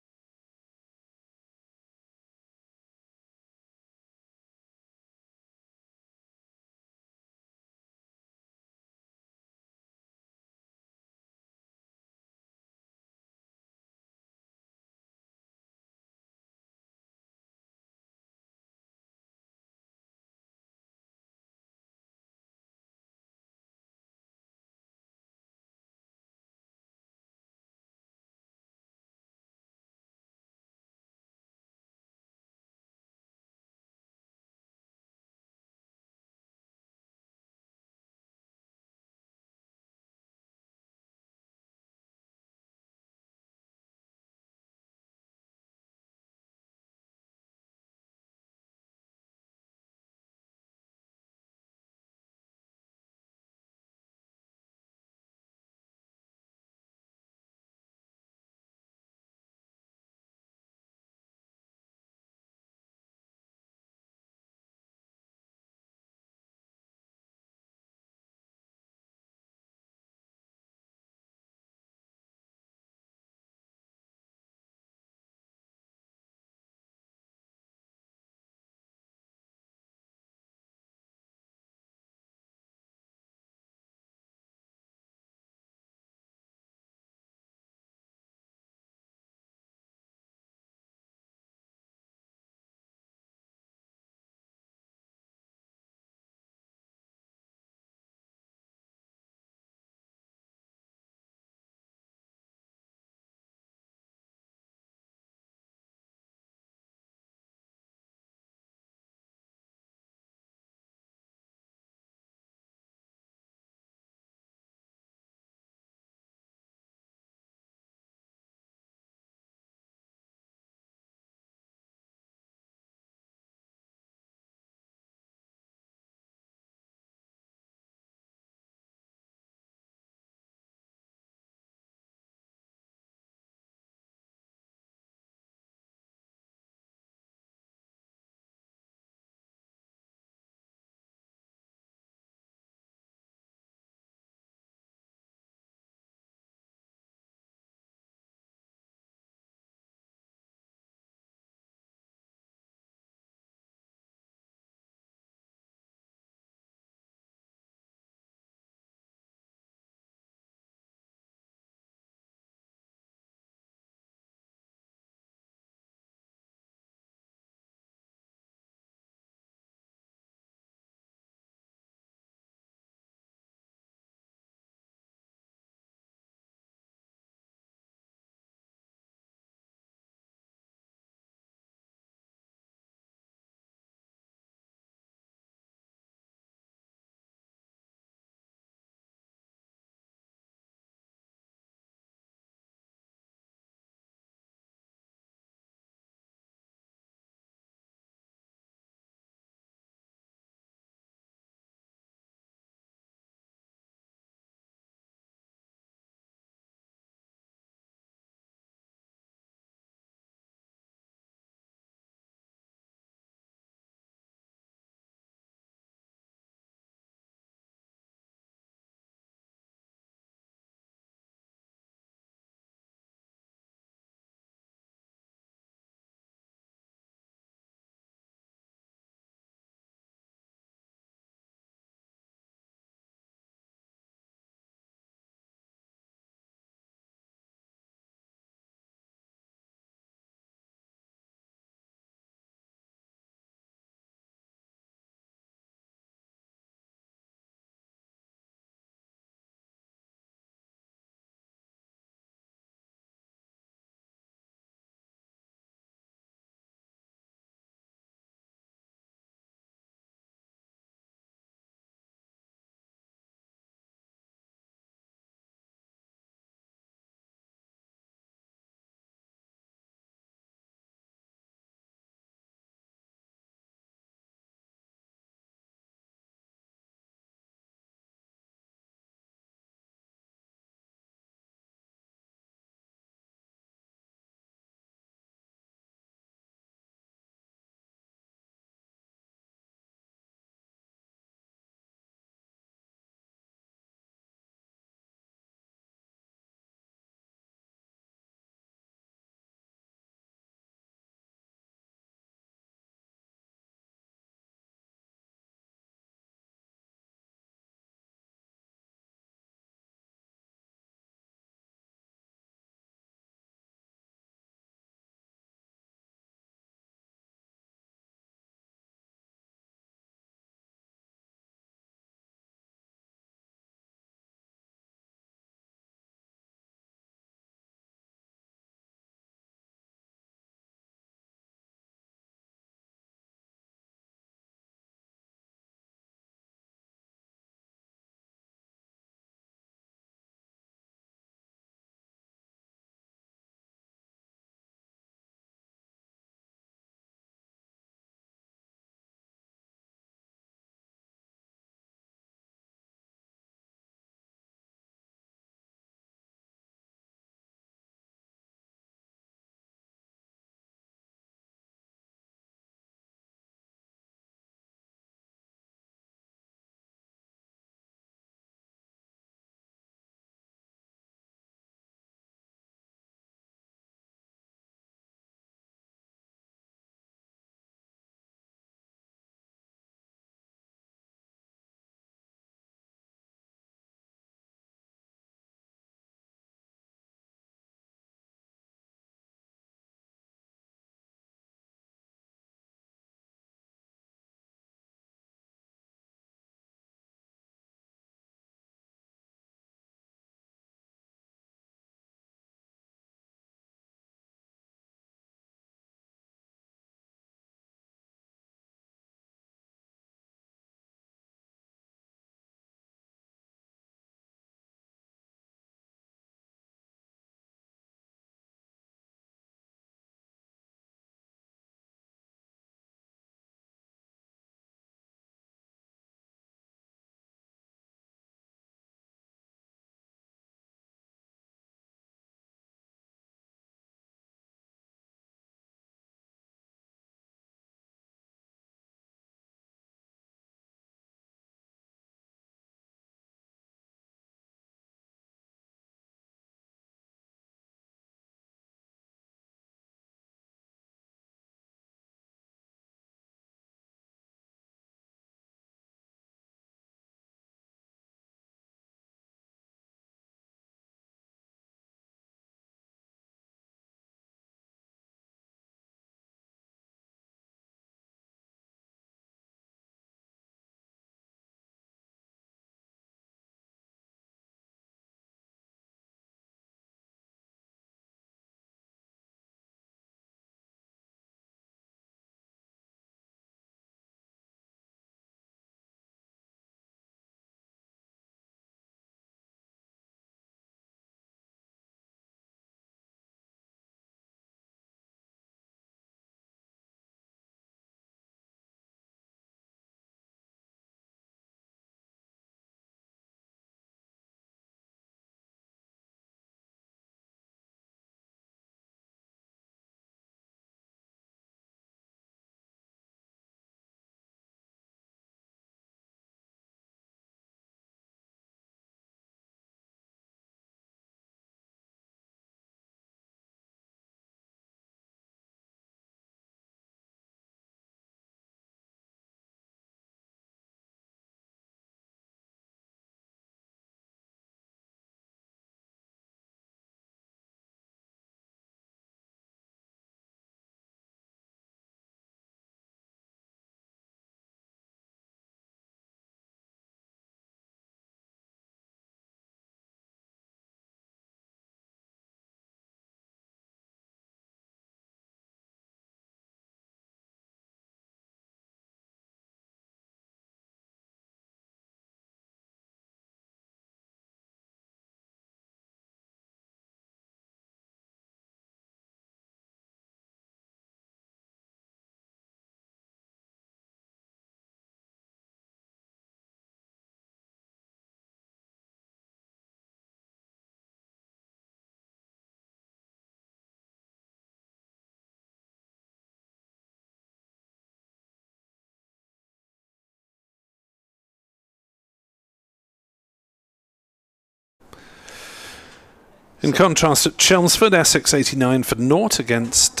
In contrast, at Chelmsford, Essex 89 for naught against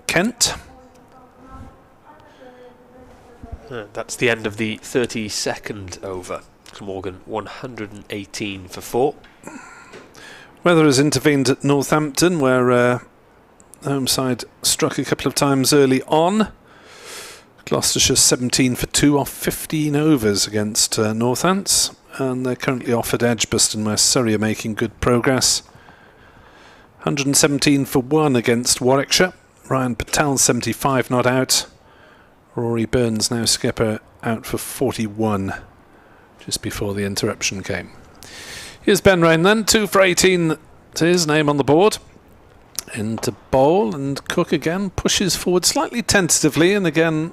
Kent. That's the end of the 32nd over. Glamorgan 118 for 4. Weather has intervened at Northampton, where the home side struck a couple of times early on. Gloucestershire 17 for 2 off 15 overs against Northants, and they're currently off at Edgbaston, where Surrey are making good progress. 117 for 1 against Warwickshire. Ryan Patel 75 not out. Rory Burns, now skipper, out for 41 just before the interruption came. Here's Ben Rain then, 2 for 18 to his name on the board. Into bowl, and Cook again pushes forward slightly tentatively, and again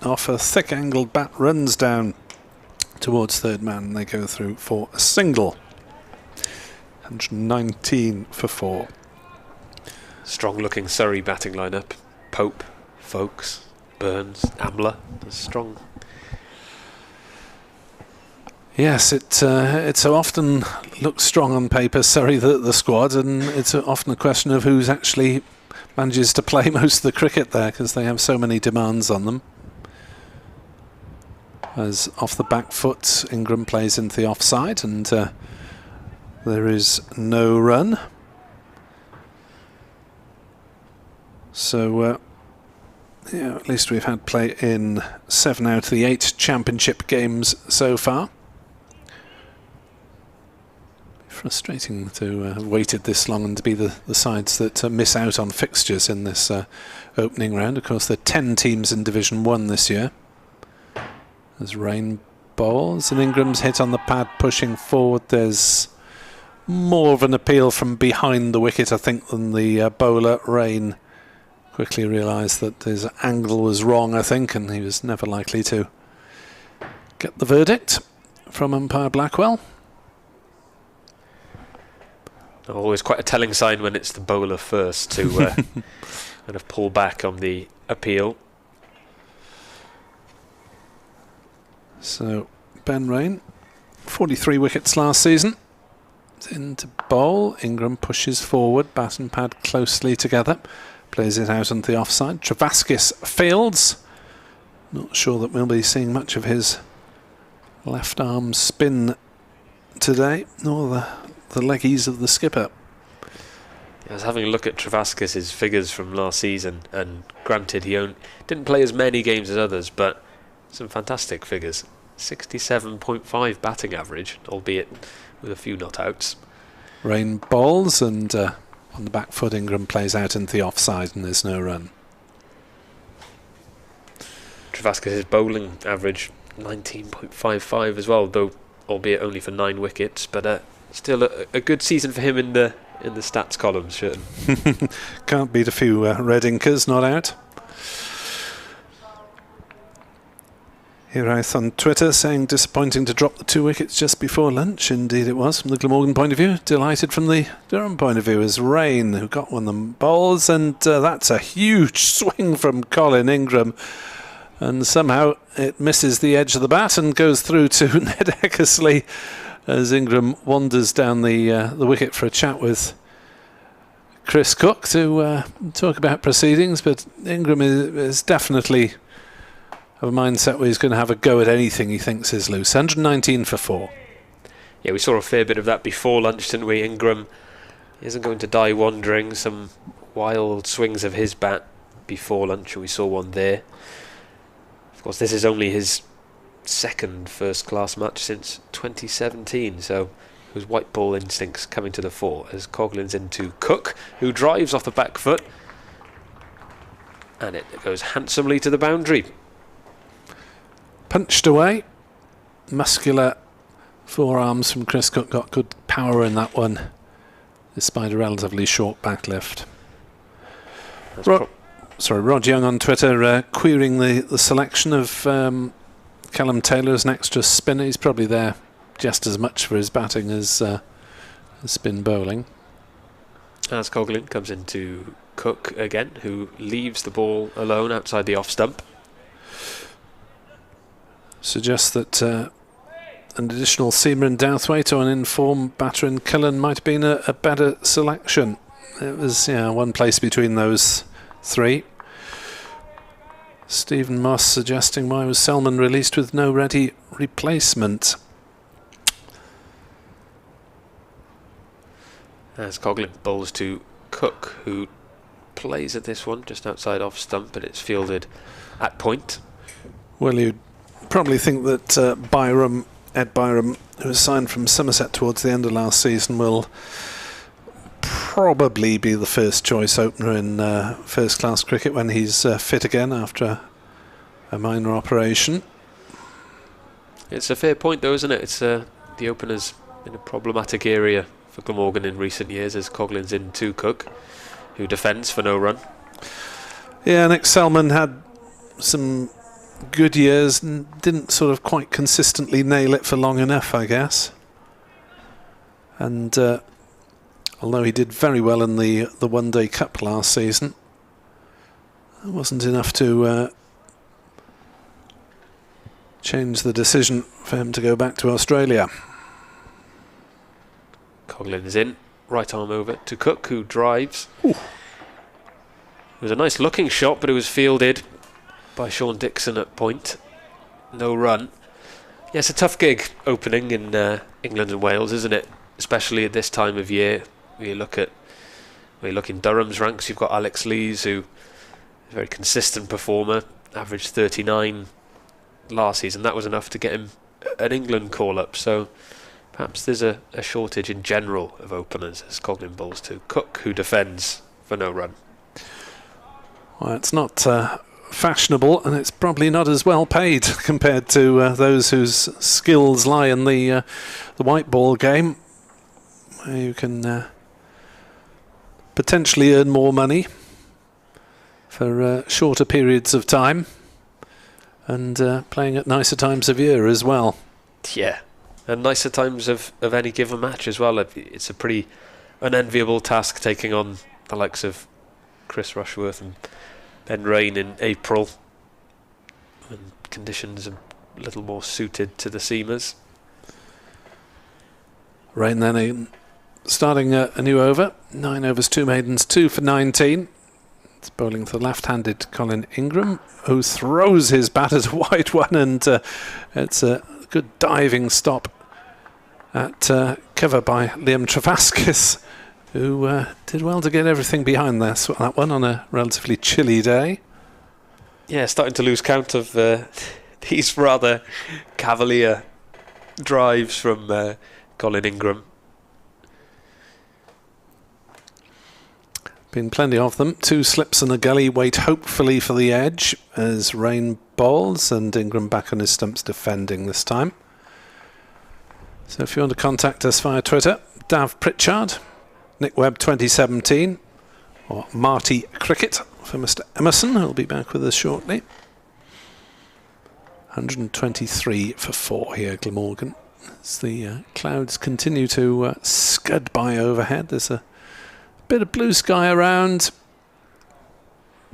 off a thick angled bat runs down towards third man, and they go through for a single. 119 for 4. Strong looking Surrey batting lineup. Pope, Folkes, Burns, Ambler. Strong. Yes, it so often looks strong on paper, Surrey, the squad, and it's often a question of who's actually manages to play most of the cricket there, because they have so many demands on them. As off the back foot, Ingram plays into the offside, and there is no run. So, yeah, at least we've had play in 7 out of the 8 championship games so far. Frustrating to have waited this long and to be the sides that miss out on fixtures in this opening round. Of course, there are 10 teams in Division 1 this year. There's Rain bowls, and Ingram's hit on the pad pushing forward. There's more of an appeal from behind the wicket, I think, than the bowler. Rain quickly realised that his angle was wrong, I think, and he was never likely to get the verdict from umpire Blackwell. Always quite a telling sign when it's the bowler first to kind of pull back on the appeal. So Ben Rain, 43 wickets last season. Into bowl, Ingram pushes forward, bat and pad closely together, plays it out onto the offside. Travaskis fields. Not sure that we'll be seeing much of his left arm spin today, nor the leggies of the skipper. I was having a look at Travaskis' figures from last season, and granted he didn't play as many games as others, but some fantastic figures. 67.5 batting average, albeit with a few not outs. Rain bowls, and on the back foot Ingram plays out into the offside, and there's no run. Travaskis' bowling average 19.55 as well, though albeit only for 9 wickets, but still a good season for him in the stats column, Shirton. Can't beat a few red inkers not out. Hiraeth on Twitter saying disappointing to drop the 2 wickets just before lunch. Indeed it was, from the Glamorgan point of view. Delighted from the Durham point of view as Rain, who got one of them bowls, and that's a huge swing from Colin Ingram, and somehow it misses the edge of the bat and goes through to Ned Eckersley as Ingram wanders down the wicket for a chat with Chris Cook to talk about proceedings. But Ingram is definitely of a mindset where he's going to have a go at anything he thinks is loose. 119 for 4. Yeah, we saw a fair bit of that before lunch, didn't we? Ingram isn't going to die wandering. Some wild swings of his bat before lunch, we saw one there. Of course, this is only his second first-class match since 2017, so his white ball instincts coming to the fore as Coughlin's into Cook, who drives off the back foot, and it goes handsomely to the boundary. Punched away. Muscular forearms from Chris Cook, got good power in that one, despite a relatively short back lift. Rod Young on Twitter querying the selection of Callum Taylor as an extra spinner. He's probably there just as much for his batting as spin bowling. As Coughlin comes into Cook again, who leaves the ball alone outside the off stump. Suggests that an additional seamer in Douthwaite or an informed batter in Cullen might have been a better selection. It was one place between those three. Stephen Moss suggesting why was Selman released with no ready replacement. As Coughlin bowls to Cook, who plays at this one just outside off stump, but it's fielded at point. Well, you'd probably think that Ed Byram, who was signed from Somerset towards the end of last season, will probably be the first choice opener in first class cricket when he's fit again after a minor operation. It's a fair point though, isn't it? It's the opener's in a problematic area for Glamorgan in recent years, as Coughlin's in to Cook, who defends for no run. Yeah, Nick Selman had some good years and didn't sort of quite consistently nail it for long enough, I guess. And although he did very well in the One Day Cup last season, it wasn't enough to change the decision for him to go back to Australia. Coughlin is in, right arm over to Cook, who drives. Ooh. It was a nice looking shot, but it was fielded by Sean Dixon at point. No run. Yeah, it's a tough gig opening in England and Wales, isn't it? Especially at this time of year. When you look in Durham's ranks, you've got Alex Lees, who is a very consistent performer, averaged 39 last season. That was enough to get him an England call-up. So perhaps there's a shortage in general of openers as Coughlin bowls to Cook, who defends for no run. Well, it's not fashionable, and it's probably not as well paid compared to those whose skills lie in the white ball game, where you can potentially earn more money for shorter periods of time, and playing at nicer times of year as well. Yeah, and nicer times of any given match as well. It's a pretty unenviable task taking on the likes of Chris Rushworth and Ben Rain in April, when conditions are a little more suited to the seamers. Rain then starting a new over, 9 overs 2 maidens, 2 for 19. It's bowling to the left-handed Colin Ingram, who throws his bat at a wide one, and it's a good diving stop at cover by Liam Travaskis, who did well to get everything behind that one on a relatively chilly day. Yeah, starting to lose count of these rather cavalier drives from Colin Ingram. Been plenty of them. 2 slips and a gully wait hopefully for the edge as Rain bowls, and Ingram back on his stumps defending this time. So if you want to contact us via Twitter, Dav Pritchard, Nick Webb 2017, or Marty Cricket for Mr. Emerson, who'll be back with us shortly. 123 for 4 here, Glamorgan. As the clouds continue to scud by overhead, there's a bit of blue sky around,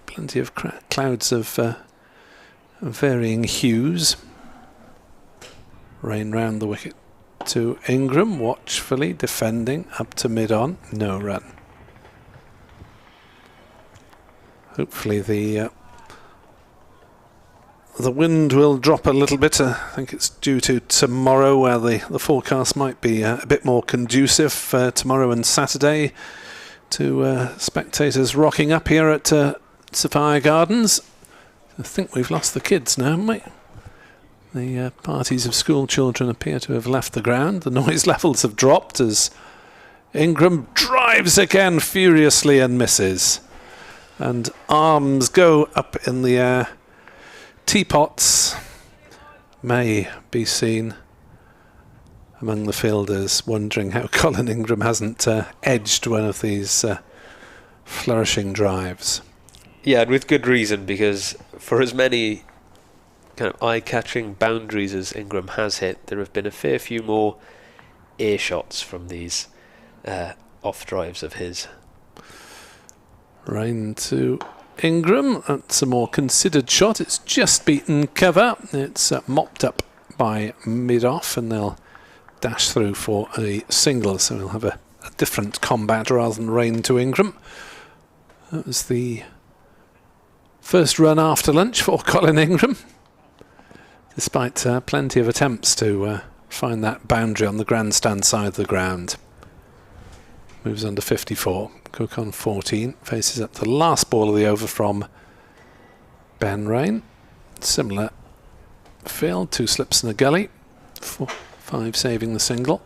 plenty of clouds of varying hues. Rain round the wicket to Ingram, watchfully defending up to mid-on, no run. Hopefully the wind will drop a little bit. I think it's due to tomorrow, where the forecast might be a bit more conducive tomorrow and Saturday to spectators rocking up here at Sophia Gardens. I think we've lost the kids now, haven't we? The parties of school children appear to have left the ground. The noise levels have dropped as Ingram drives again furiously and misses. And arms go up in the air. Teapots may be seen among the fielders, wondering how Colin Ingram hasn't edged one of these flourishing drives. Yeah, and with good reason, because for as many kind of eye-catching boundaries as Ingram has hit, there have been a fair few more ear shots from these off drives of his. Rain to Ingram. That's a more considered shot. It's just beaten cover. It's mopped up by mid-off, and they'll dash through for a single, so we'll have a different combat rather than rain to Ingram. That was the first run after lunch for Colin Ingram, despite plenty of attempts to find that boundary on the grandstand side of the ground. Moves under 54. Cook on 14. Faces up the last ball of the over from Ben Rain. Similar field. 2 slips and a gully. 4-5 saving the single.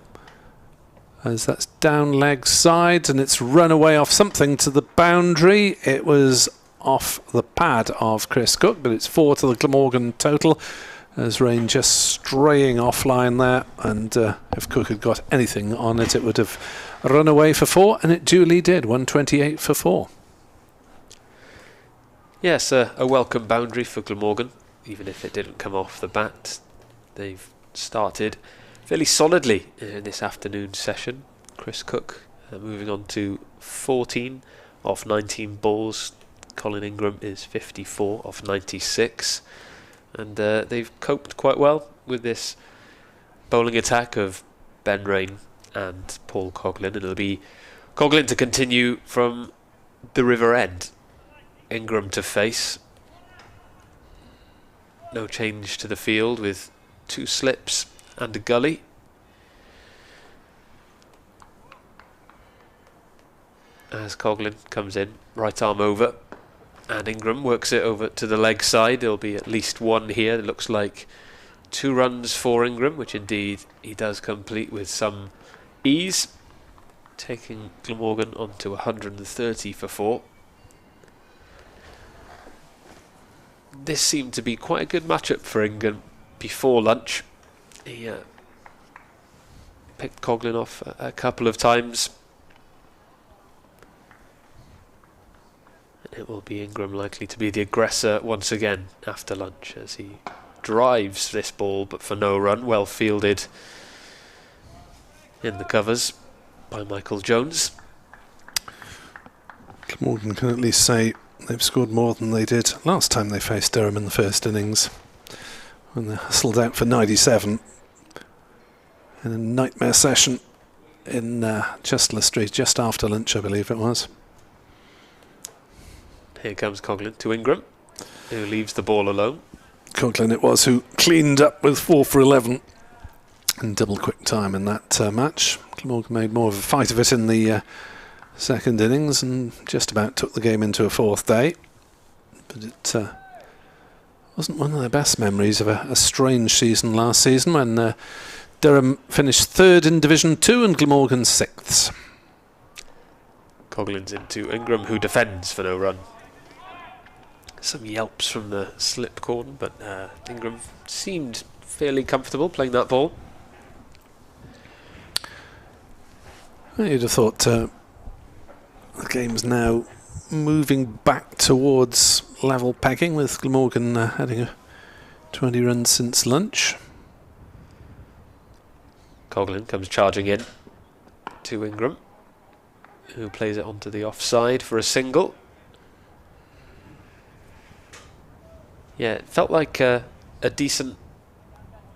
As that's down leg side, and it's run away off something to the boundary. It was off the pad of Chris Cook, but it's 4 to the Glamorgan total, as Rain just straying offline there, and if Cook had got anything on it, it would have run away for 4, and it duly did. 128 for 4. Yes, a welcome boundary for Glamorgan, even if it didn't come off the bat. They've started fairly solidly in this afternoon session. Chris Cook moving on to 14 off 19 balls. Colin Ingram is 54 off 96. And they've coped quite well with this bowling attack of Ben Rain and Paul Coughlin. It'll be Coughlin to continue from the river end. Ingram to face. No change to the field with 2 slips and a gully. As Coughlin comes in, right arm over, and Ingram works it over to the leg side. There'll be at least 1 here. It looks like 2 runs for Ingram, which indeed he does complete with some ease, taking Glamorgan on to 130 for 4. This seemed to be quite a good matchup for Ingram before lunch. He picked Coughlin off a couple of times. And it will be Ingram likely to be the aggressor once again after lunch, as he drives this ball but for no run. Well fielded in the covers by Michael Jones. Glamorgan can at least say they've scored more than they did last time they faced Durham in the first innings, when they hustled out for 97 in a nightmare session in Chestler Street just after lunch, I believe it was. Here comes Coughlin to Ingram, who leaves the ball alone. Coughlin it was who cleaned up with 4 for 11 in double quick time in that match. Glamorgan made more of a fight of it in the second innings and just about took the game into a 4th day, but it wasn't one of their best memories of a strange season last season, when Durham finished 3rd in Division 2 and Glamorgan 6th. Coughlin's into Ingram, who defends for no run. Some yelps from the slip corner, but Ingram seemed fairly comfortable playing that ball. Well, you'd have thought the game's now moving back towards level pegging, with Glamorgan having 20 runs since lunch. Coughlin comes charging in to Ingram, who plays it onto the offside for a single. Yeah, it felt like a decent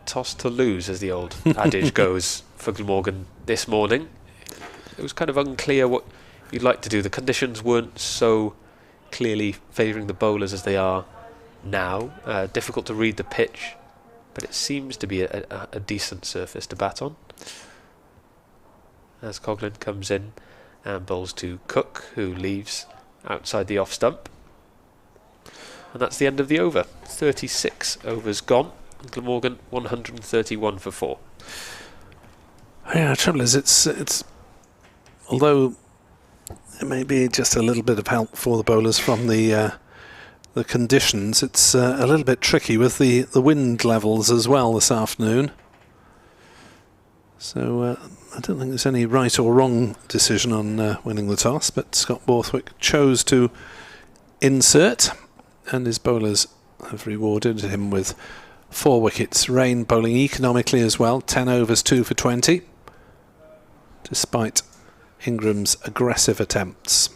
toss to lose, as the old adage goes, for Glamorgan this morning. It was kind of unclear what you'd like to do. The conditions weren't so clearly favouring the bowlers as they are now. Difficult to read the pitch, but it seems to be a decent surface to bat on. As Coughlin comes in and bowls to Cook, who leaves outside the off stump. And that's the end of the over. 36 overs gone. Glamorgan 131 for 4. Yeah, the trouble is, it's although it may be just a little bit of help for the bowlers from the conditions, it's a little bit tricky with the wind levels as well this afternoon. So I don't think there's any right or wrong decision on winning the toss, but Scott Borthwick chose to insert, and his bowlers have rewarded him with 4 wickets. Rain bowling economically as well, 10 overs, 2 for 20, despite Ingram's aggressive attempts.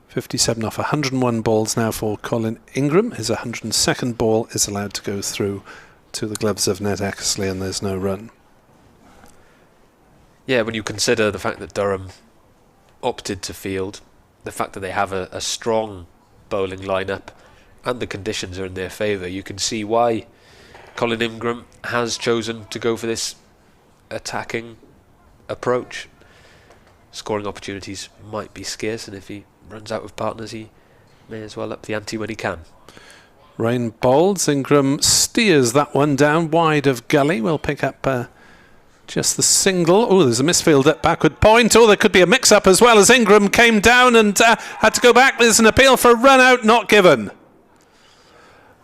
57 off 101 balls now for Colin Ingram. His 102nd ball is allowed to go through to the gloves of Ned Eckersley, and there's no run. Yeah, when you consider the fact that Durham opted to field, the fact that they have a strong bowling lineup and the conditions are in their favour, you can see why Colin Ingram has chosen to go for this attacking approach. Scoring opportunities might be scarce, and if he runs out of partners, he may as well up the ante when he can. Rain bowls. Ingram steers that one down wide of gully. We'll pick up just the single. Oh, there's a misfield at backward point. Oh, there could be a mix-up as well, as Ingram came down and had to go back. There's an appeal for a run-out not given.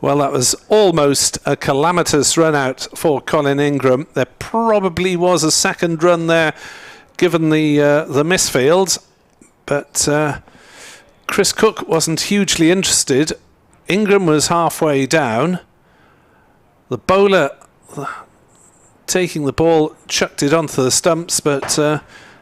Well, that was almost a calamitous run-out for Colin Ingram. There probably was a second run there, given the misfield. But Chris Cook wasn't hugely interested. Ingram was halfway down. The bowler, taking the ball, chucked it onto the stumps, but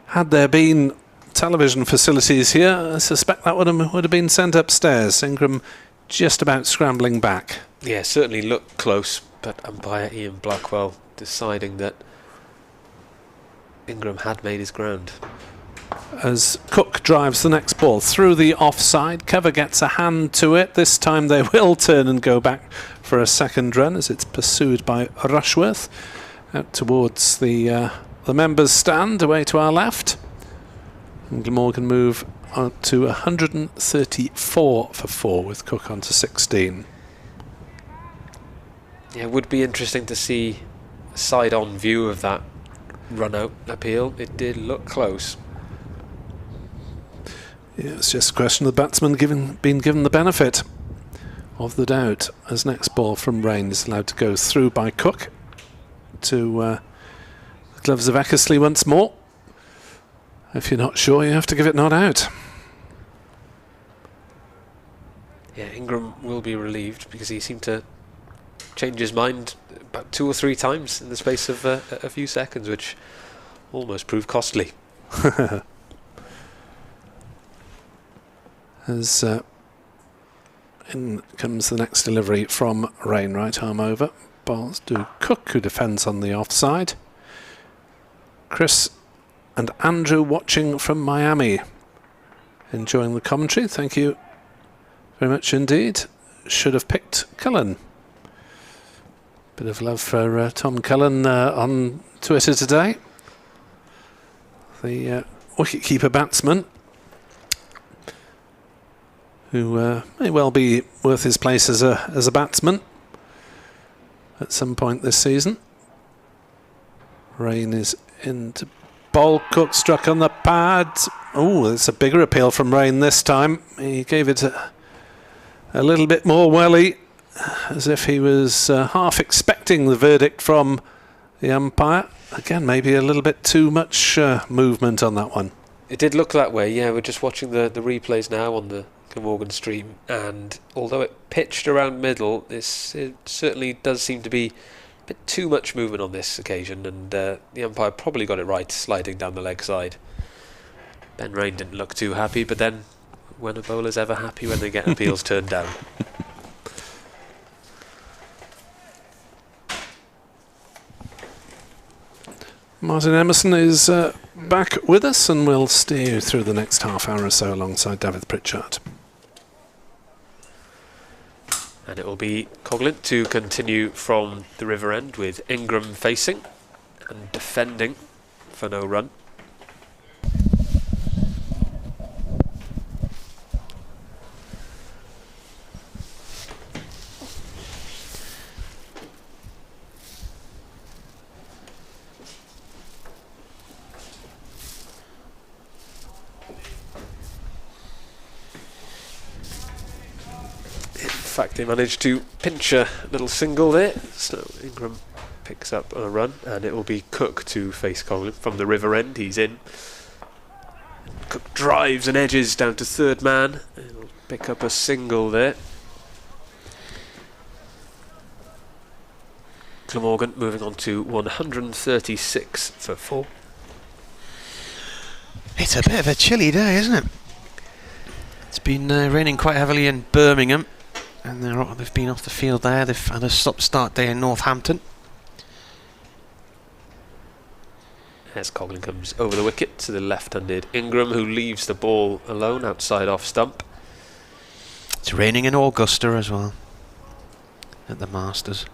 had there been television facilities here, I suspect that would have been sent upstairs. Ingram just about scrambling back. Yeah, certainly looked close, but umpire Ian Blackwell deciding that Ingram had made his ground. As Cook drives the next ball through the offside, Cover gets a hand to it. This time they will turn and go back for a second run as it's pursued by Rushworth out towards the members' stand away to our left. And Glamorgan move on to 134 for 4 with Cook on to 16. Yeah, it would be interesting to see a side-on view of that run-out appeal. It did look close. Yeah, it's just a question of the batsman being given the benefit of the doubt, as next ball from Rain is allowed to go through by Cook to the gloves of Eckersley once more. If you're not sure, you have to give it not out. Yeah, Ingram will be relieved because he seemed to change his mind about 2 or 3 times in the space of a few seconds, which almost proved costly. As in comes the next delivery from Rain, right arm over. Balls to Cook, who defends on the offside. Chris and Andrew watching from Miami, enjoying the commentary. Thank you very much indeed. Should have picked Cullen. Bit of love for Tom Cullen on Twitter today. The wicketkeeper batsman, who may well be worth his place as a batsman at some point this season. Rain is into bowl. Cook struck on the pad. Oh, it's a bigger appeal from Rain this time. He gave it a little bit more welly, as if he was half expecting the verdict from the umpire. Again, maybe a little bit too much movement on that one. It did look that way, yeah. We're just watching the replays now on the Glamorgan stream, and although it pitched around middle, it certainly does seem to be a bit too much movement on this occasion, and the umpire probably got it right, sliding down the leg side. Ben Rain didn't look too happy, but then when a bowler's ever happy when they get appeals turned down? Martin Emerson is back with us, and we'll steer you through the next half hour or so alongside David Pritchard. And it will be Coughlin to continue from the river end, with Ingram facing and defending for no run. In fact, they managed to pinch a little single there, so Ingram picks up a run, and it will be Cook to face Coughlin from the river end. He's in. Cook drives and edges down to third man, and he'll pick up a single there. Glamorgan moving on to 136 for 4. It's a bit of a chilly day, isn't it? It's been raining quite heavily in Birmingham. and they've been off the field there. They've had a stop-start day in Northampton. As Coughlin comes over the wicket to the left-handed Ingram, who leaves the ball alone outside off stump. It's raining in Augusta as well at the Masters.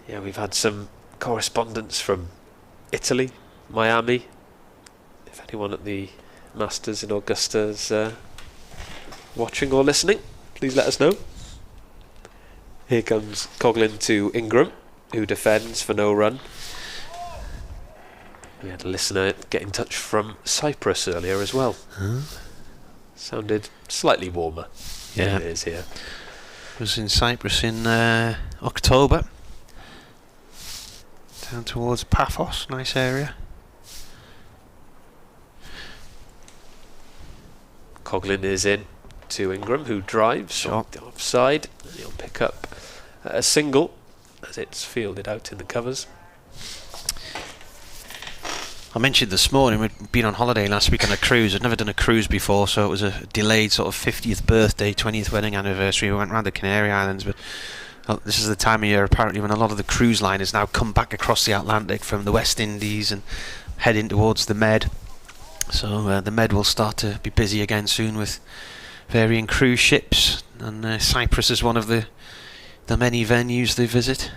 Yeah, we've had some correspondence from Italy, Miami. If anyone at the Masters in Augusta is watching or listening, please let us know. Here comes Coughlin to Ingram, who defends for no run. We had a listener get in touch from Cyprus earlier as well. Sounded slightly warmer than it is here. Was in Cyprus in October. Down towards Paphos, nice area. Coughlin is in to Ingram, who drives on the offside. He'll pick up a single as it's fielded out in the covers. I mentioned this morning we'd been on holiday last week on a cruise. I'd never done a cruise before, so it was a delayed sort of 50th birthday, 20th wedding anniversary. We went round the Canary Islands, but this is the time of year apparently when a lot of the cruise liners now come back across the Atlantic from the West Indies and heading towards the Med. So the Med will start to be busy again soon with varying cruise ships, and Cyprus is one of the many venues they visit.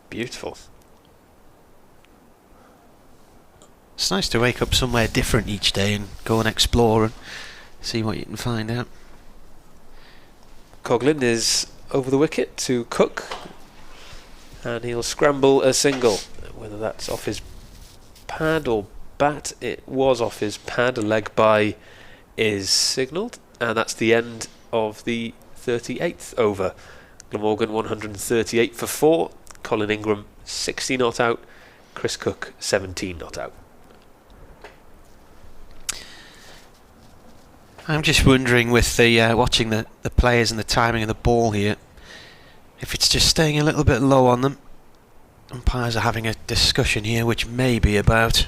Beautiful. It's nice to wake up somewhere different each day and go and explore and see what you can find out. Coughlin is over the wicket to Cook, and he'll scramble a single. Whether that's off his pad or bat, it was off his pad. A leg by is signalled, and that's the end of the 38th over. Glamorgan 138 for 4, Colin Ingram 60 not out, Chris Cook 17 not out. I'm just wondering with the watching the players and the timing of the ball here, if it's just staying a little bit low on them. Umpires are having a discussion here which may be about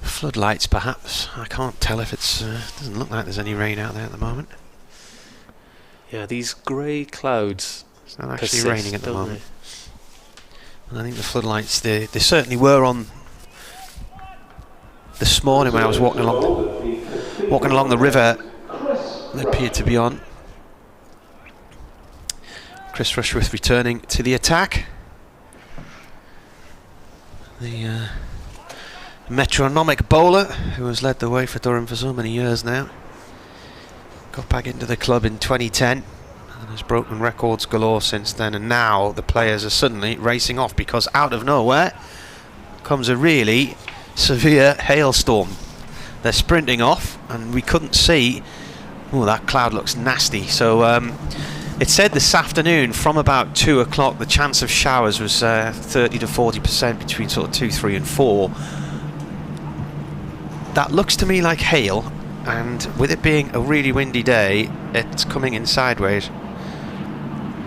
floodlights perhaps. I can't tell if it's doesn't look like there's any rain out there at the moment. Yeah, these grey clouds. It's not actually raining at the moment. And I think the floodlights, they certainly were on this morning when I was walking along the river. They appeared to be on. Chris Rushworth returning to the attack. The metronomic bowler who has led the way for Durham for so many years now. Got back into the club in 2010 and has broken records galore since then, and now the players are suddenly racing off because out of nowhere comes a really severe hailstorm. They're sprinting off and we couldn't see. Oh, that cloud looks nasty. So it said this afternoon from about 2 o'clock the chance of showers was 30 to 40% between sort of 2, 3 and 4. That looks to me like hail, and with it being a really windy day, it's coming in sideways.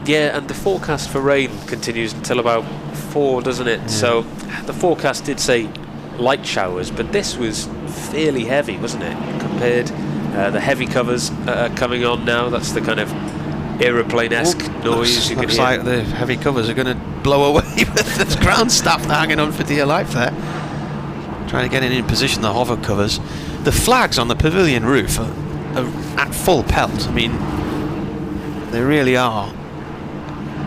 Yeah, and the forecast for rain continues until about 4, doesn't it? Yeah. So the forecast did say light showers, but this was fairly heavy, wasn't it? Compared, the heavy covers coming on now. That's the kind of aeroplane-esque noise you can hear. Looks like the heavy covers are going to blow away with the ground staff hanging on for dear life there. Trying to get in position, the hover covers. The flags on the pavilion roof are at full pelt. I mean, they really are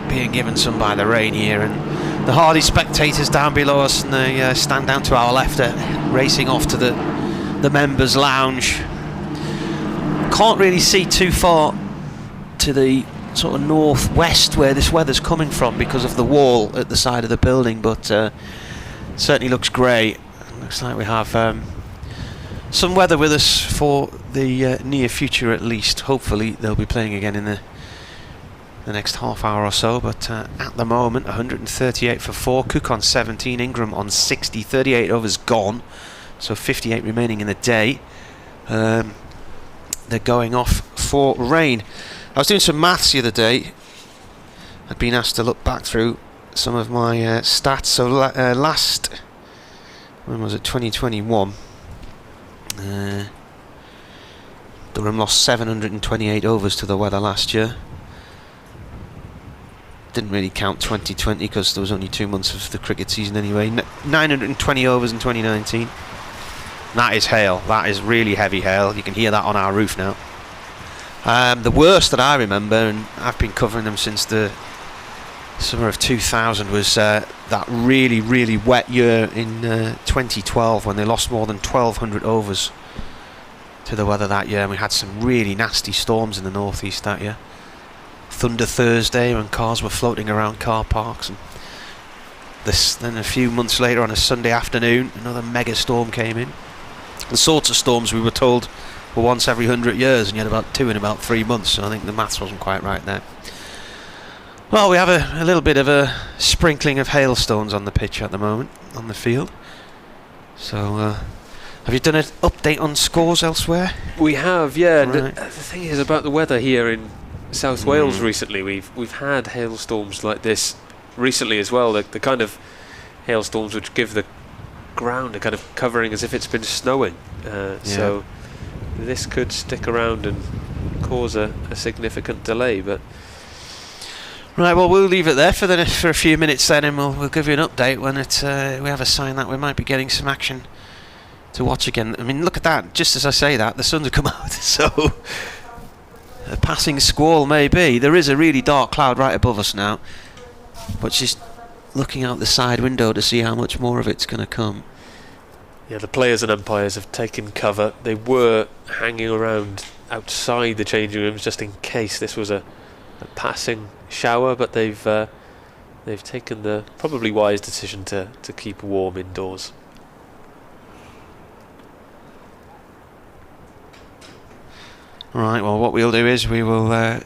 being given some by the rain here, and the hardy spectators down below us and the stand down to our left are racing off to the members' lounge. Can't really see too far to the sort of northwest where this weather's coming from because of the wall at the side of the building, but certainly looks grey. Looks like we have some weather with us for the near future at least. Hopefully they'll be playing again in the next half hour or so, but at the moment 138 for 4, Cook on 17, Ingram on 60, 38 overs gone, so 58 remaining in the day. They're going off for rain. I was doing some maths the other day. I'd been asked to look back through some of my stats. So last, when was it, 2021, Durham lost 728 overs to the weather last year. Didn't really count 2020 because there was only 2 months of the cricket season anyway. 920 overs in 2019. That is hail. That is really heavy hail. You can hear that on our roof now. The worst that I remember, and I've been covering them since the summer of 2000, was that really, really wet year in 2012 when they lost more than 1,200 overs to the weather that year, and we had some really nasty storms in the northeast that year. Thunder Thursday when cars were floating around car parks, and then a few months later on a Sunday afternoon another mega storm came in. The sorts of storms we were told were once every 100 years, and you had about 2 in about 3 months, so I think the maths wasn't quite right there. Well, we have a little bit of a sprinkling of hailstones on the pitch at the moment, on the field. So, have you done an update on scores elsewhere? We have, yeah. Right. And the thing is about the weather here in South Wales recently, we've had hailstorms like this recently as well. The kind of hailstorms which give the ground a kind of covering as if it's been snowing. So this could stick around and cause a significant delay, but. Right, well, we'll leave it there for a few minutes then, and we'll give you an update when we have a sign that we might be getting some action to watch again. I mean, look at that. Just as I say that, the sun's come out, so a passing squall maybe. There is a really dark cloud right above us now, but just looking out the side window to see how much more of it's going to come. Yeah, the players and umpires have taken cover. They were hanging around outside the changing rooms just in case this was a passing shower, but they've taken the probably wise decision to keep warm indoors. Right, well, what we'll do is we will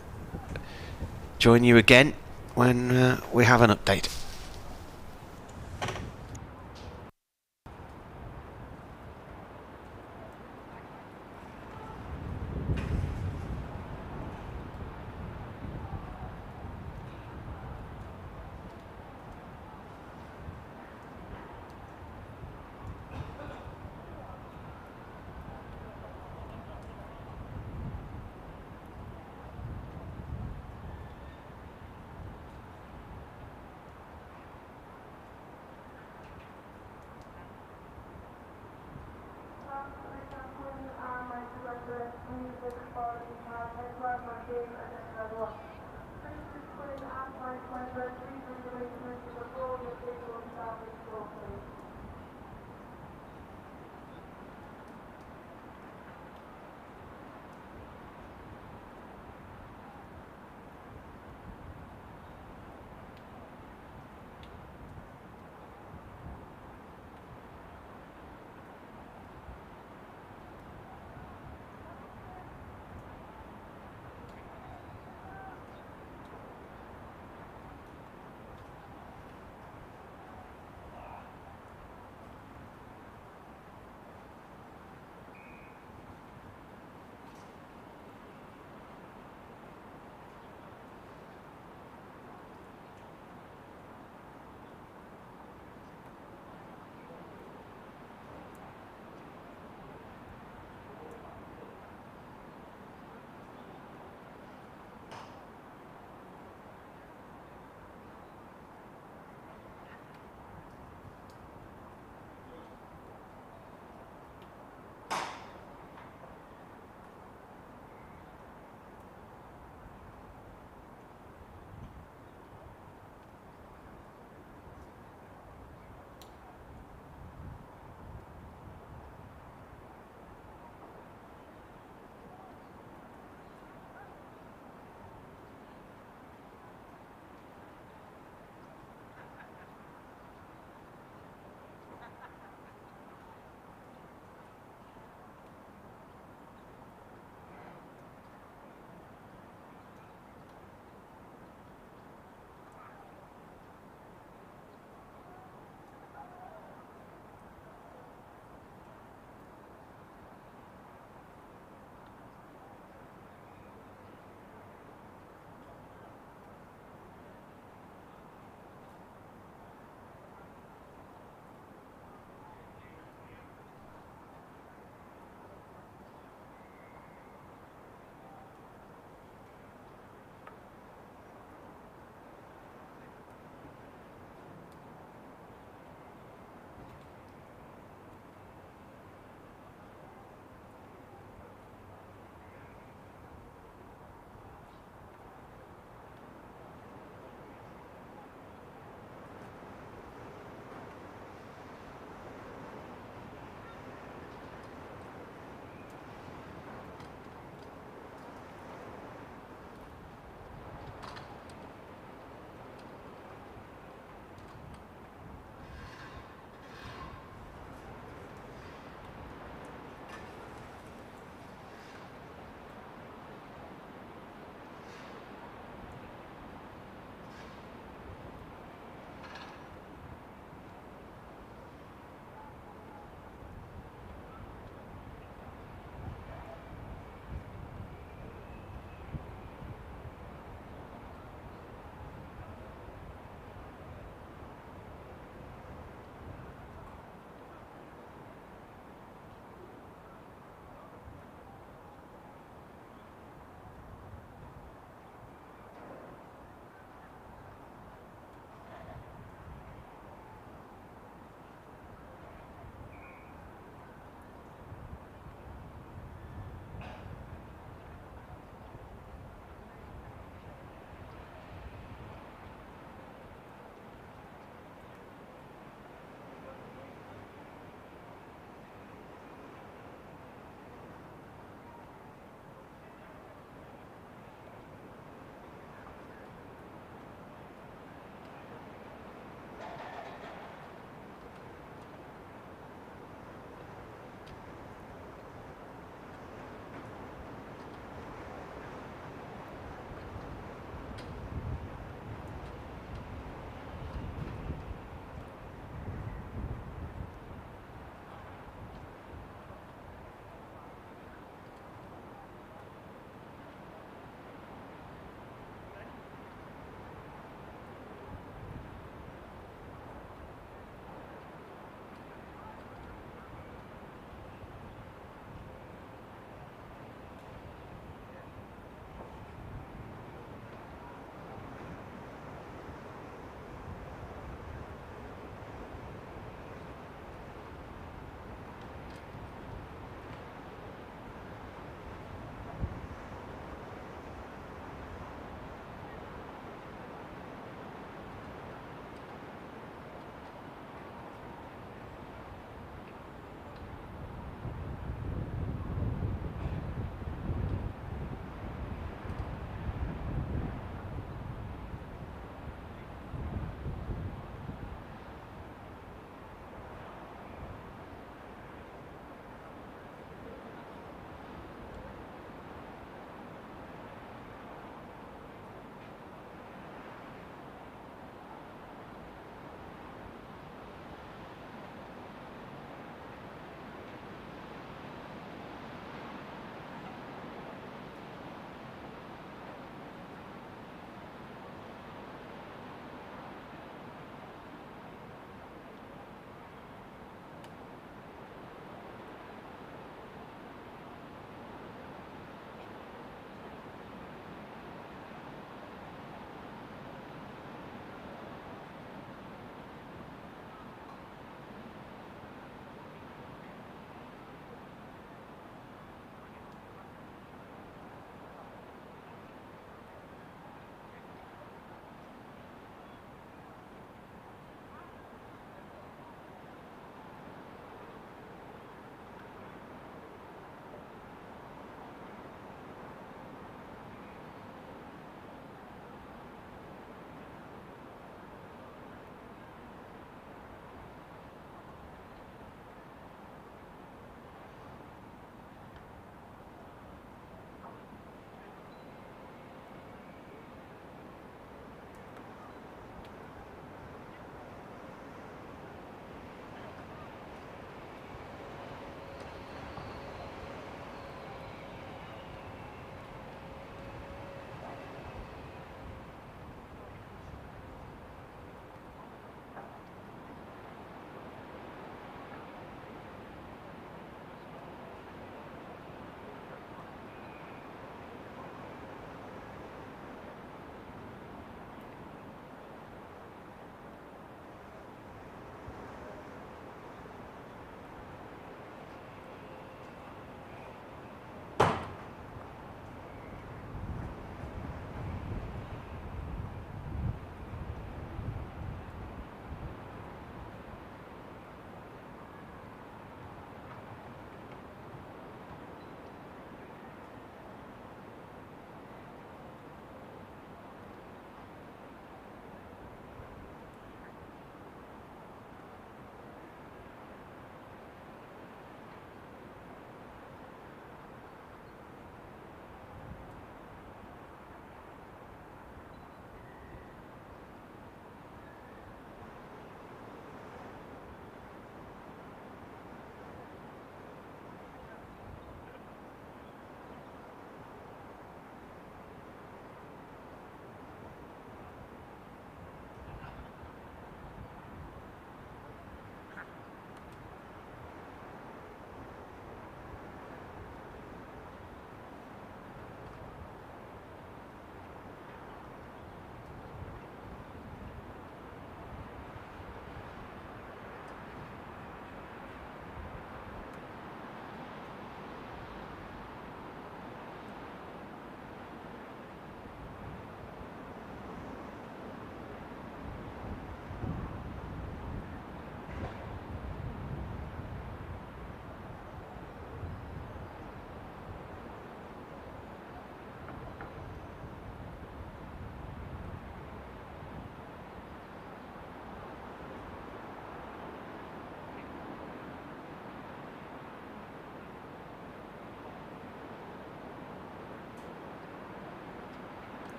join you again when we have an update.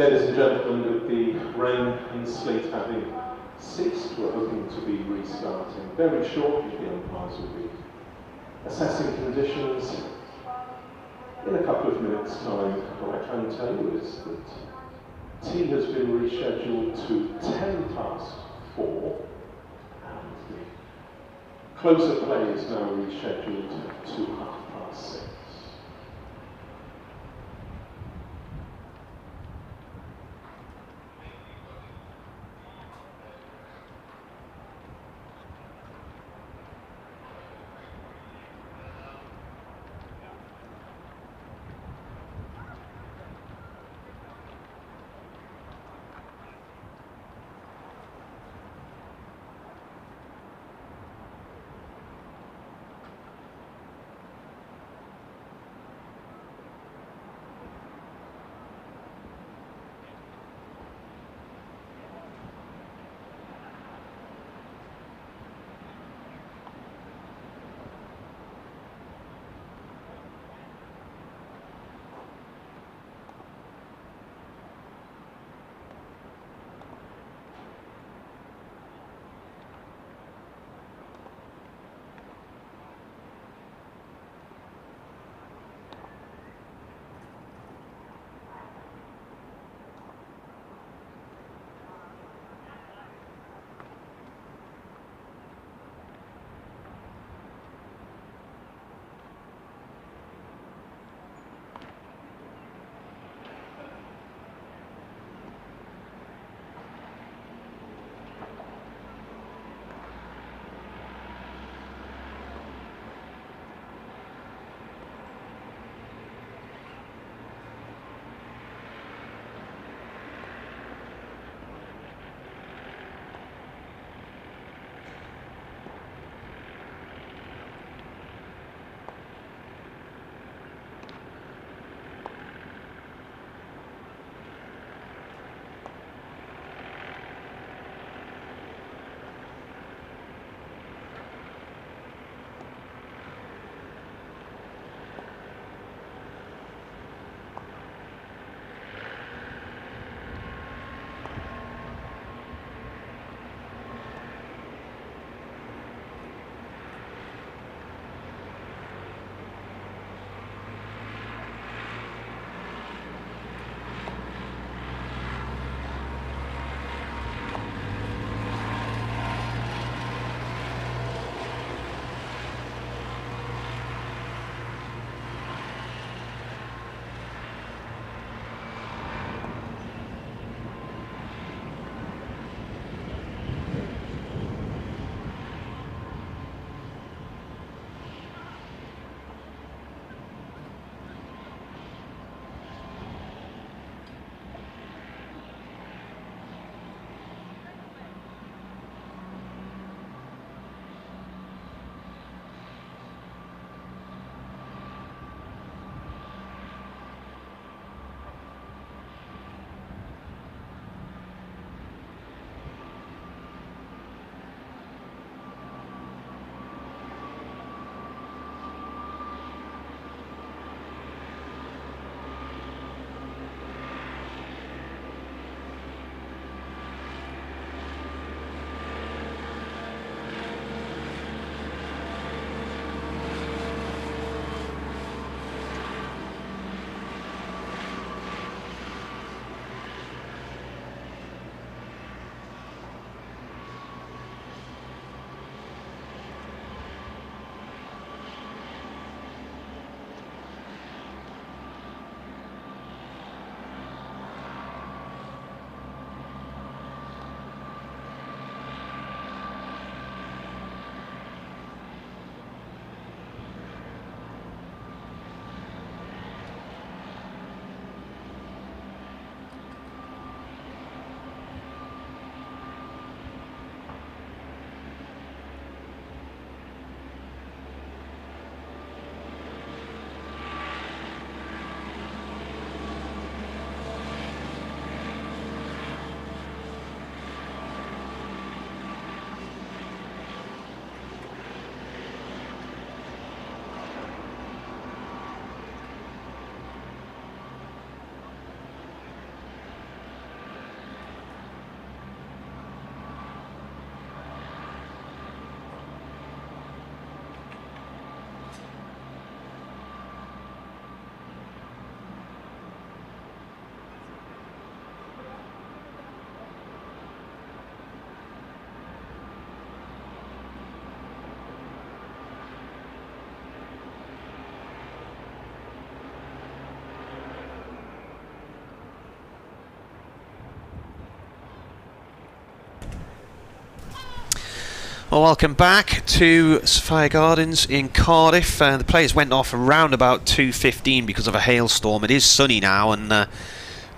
Ladies and gentlemen, with the rain and sleet having ceased, we're hoping to be restarting very shortly. The umpires will be assessing conditions in a couple of minutes' time. What I can tell you is that tea has been rescheduled to 4:10, and the close of play is now rescheduled to 6:30. Well, welcome back to Sophia Gardens in Cardiff. The players went off around about 2:15 because of a hailstorm. It is sunny now, and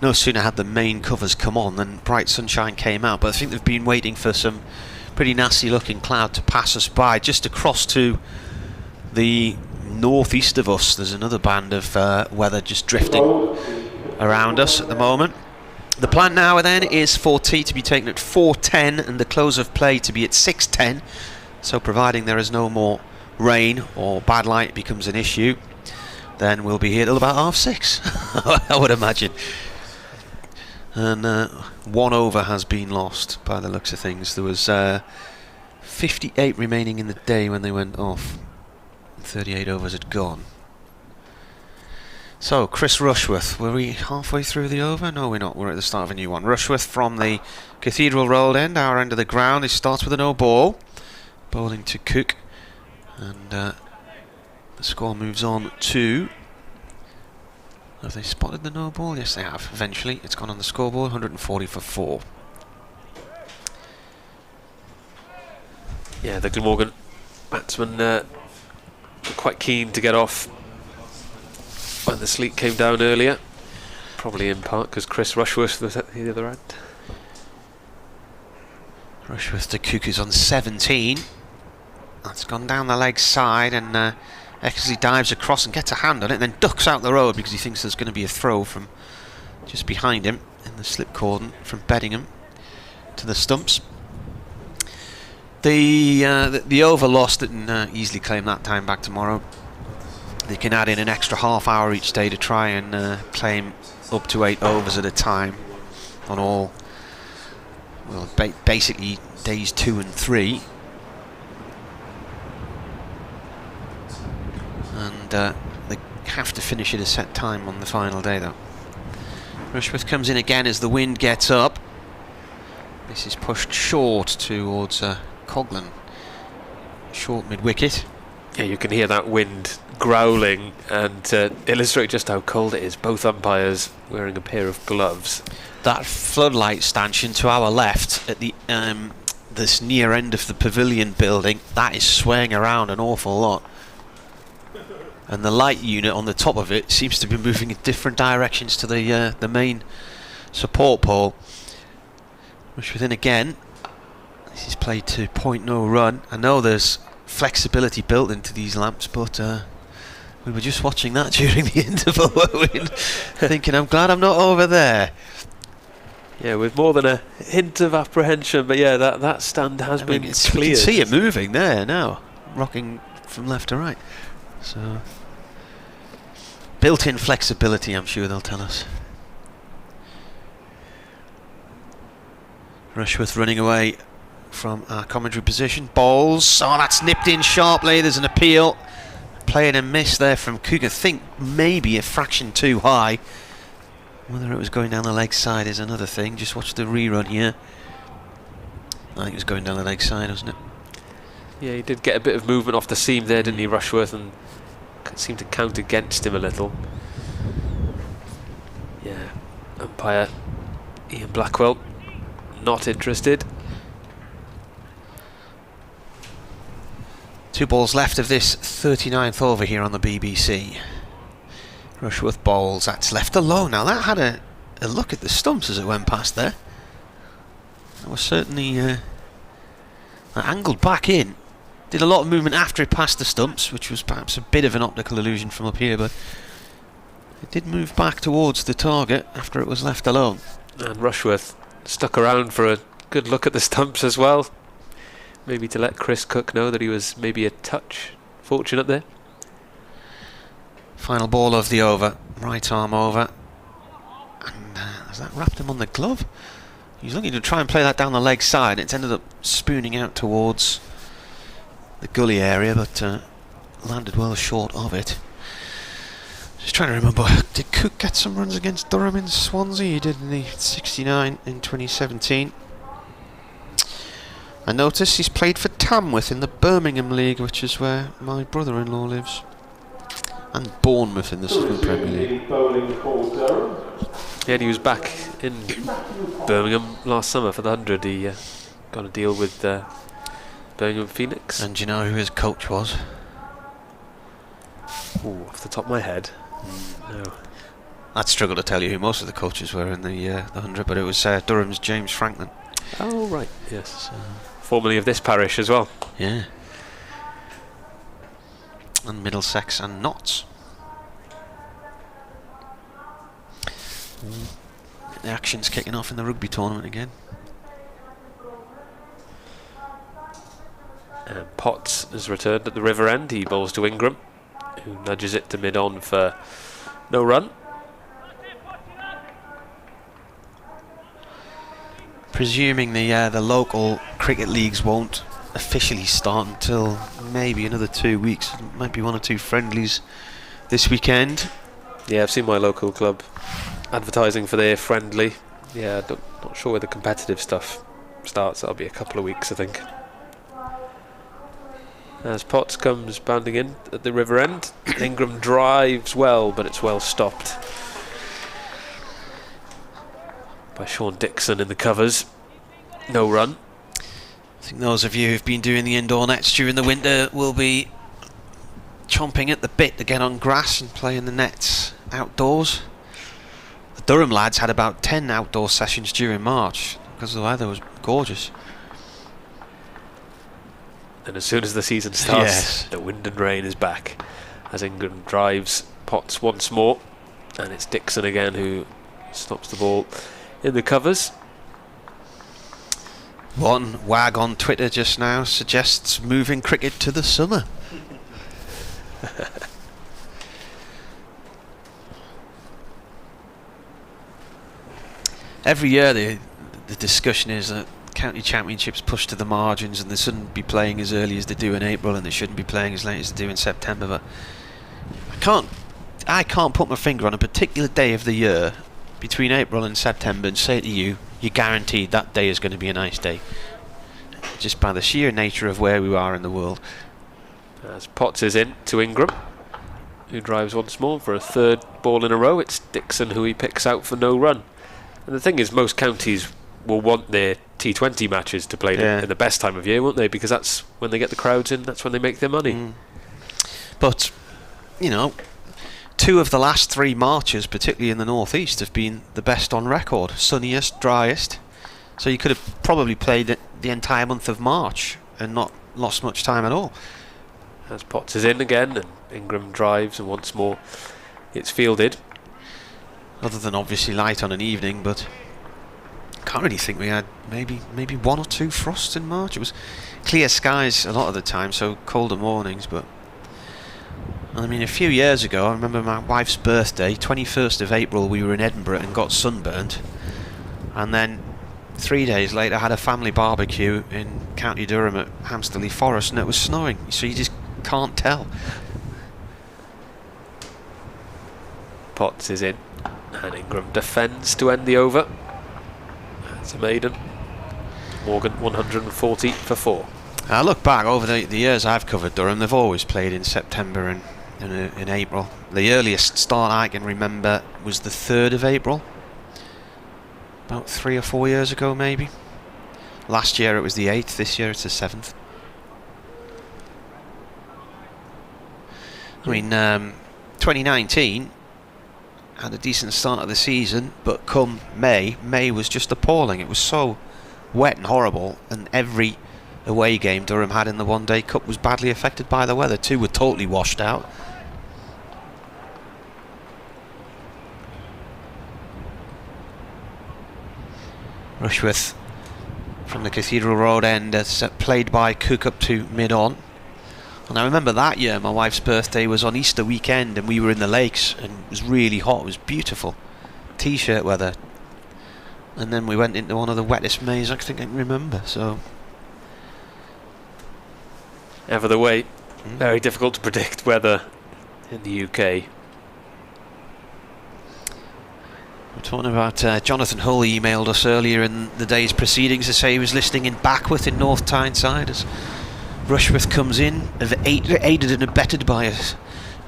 no sooner had the main covers come on than bright sunshine came out. But I think they've been waiting for some pretty nasty looking cloud to pass us by. Just across to the northeast of us, there's another band of weather just drifting around us at the moment. The plan now then is for tea to be taken at 4:10 and the close of play to be at 6:10. So providing there is no more rain or bad light becomes an issue, then we'll be here till about 6:30, I would imagine. And 1 over has been lost by the looks of things. There was 58 remaining in the day when they went off. 38 overs had gone. So, Chris Rushworth, were we halfway through the over? No, we're not. We're at the start of a new one. Rushworth from the Cathedral Road end, our end of the ground. He starts with a no ball. Bowling to Cook. And the score moves on to... Have they spotted the no ball? Yes, they have. Eventually, it's gone on the scoreboard. 140 for 4. Yeah, the Glamorgan batsmen were quite keen to get off when the sleet came down earlier, probably in part because Chris Rushworth was at the other end. Rushworth to Cook is on 17. That's gone down the leg side, and Exley dives across and gets a hand on it and then ducks out the road because he thinks there's going to be a throw from just behind him in the slip cordon from Beddingham to the stumps. The over lost it and easily claim that time back tomorrow. They can add in an extra half hour each day to try and claim up to 8 overs at a time on all, well, basically days 2 and 3. And they have to finish at a set time on the final day, though. Rushworth comes in again as the wind gets up. This is pushed short towards Coughlin. Short mid-wicket. Yeah, you can hear that wind growling, and to illustrate just how cold it is, both umpires wearing a pair of gloves. That floodlight stanchion to our left at the this near end of the pavilion building, that is swaying around an awful lot. And the light unit on the top of it seems to be moving in different directions to the main support pole. Rush within again. This is played to point no run. I know there's flexibility built into these lamps, but we were just watching that during the interval, weren't we? Thinking, I'm glad I'm not over there. Yeah, with more than a hint of apprehension, but yeah, that stand has been cleared. You can see it moving there now, rocking from left to right. So, built-in flexibility, I'm sure they'll tell us. Rushworth running away from our commentary position. Bowls. Oh, that's nipped in sharply. There's an appeal. Playing a miss there from Cook. I think maybe a fraction too high. Whether it was going down the leg side is another thing. Just watch the rerun here. I think it was going down the leg side, wasn't it? Yeah, he did get a bit of movement off the seam there, didn't he, Rushworth, and seemed to count against him a little. Yeah, umpire Ian Blackwell not interested. 2 balls left of this 39th over here on the BBC. Rushworth bowls. That's left alone. Now that had a look at the stumps as it went past there. That was certainly angled back in. Did a lot of movement after it passed the stumps, which was perhaps a bit of an optical illusion from up here, but it did move back towards the target after it was left alone. And Rushworth stuck around for a good look at the stumps as well. Maybe to let Chris Cook know that he was maybe a touch fortunate there. Final ball of the over. Right arm over. And has that wrapped him on the glove? He's looking to try and play that down the leg side. It's ended up spooning out towards the gully area, but landed well short of it. Just trying to remember, did Cook get some runs against Durham in Swansea? He did in the 69 in 2017. I noticed he's played for Tamworth in the Birmingham League, which is where my brother-in-law lives, and Bournemouth in the Southern Premier League. Yeah, and he was back in Birmingham last summer for the 100. He got a deal with Birmingham Birmingham Phoenix. And do you know who his coach was? Ooh, off the top of my head, no. I'd struggle to tell you who most of the coaches were in the 100, but it was Durham's James Franklin. Oh, right, yes. Formerly of this parish as well. Yeah. And Middlesex and Notts. The action's kicking off in the rugby tournament again. And Potts has returned at the river end. He bowls to Ingram, who nudges it to mid-on for no run. Presuming the local cricket leagues won't officially start until maybe another 2 weeks. Might be 1 or 2 friendlies this weekend. Yeah, I've seen my local club advertising for their friendly. Yeah, not sure where the competitive stuff starts. That'll be a couple of weeks, I think. As Potts comes bounding in at the river end, Ingram drives well, but it's well stopped by Sean Dixon in the covers. No run. I think those of you who've been doing the indoor nets during the winter will be chomping at the bit to get on grass and play in the nets outdoors. The Durham lads had about 10 outdoor sessions during March because the weather was gorgeous. And as soon as the season starts, yes, the wind and rain is back as Ingram drives Potts once more, and it's Dixon again who stops the ball in the covers. One wag on Twitter just now suggests moving cricket to the summer. Every year the discussion is that county championships pushed to the margins and they shouldn't be playing as early as they do in April and they shouldn't be playing as late as they do in September, but I can't put my finger on a particular day of the year between April and September and say to you, you're guaranteed that day is going to be a nice day, just by the sheer nature of where we are in the world. As Potts is in to Ingram, who drives once more for a 3rd ball in a row. It's Dixon who he picks out for no run. And the thing is, most counties will want their T20 matches to play in the best time of year, won't they? Because that's when they get the crowds in, that's when they make their money. But, you know, 2 of the last 3 Marches, particularly in the northeast, have been the best on record. Sunniest, driest. So you could have probably played the entire month of March and not lost much time at all. As Potts is in again and Ingram drives, and once more it's fielded. Other than obviously light on an evening, but can't really think we had maybe 1 or 2 frosts in March. It was clear skies a lot of the time, so colder mornings. But I mean, a few years ago, I remember my wife's birthday, 21st of April, we were in Edinburgh and got sunburnt, and then 3 days later had a family barbecue in County Durham at Hamsterley Forest and it was snowing, so you just can't tell. Potts is in and Ingram defends to end the over. That's a maiden. Morgan 140 for 4. I look back over the years I've covered Durham, they've always played in September and in April. The earliest start I can remember was the 3rd of April, about 3 or 4 years ago maybe. Last year it was the 8th, this year it's the 7th. I mean, 2019 had a decent start of the season, but come May was just appalling. It was so wet and horrible, and every away game Durham had in the One Day Cup was badly affected by the weather. 2 were totally washed out. Rushworth from the Cathedral Road end, played by Cook up to mid-on. And I remember that year my wife's birthday was on Easter weekend and we were in the lakes and it was really hot, it was beautiful. T-shirt weather. And then we went into one of the wettest Mays I can remember, so... Ever the way, very difficult to predict weather in the UK. We're talking about Jonathan Hull emailed us earlier in the day's proceedings to say he was listening in Backworth in North Tyneside as Rushworth comes in, aided and abetted by a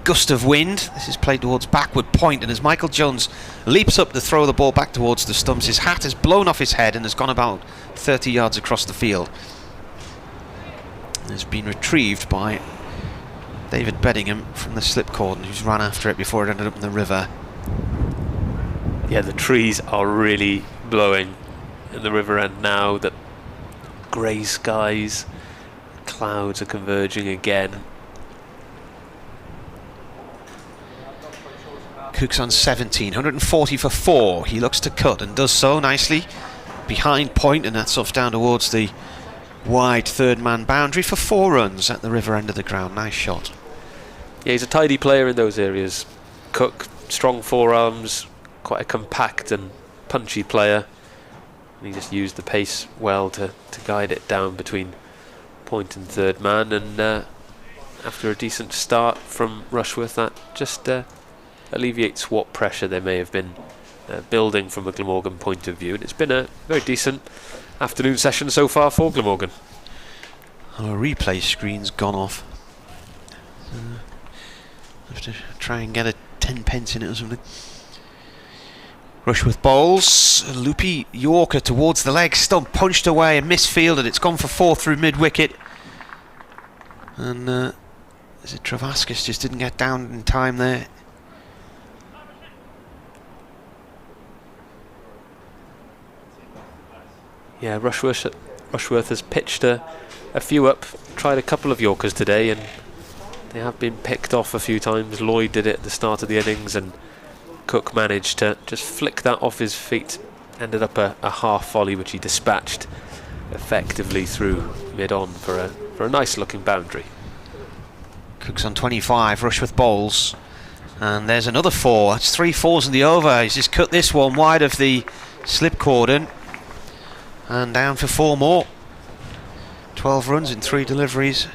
gust of wind. This is played towards backward point, and as Michael Jones leaps up to throw the ball back towards the stumps, his hat has blown off his head and has gone about 30 yards across the field. has been retrieved by David Beddingham from the slip cordon, who's ran after it before it ended up in the river. Yeah, the trees are really blowing in the river end now. The grey skies, clouds are converging again. Cook's on 17, 140 for 4. He looks to cut and does so nicely behind point, and that's off down towards the wide third man boundary for 4 runs at the river end of the ground. Nice shot. Yeah, he's a tidy player in those areas. Cook, strong forearms, quite a compact and punchy player. And he just used the pace well to guide it down between point and third man. And after a decent start from Rushworth, that just alleviates what pressure there may have been building from a Glamorgan point of view. And it's been a very decent afternoon session so far for Glamorgan. Our replay screen's gone off. Have to try and get a 10 pence in it or something. Rushworth bowls, a loopy Yorker towards the leg stump, punched away and misfielded. It's gone for 4 through mid-wicket. And is it Travaskis just didn't get down in time there? Yeah, Rushworth has pitched a few up, tried a couple of Yorkers today, and they have been picked off a few times. Lloyd did it at the start of the innings, and Cook managed to just flick that off his feet. Ended up a half volley, which he dispatched effectively through mid-on for a nice looking boundary. Cook's on 25, Rushworth bowls, and there's another 4. That's 3 4s in the over. He's just cut this one wide of the slip cordon, and down for 4 more. 12 runs in 3 deliveries.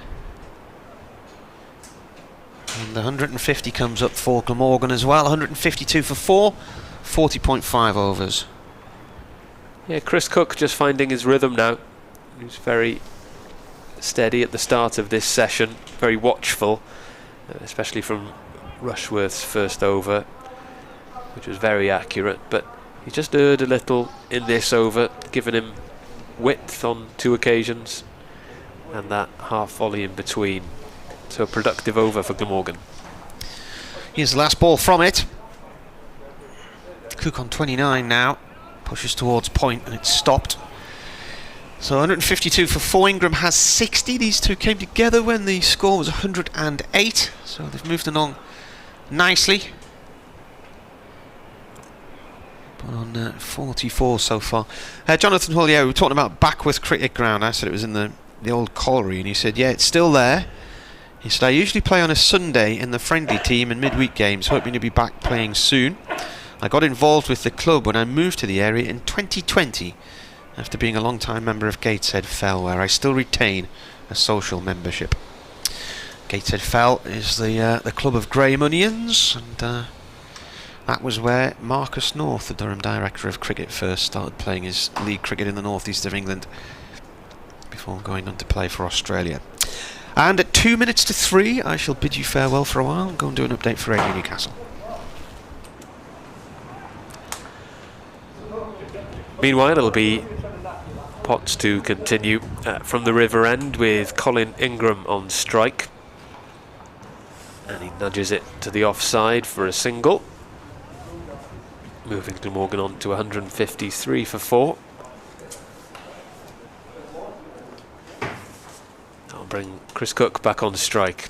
And the 150 comes up for Glamorgan as well. 152 for 4, 40.5 overs. Yeah, Chris Cook just finding his rhythm now. He's very steady at the start of this session, very watchful, especially from Rushworth's first over, which was very accurate, but he just erred a little in this over, giving him width on 2 occasions and that half volley in between. So a productive over for Glamorgan. Here's the last ball from it. Cook on 29 now, pushes towards point and it's stopped. So 152 for 4. Ingram has 60. These two came together when the score was 108. So they've moved along nicely. But on 44 so far. Jonathan Hull, yeah, we were talking about Backworth Cricket Ground. I said it was in the old colliery, and he said, yeah, it's still there. He said, I usually play on a Sunday in the friendly team and midweek games, hoping to be back playing soon. I got involved with the club when I moved to the area in 2020, after being a long-time member of Gateshead Fell, where I still retain a social membership. Gateshead Fell is the club of Graham Onions, and that was where Marcus North, the Durham director of cricket, first started playing his league cricket in the northeast of England before going on to play for Australia. And at 2 minutes to 3, I shall bid you farewell for a while and go and do an update for Radio Newcastle. Meanwhile, it'll be pots to continue from the river end with Colin Ingram on strike. And he nudges it to the offside for a single. Moving Glamorgan on to 153 for 4. That'll bring Chris Cook back on strike.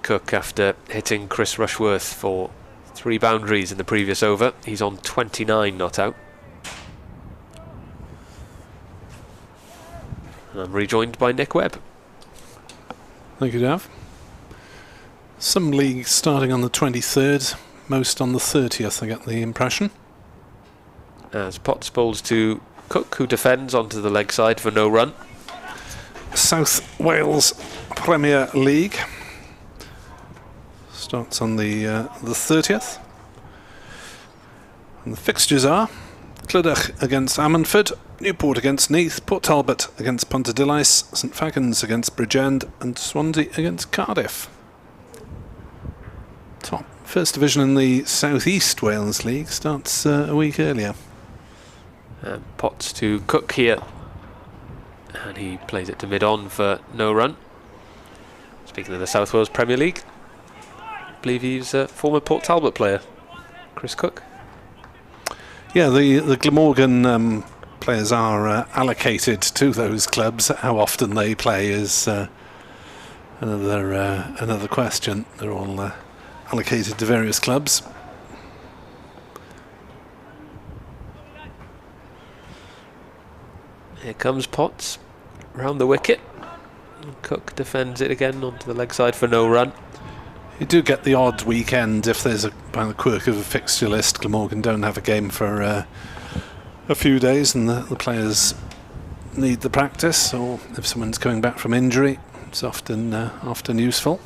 Cook, after hitting Chris Rushworth for 3 boundaries in the previous over, he's on 29 not out. And I'm rejoined by Nick Webb. Thank you, Dav. Some leagues starting on the 23rd, most on the 30th, I get the impression. As Potts bowls to Cook, who defends onto the leg side for no run. South Wales Premier League starts on the 30th. And the fixtures are Clydach against Ammanford, Newport against Neath, Port Talbot against Pontarddulais, St Fagans against Bridgend, and Swansea against Cardiff. Top first division in the South East Wales League starts a week earlier. Potts to Cook here, and he plays it to mid-on for no run. Speaking of the South Wales Premier League, I believe he's a former Port Talbot player, Chris Cook. Yeah, the Glamorgan players are allocated to those clubs. How often they play is another question. They're all allocated to various clubs. Here comes Potts round the wicket. Cook defends it again onto the leg side for no run. You do get the odd weekend if there's by the quirk of a fixture list. Glamorgan don't have a game for a few days, and the players need the practice, or if someone's coming back from injury, it's often useful.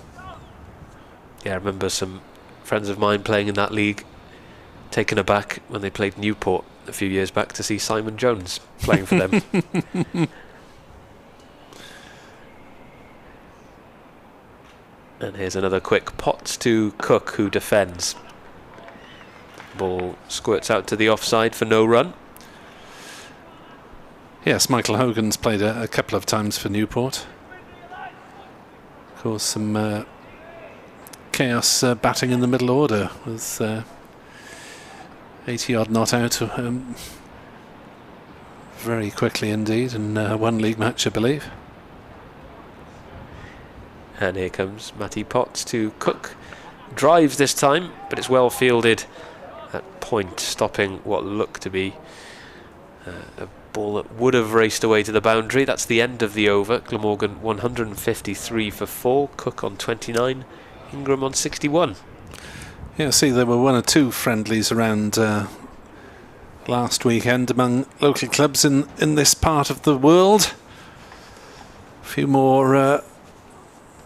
Yeah, I remember some friends of mine playing in that league, taken aback when they played Newport a few years back to see Simon Jones playing for them. And here's another quick Potts to Cook, who defends. Ball squirts out to the offside for no run. Yes, Michael Hogan's played a couple of times for Newport. Of course, some chaos batting in the middle order with 80-odd not out very quickly indeed, in one league match, I believe. And here comes Matty Potts to Cook. Drives this time, but it's well fielded at point, stopping what looked to be a ball that would have raced away to the boundary. That's the end of the over. Glamorgan 153 for 4, Cook on 29, Ingram on 61. Yeah, see, there were one or two friendlies around last weekend among local clubs in this part of the world. A few more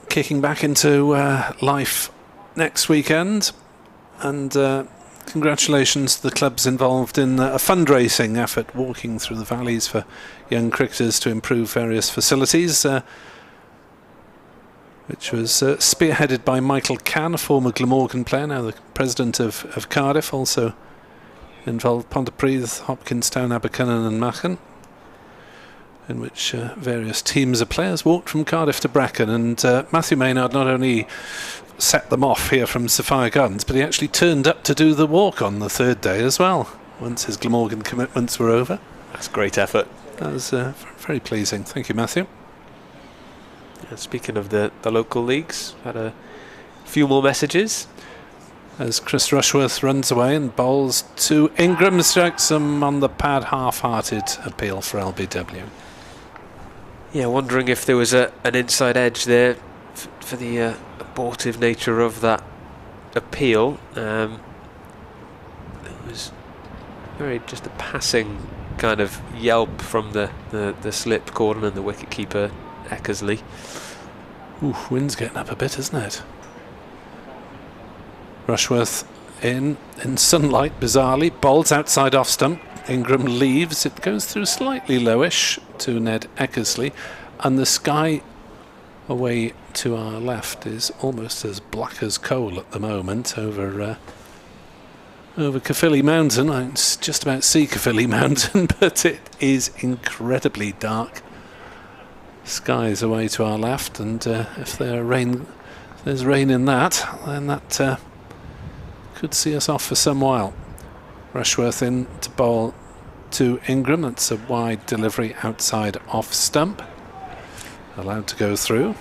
kicking back into life next weekend, and congratulations to the clubs involved in a fundraising effort, walking through the valleys for young cricketers to improve various facilities, which was spearheaded by Michael Cann, a former Glamorgan player, now the president of Cardiff. Also involved Pontypridd, Hopkinstown, Abercynon and Machen, in which various teams of players walked from Cardiff to Brecon, and Matthew Maynard not only set them off here from Sophia Gardens, but he actually turned up to do the walk on the third day as well, once his Glamorgan commitments were over. That's great effort. That was very pleasing. Thank you, Matthew. Speaking of the local leagues, had a few more messages. As Chris Rushworth runs away and bowls to Ingram, strikes him on the pad, half-hearted appeal for LBW. Yeah, wondering if there was an inside edge there for the abortive nature of that appeal. It was very just a passing kind of yelp from the slip Gordon and the wicketkeeper Eckersley. Ooh, wind's getting up a bit, isn't it? Rushworth in sunlight, bizarrely, bowls outside off stump. Ingram leaves, it goes through slightly lowish to Ned Eckersley, and the sky away to our left is almost as black as coal at the moment over Coughlin Mountain. I can just about see Coughlin Mountain, but it is incredibly dark. Skies away to our left, and if there's rain in that, then that could see us off for some while. Rushworth in to bowl to Ingram. That's a wide delivery outside off stump. Allowed to go through.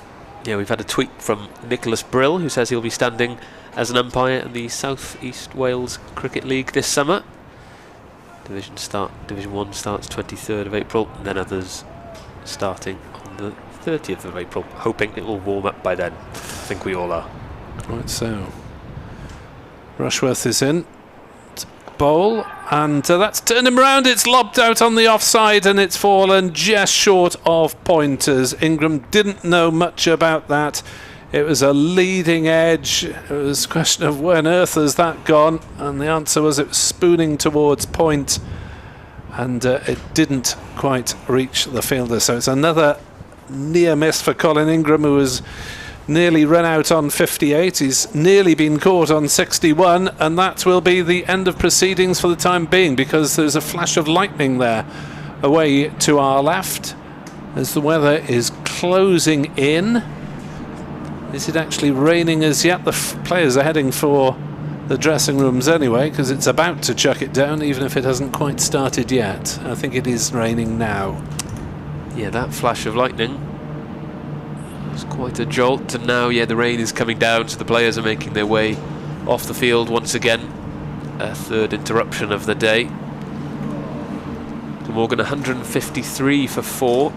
Yeah, we've had a tweet from Nicholas Brill, who says he'll be standing as an umpire in the South East Wales Cricket League this summer. Division 1 starts 23rd of April, and then others starting on the 30th of April. Hoping it will warm up by then. I think we all are. Right, so Rushworth is in to bowl, and that's turned him around. It's lobbed out on the offside, and it's fallen just short of pointers. Ingram didn't know much about that. It was a leading edge. It was a question of where on earth has that gone, and the answer was it was spooning towards point, and it didn't quite reach the fielder. So it's another near miss for Colin Ingram, who was nearly run out on 58. He's nearly been caught on 61, and that will be the end of proceedings for the time being, because there's a flash of lightning there away to our left as the weather is closing in. Is it actually raining as yet? The players are heading for the dressing rooms anyway, because it's about to chuck it down, even if it hasn't quite started yet. I think it is raining now. Yeah, that flash of lightning was quite a jolt, and now, yeah, the rain is coming down, so the players are making their way off the field once again. A third interruption of the day. Glamorgan 153 for 4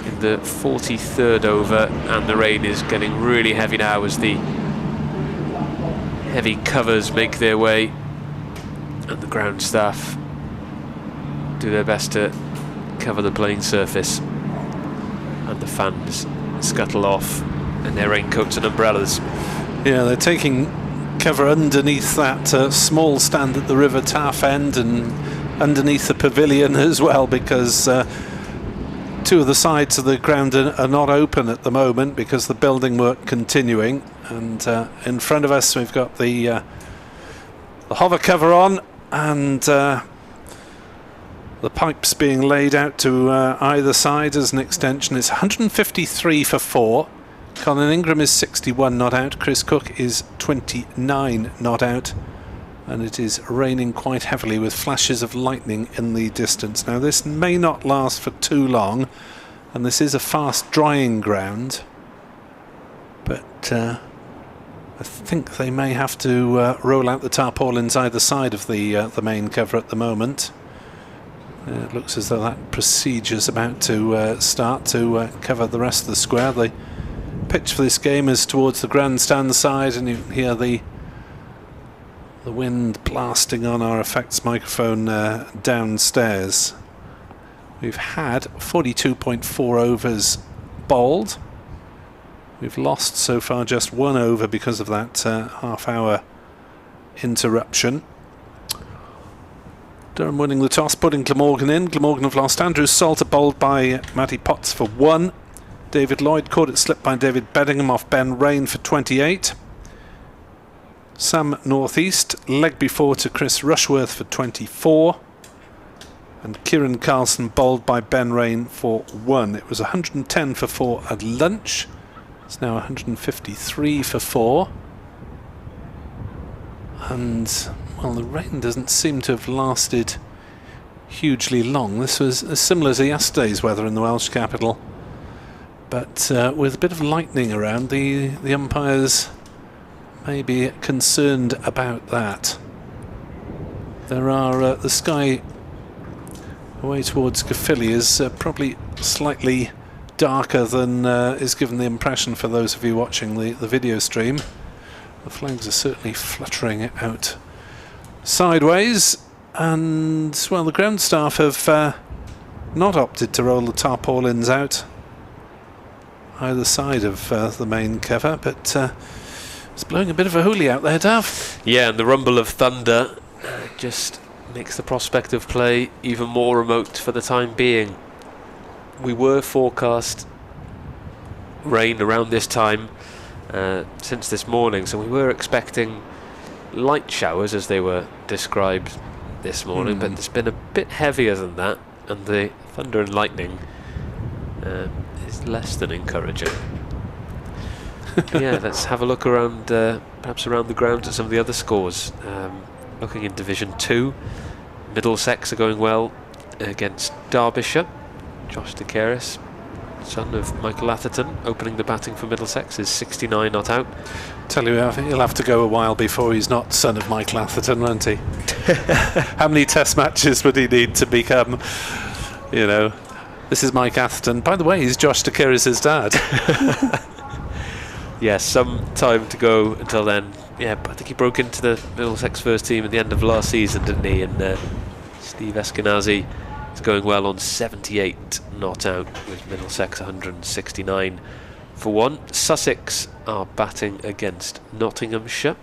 in the 43rd over, and the rain is getting really heavy now as the heavy covers make their way, and the ground staff do their best to cover the playing surface, and the fans scuttle off in their raincoats and umbrellas. Yeah, they're taking cover underneath that small stand at the River Taff end, and underneath the pavilion as well, because two of the sides of the ground are not open at the moment because the building work continuing. And in front of us we've got the hover cover on, and the pipes being laid out to either side as an extension. It's 153 for 4. Colin Ingram is 61 not out. Chris Cook is 29 not out. And it is raining quite heavily with flashes of lightning in the distance. Now this may not last for too long, and this is a fast drying ground, but I think they may have to roll out the tarpaulins either side of the main cover at the moment. It looks as though that procedure's about to start to cover the rest of the square. The pitch for this game is towards the grandstand side, and you hear the wind blasting on our effects microphone downstairs. We've had 42.4 overs bowled. We've lost so far just 1 over because of that half-hour interruption. Durham winning the toss, putting Glamorgan in. Glamorgan have lost. Andrew Salter bowled by Matty Potts for 1. David Lloyd caught it slipped by David Beddingham off Ben Rain for 28. Sam Northeast leg before to Chris Rushworth for 24. And Kieran Carlson bowled by Ben Rain for 1. It was 110 for 4 at lunch. It's now 153 for 4. And, well, the rain doesn't seem to have lasted hugely long. This was as similar to yesterday's weather in the Welsh capital, but with a bit of lightning around, the umpires may be concerned about that. There are the sky away towards Coughlin is probably slightly darker than is given the impression for those of you watching the video stream. The flags are certainly fluttering out sideways, and, well, the ground staff have not opted to roll the tarpaulins out either side of the main cover, but it's blowing a bit of a hoolie out there, Dav. Yeah, and the rumble of thunder just makes the prospect of play even more remote for the time being. We were forecast rain around this time since this morning, so we were expecting light showers as they were described this morning, but it's been a bit heavier than that, and the thunder and lightning is less than encouraging. Yeah, let's have a look around, perhaps around the ground at some of the other scores. Looking in Division 2, Middlesex are going well against Derbyshire. Josh DeCaris, son of Michael Atherton, opening the batting for Middlesex, is 69 not out. Tell you, he'll have to go a while before he's not son of Michael Atherton, won't he? How many test matches would he need to become, you know, this is Mike Atherton. By the way, he's Josh DeCaris' dad. Yes, some time to go until then. Yeah, but I think he broke into the Middlesex first team at the end of last season, didn't he? And Steve Eskenazi is going well on 78 not out, with Middlesex 169 for 1. Sussex are batting against Nottinghamshire.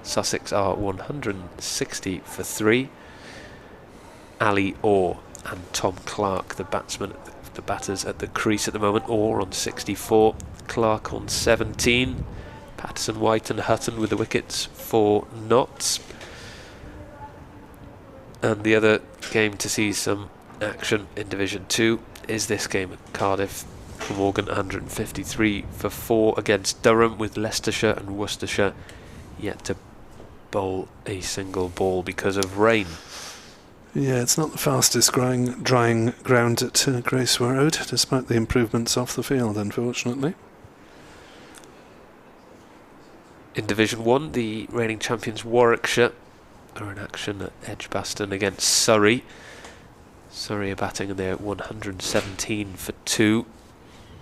Sussex are 160 for 3. Ali Orr and Tom Clark, the batters at the crease at the moment. Orr on 64, Clark on 17. Patterson, White and Hutton with the wickets for Notts. And the other game to see some action in Division 2 is this game at Cardiff. Glamorgan 153 for 4 against Durham, with Leicestershire and Worcestershire yet to bowl a single ball because of rain. Yeah, it's not the fastest drying ground at Gracewell Road, despite the improvements off the field, unfortunately. In Division 1, the reigning champions Warwickshire are in action at Edgbaston against Surrey. Surrey are batting and they're 117 for 2.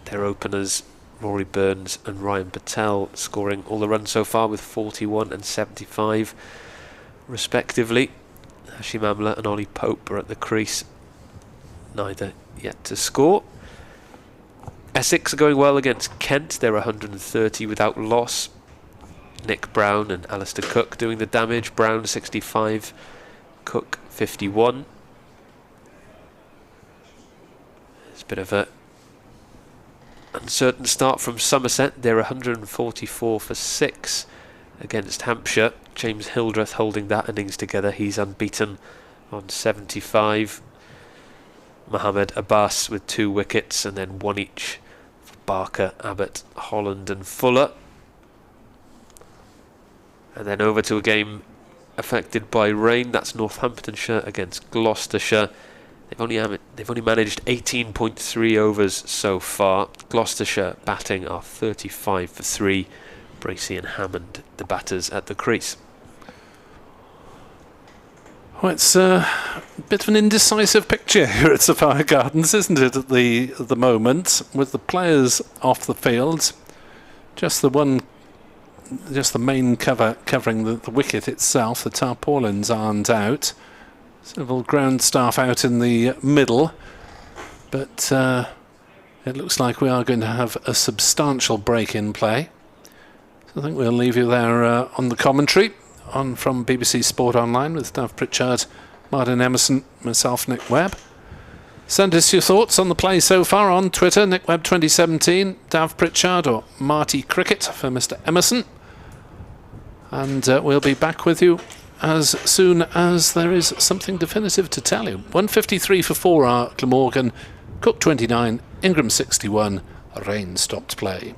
Their openers, Rory Burns and Ryan Patel, scoring all the runs so far with 41 and 75 respectively. Hashim Amla and Ollie Pope are at the crease, neither yet to score. Essex are going well against Kent, they're 130 without loss. Nick Brown and Alistair Cook doing the damage. Brown 65, Cook 51. It's a bit of a uncertain start from Somerset. They're 144 for 6 against Hampshire. James Hildreth holding that innings together. He's unbeaten on 75. Mohammed Abbas with 2 wickets, and then 1 each for Barker, Abbott, Holland and Fuller. And then over to a game affected by rain. That's Northamptonshire against Gloucestershire. They've only managed 18.3 overs so far. Gloucestershire batting are 35 for 3. Bracey and Hammond, the batters at the crease. Well, it's a bit of an indecisive picture here at Sophia Gardens, isn't it, at the moment, with the players off the field. Just the main covering the wicket itself. The tarpaulins aren't out. Several ground staff out in the middle, but it looks like we are going to have a substantial break in play. So I think we'll leave you there on the commentary from BBC Sport Online with Dav Pritchard, Martin Emerson, myself, Nick Webb. Send us your thoughts on the play so far on Twitter, NickWebb2017, Dav Pritchard or Marty Cricket for Mr. Emerson. And we'll be back with you as soon as there is something definitive to tell you. 153 for 4 are Glamorgan, Cook 29, Ingram 61, rain stopped play.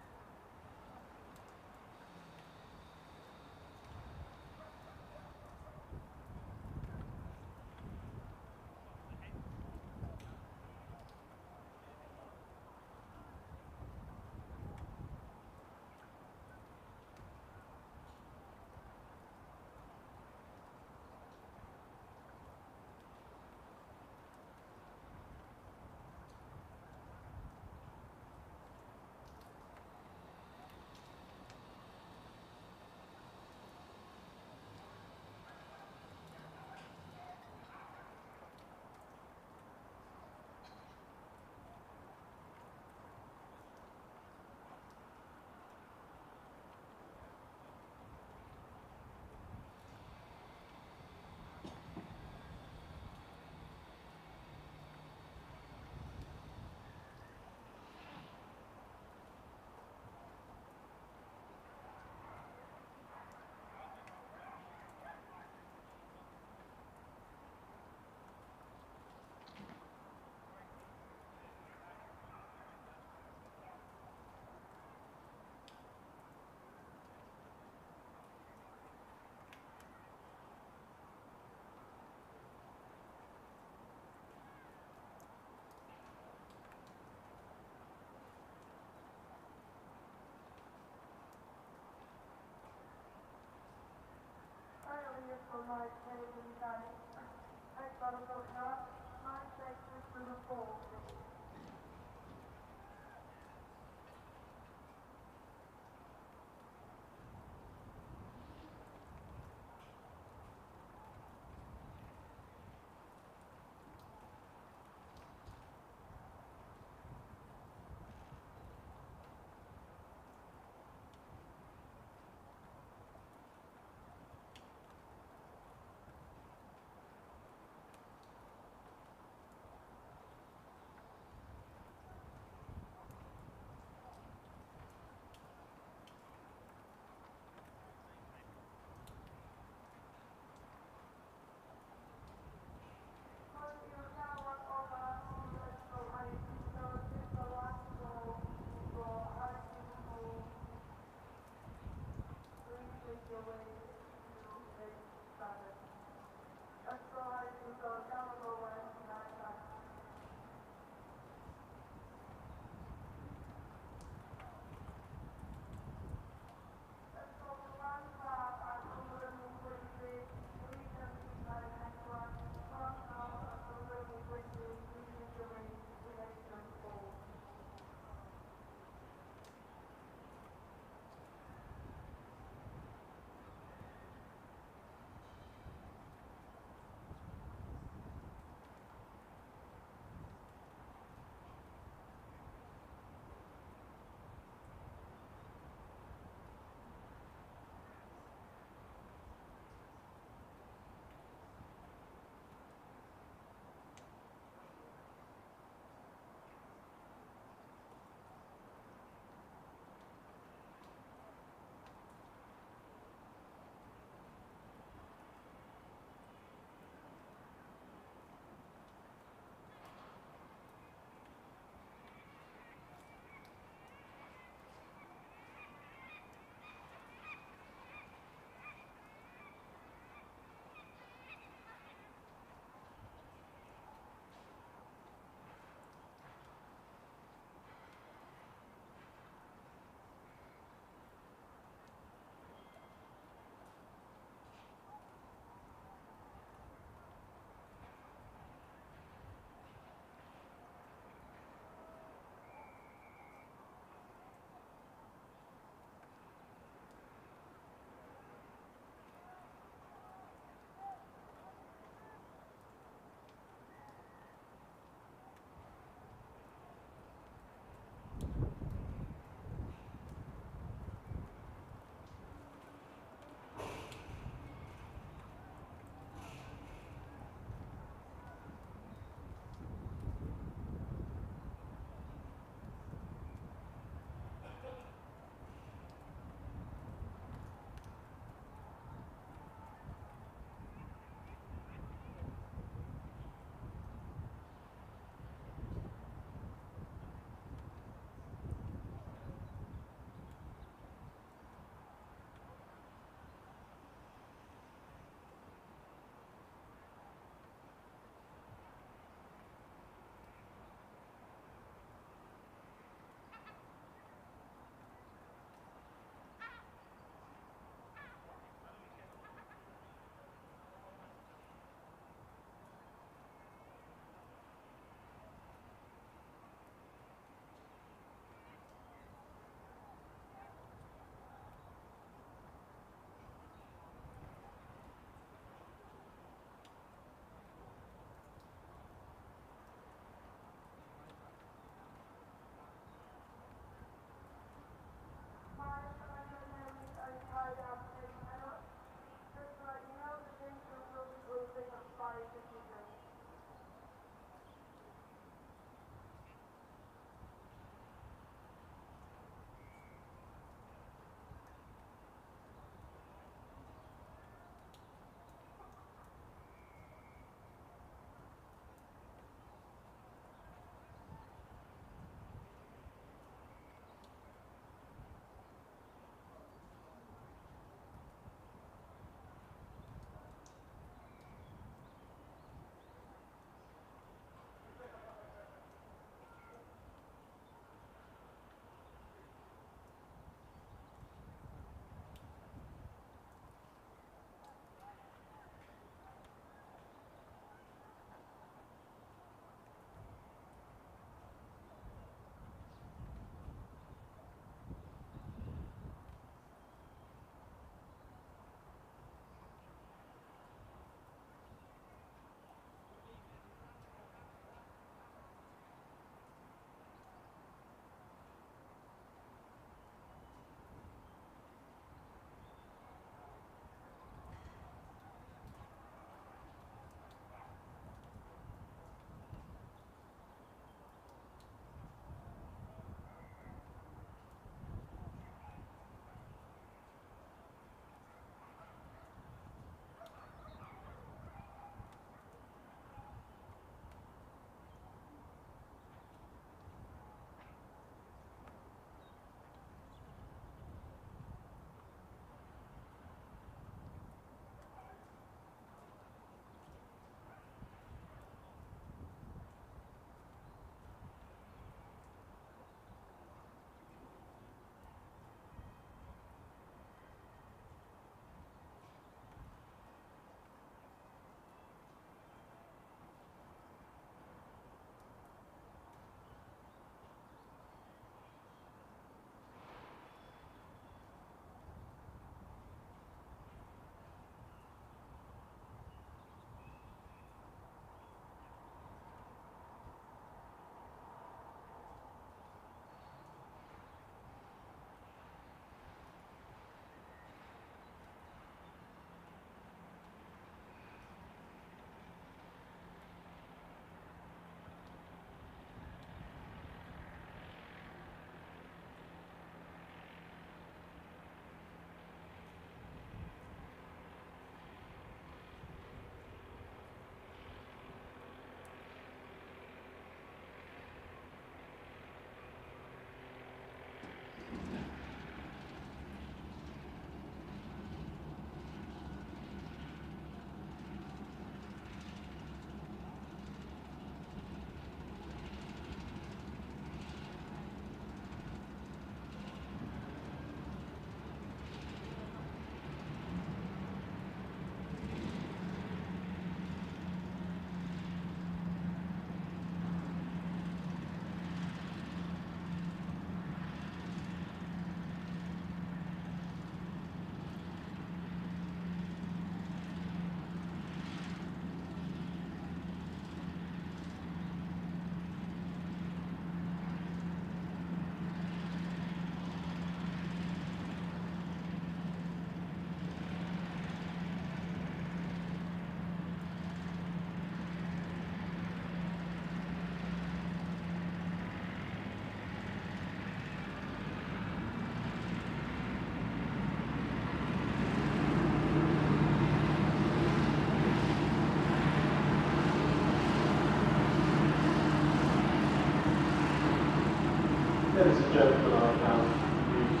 ladies and gentlemen, I have news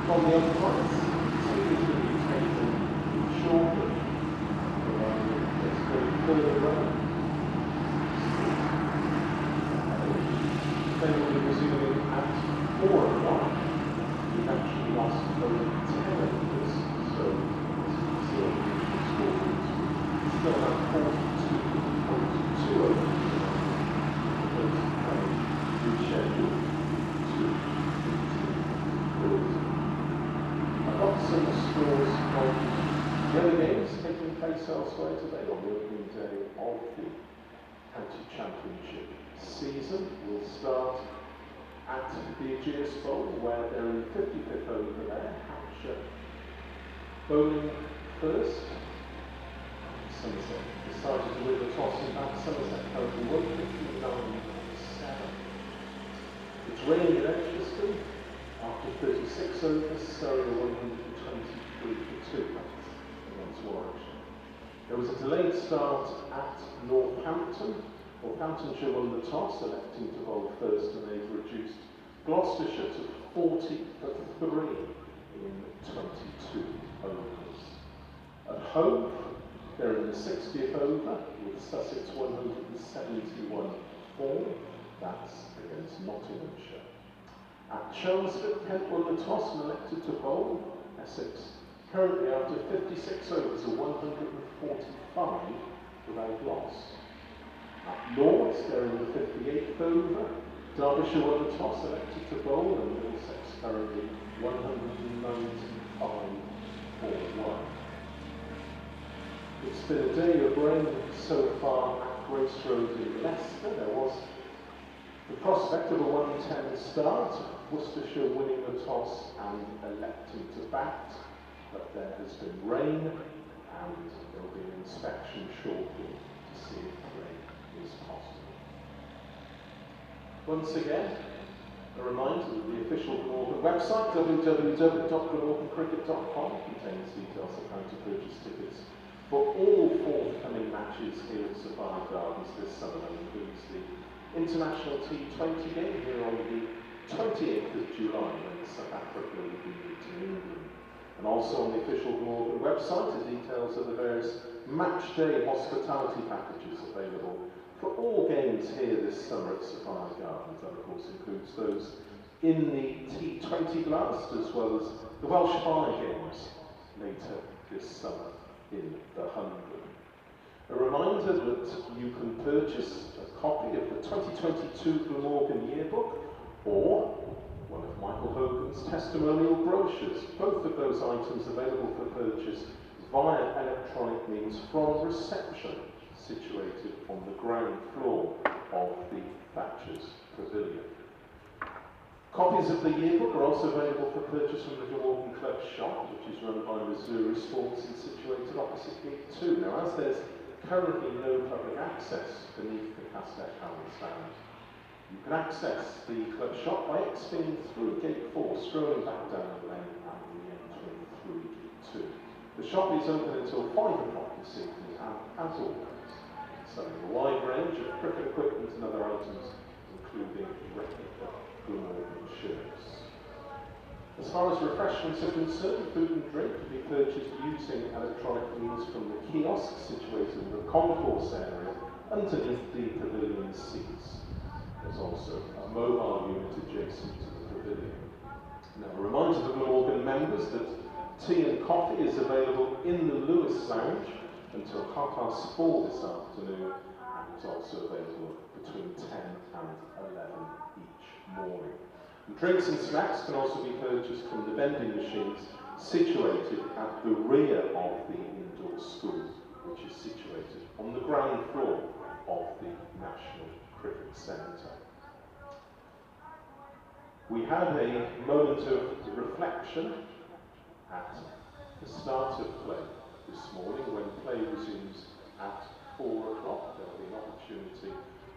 from the umpires. Decisions will be taken shortly. Let's go further round. They will be resuming at 4 o'clock. We've actually lost over 10 overs, so as you can see on the scoreboard, we still have 42.2 overs. Rescheduled to 15. I've got some scores from the other games taking place elsewhere today on the opening day of the County Championship season. We'll start at the Ageas Bowl, where they're in the 55th over there. Hampshire bowling first. Somerset decided to win the toss and back. Somerset currently 159.7. It's raining in Edgbaston after 36 overs, Surrey 123 for 2. Against Warwickshire. There was a delayed start at Northampton. Northamptonshire won the toss, electing to bowl first, and they've reduced Gloucestershire to 40 for 3 in 22 overs. At home, they're in the 60th over with Sussex 171 4. That's against Nottinghamshire. At Chelmsford, Kent won the toss and elected to bowl. Essex currently after 56 overs are 145 without loss. At Lords, they're in the 58th over. Derbyshire won the toss, elected to bowl, and Middlesex currently 195 for 1. It's been a day of rain so far at Grace Road in Leicester. There was the prospect of a 110 start, Worcestershire winning the toss and electing to bat, but there has been rain and there will be an inspection shortly to see if play is possible. Once again, a reminder that the official Glamorgan website, www.glamorgancricket.com, contains details of how to purchase tickets for all forthcoming matches here at Sophia Gardens this summer. That includes the International T20 game here on the 28th of July when South Africa will be meeting England. And also on the official Glamorgan website are details of the various match day hospitality packages available for all games here this summer at Sophia Gardens. That of course includes those in the T20 blast as well as the Welsh Fire games later this summer in the 100. A reminder that you can purchase a copy of the 2022 Glamorgan yearbook or one of Michael Hogan's testimonial brochures. Both of those items available for purchase via electronic means from reception situated on the ground floor of the Thatcher's Pavilion. Copies of the yearbook are also available for purchase from the Glamorgan Club shop, which is run by Missouri Sports and situated opposite Gate 2. Now, as there's currently no public access beneath the Castell stand, you can access the club shop by exiting through Gate 4, strolling back down the lane and re-entering through Gate 2. The shop is open until 5 o'clock this evening and, as always, selling a wide range of cricket equipment and other items, including replica Glamorgan shirts. As far as refreshments are concerned, food and drink can be purchased using electronic means from the kiosk situated in the concourse area underneath the pavilion seats. There's also a mobile unit adjacent to the pavilion. Now, a reminder to Glamorgan members that tea and coffee is available in the Lewis Lounge until 4:30 this afternoon, and it's also available between 10 and 11 each morning. And drinks and snacks can also be purchased from the vending machines situated at the rear of the indoor school, which is situated on the ground floor of the National Cricket Centre. We had a moment of reflection at the start of play this morning. When play resumes at 4 o'clock, there will be an opportunity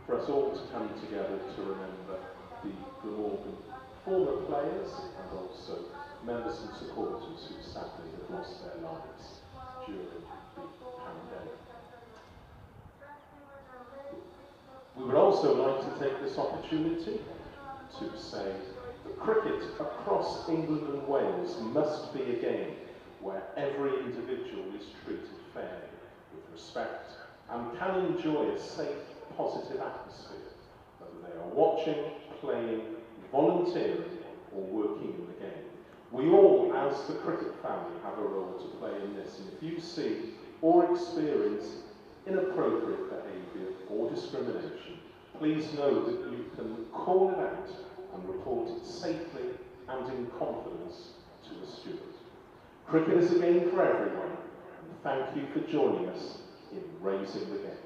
for us all to come together to remember the Glamorgan former players and also members and supporters who sadly have lost their lives during the pandemic. We would also like to take this opportunity to say that cricket across England and Wales must be a game where every individual is treated fairly, with respect, and can enjoy a safe, positive atmosphere, whether they are watching, playing, volunteering, or working in the game. We all, as the cricket family, have a role to play in this, and if you see or experience inappropriate behaviour or discrimination, please know that you can call it out and report it safely and in confidence to a steward. Cricket is a game for everyone, and thank you for joining us in raising the game.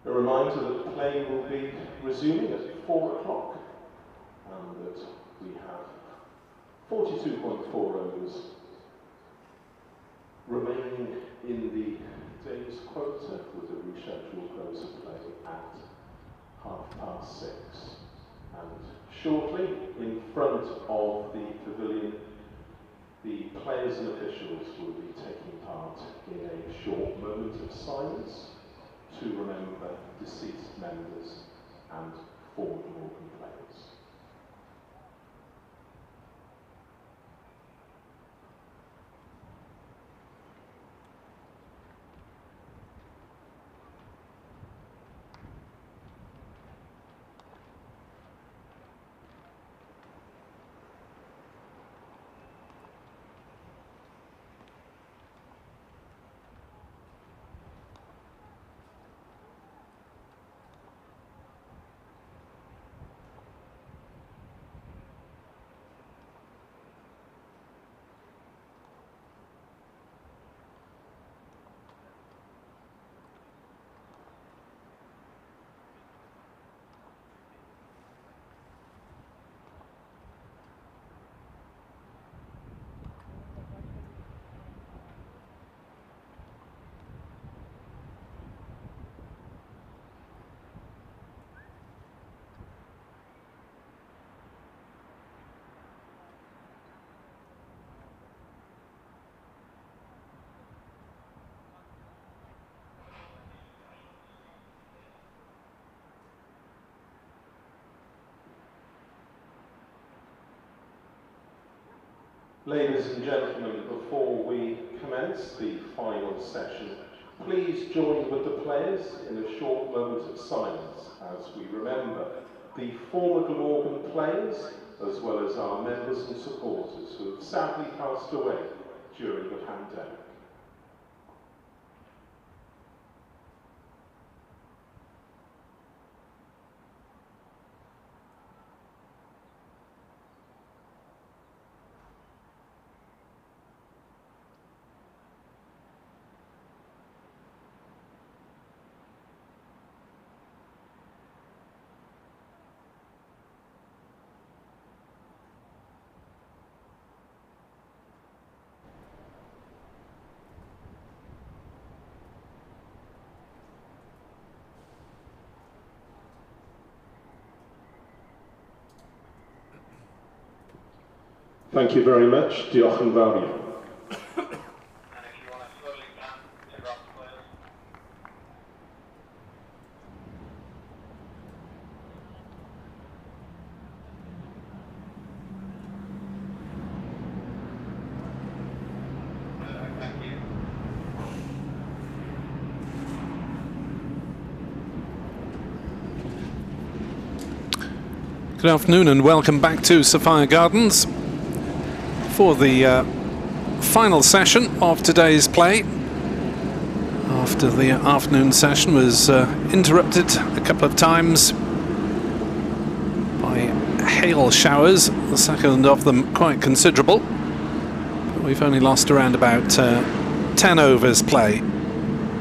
A reminder that play will be resuming at 4 o'clock and that we have 42.4 overs remaining in the day's quota with a rescheduled close of play at 6:30. And shortly, in front of the pavilion, the players and officials will be taking part in a short moment of silence to remember deceased members and former Glamorgan players. Ladies and gentlemen, before we commence the final session, please join with the players in a short moment of silence as we remember the former Glamorgan players as well as our members and supporters who have sadly passed away during the pandemic. Thank you very much. Diolch yn fawr iawn. Good afternoon and welcome back to Sophia Gardens for the final session of today's play. After the afternoon session was interrupted a couple of times by hail showers, the second of them quite considerable. But we've only lost around about 10 overs play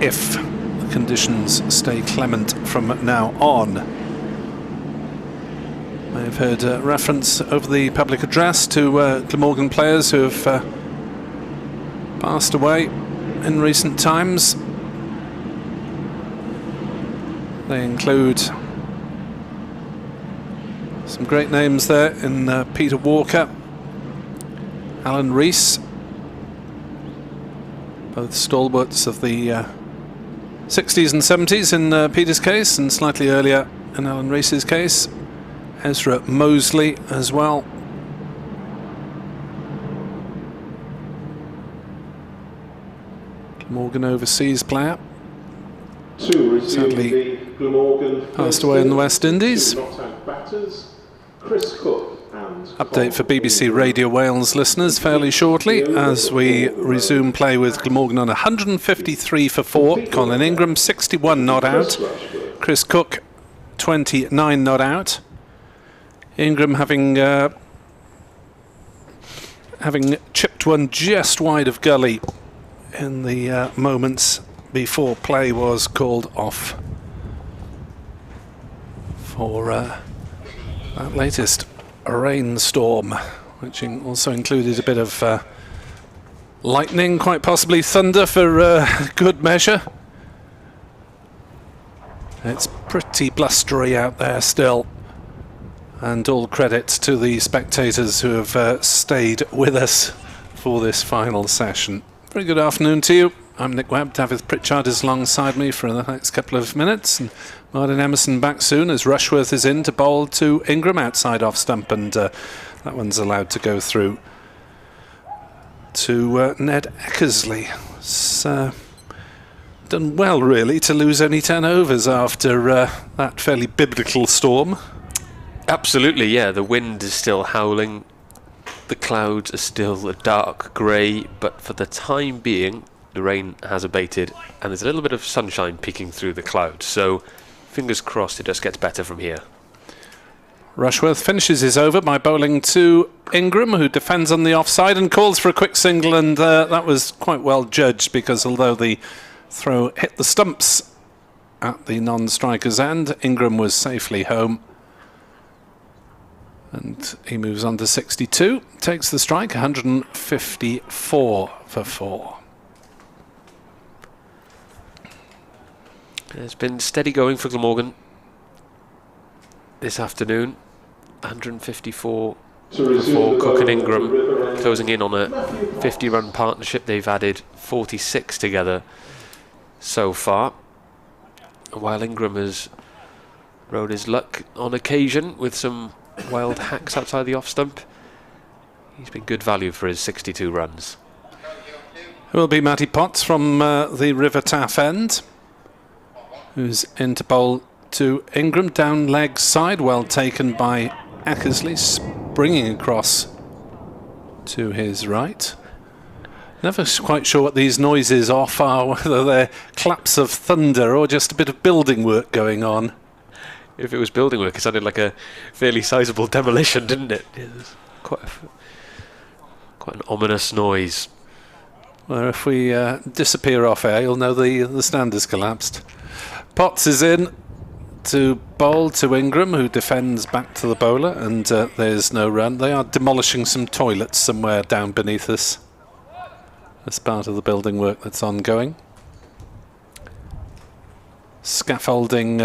if the conditions stay clement from now on. I've heard reference over the public address to Glamorgan players who have passed away in recent times. They include some great names there in Peter Walker, Alan Rees, both stalwarts of the 60s and 70s in Peter's case, and slightly earlier in Alan Rees's case. Ezra Mosley as well. Glamorgan overseas player. Sadly passed away in the West Indies. Update for BBC Radio Wales listeners fairly shortly as we resume play with Glamorgan on 153 for 4. Colin Ingram 61 not out. Chris Cook 29 not out. Ingram having chipped one just wide of gully in the moments before play was called off. for that latest rainstorm, which also included a bit of lightning, quite possibly thunder for good measure. It's pretty blustery out there still, and all credit to the spectators who have stayed with us for this final session. Very good afternoon to you. I'm Nick Webb. David Pritchard is alongside me for the next couple of minutes, and Martin Emerson back soon as Rushworth is in to bowl to Ingram outside off stump, and that one's allowed to go through to Ned Eckersley. It's done well really to lose only 10 overs after that fairly biblical storm. Absolutely, yeah. The wind is still howling. The clouds are still a dark grey, but for the time being, the rain has abated, and there's a little bit of sunshine peeking through the clouds. So, fingers crossed, it just gets better from here. Rushworth finishes his over by bowling to Ingram, who defends on the offside and calls for a quick single, and that was quite well judged, because although the throw hit the stumps at the non-striker's end, Ingram was safely home. And he moves on to 62, takes the strike, 154 for 4. It's been steady going for Glamorgan this afternoon. 154 for Coughlin Ingram, closing in on a 50-run partnership. They've added 46 together so far, while Ingram has rode his luck on occasion with some wild hacks outside the off stump. He's been good value for his 62 runs. It will be Matty Potts from the River Taff end, who's in to bowl to Ingram, down leg side, well taken by Eckersley, springing across to his right. Never quite sure what these noises off are, whether they're claps of thunder or just a bit of building work going on. If it was building work, it sounded like a fairly sizable demolition, didn't it? It was quite an ominous noise. Well, if we disappear off air, you'll know the stand has collapsed. Potts is in to bowl to Ingram, who defends back to the bowler, and there's no run. They are demolishing some toilets somewhere down beneath us as part of the building work that's ongoing. Scaffolding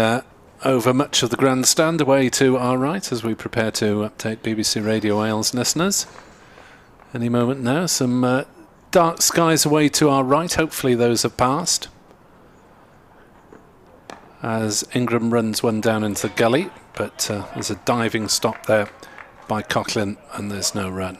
over much of the grandstand away to our right as we prepare to update BBC Radio Wales listeners. Any moment now, some dark skies away to our right. Hopefully those have passed, as Ingram runs one down into the gully, but there's a diving stop there by Coughlin and there's no run.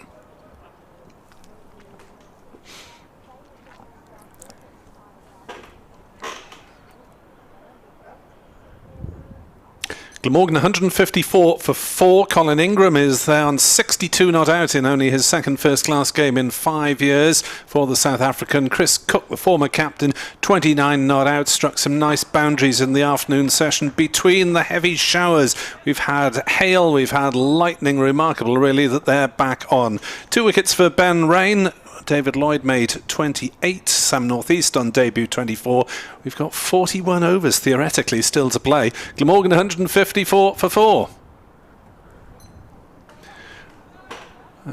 Glamorgan 154 for 4. Colin Ingram is there on 62 not out in only his second first-class game in 5 years for the South African. Chris Cook, the former captain, 29 not out, struck some nice boundaries in the afternoon session between the heavy showers. We've had hail, we've had lightning. Remarkable, really, that they're back on. 2 wickets for Ben Rain. David Lloyd made 28, Sam North East on debut 24. We've got 41 overs theoretically still to play. Glamorgan 154 for 4.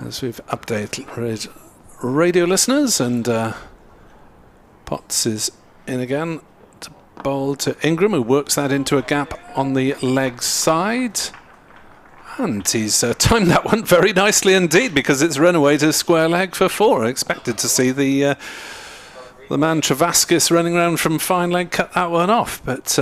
As we've updated radio listeners, and Potts is in again to bowl to Ingram, who works that into a gap on the leg side. And he's timed that one very nicely indeed, because it's run away to square leg for 4. I expected to see the man Travaskis running around from fine leg cut that one off, but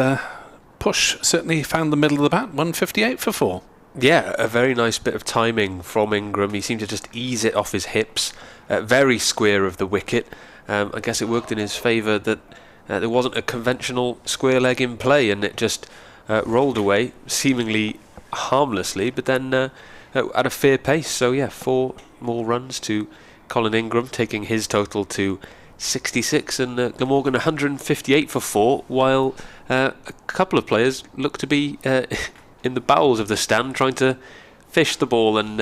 Push certainly found the middle of the bat. 158 for 4. Yeah, a very nice bit of timing from Ingram. He seemed to just ease it off his hips, very square of the wicket. I guess it worked in his favour that there wasn't a conventional square leg in play, and it just rolled away seemingly harmlessly, but then at a fair pace. So yeah, 4 more runs to Colin Ingram, taking his total to 66, and Glamorgan 158 for 4, while a couple of players look to be in the bowels of the stand trying to fish the ball, and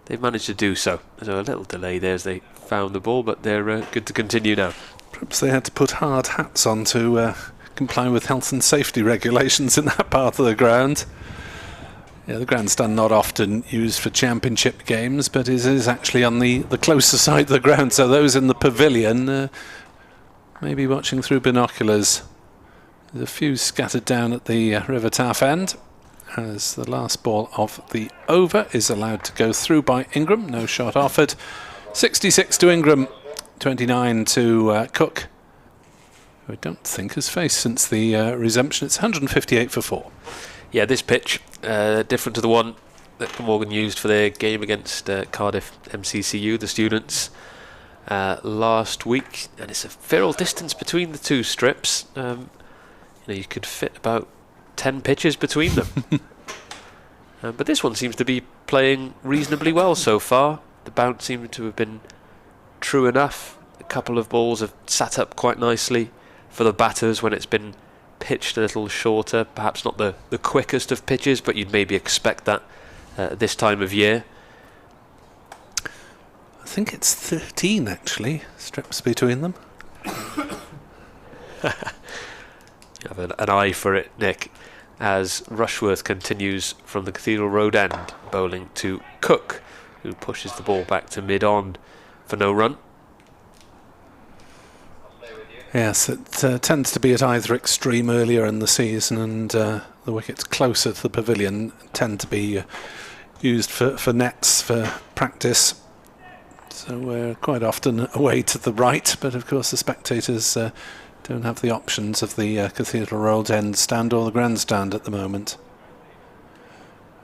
they've managed to do so. So a little delay there as they found the ball, but they're good to continue now. Perhaps they had to put hard hats on to comply with health and safety regulations in that part of the ground. Yeah, the grandstand not often used for championship games, but it is actually on the closer side of the ground, so those in the pavilion maybe watching through binoculars. There's a few scattered down at the River Taff end, as the last ball of the over is allowed to go through by Ingram. No shot offered. 66 to Ingram, 29 to Cook, who I don't think has faced since the resumption. It's 158 for 4. Yeah, this pitch, different to the one that Glamorgan used for their game against Cardiff MCCU, the students, last week. And it's a fair old distance between the two strips. You could fit about 10 pitches between them. But this one seems to be playing reasonably well so far. The bounce seemed to have been true enough. A couple of balls have sat up quite nicely for the batters when it's been pitched a little shorter. Perhaps not the quickest of pitches, but you'd maybe expect that this time of year. I think it's 13 actually, strips between them. You have an eye for it, Nick, as Rushworth continues from the Cathedral Road end, bowling to Cook, who pushes the ball back to mid-on for no run. Yes, it tends to be at either extreme earlier in the season, and the wickets closer to the pavilion tend to be used for nets for practice. So we're quite often away to the right, but of course the spectators don't have the options of the Cathedral Road end stand or the grandstand at the moment.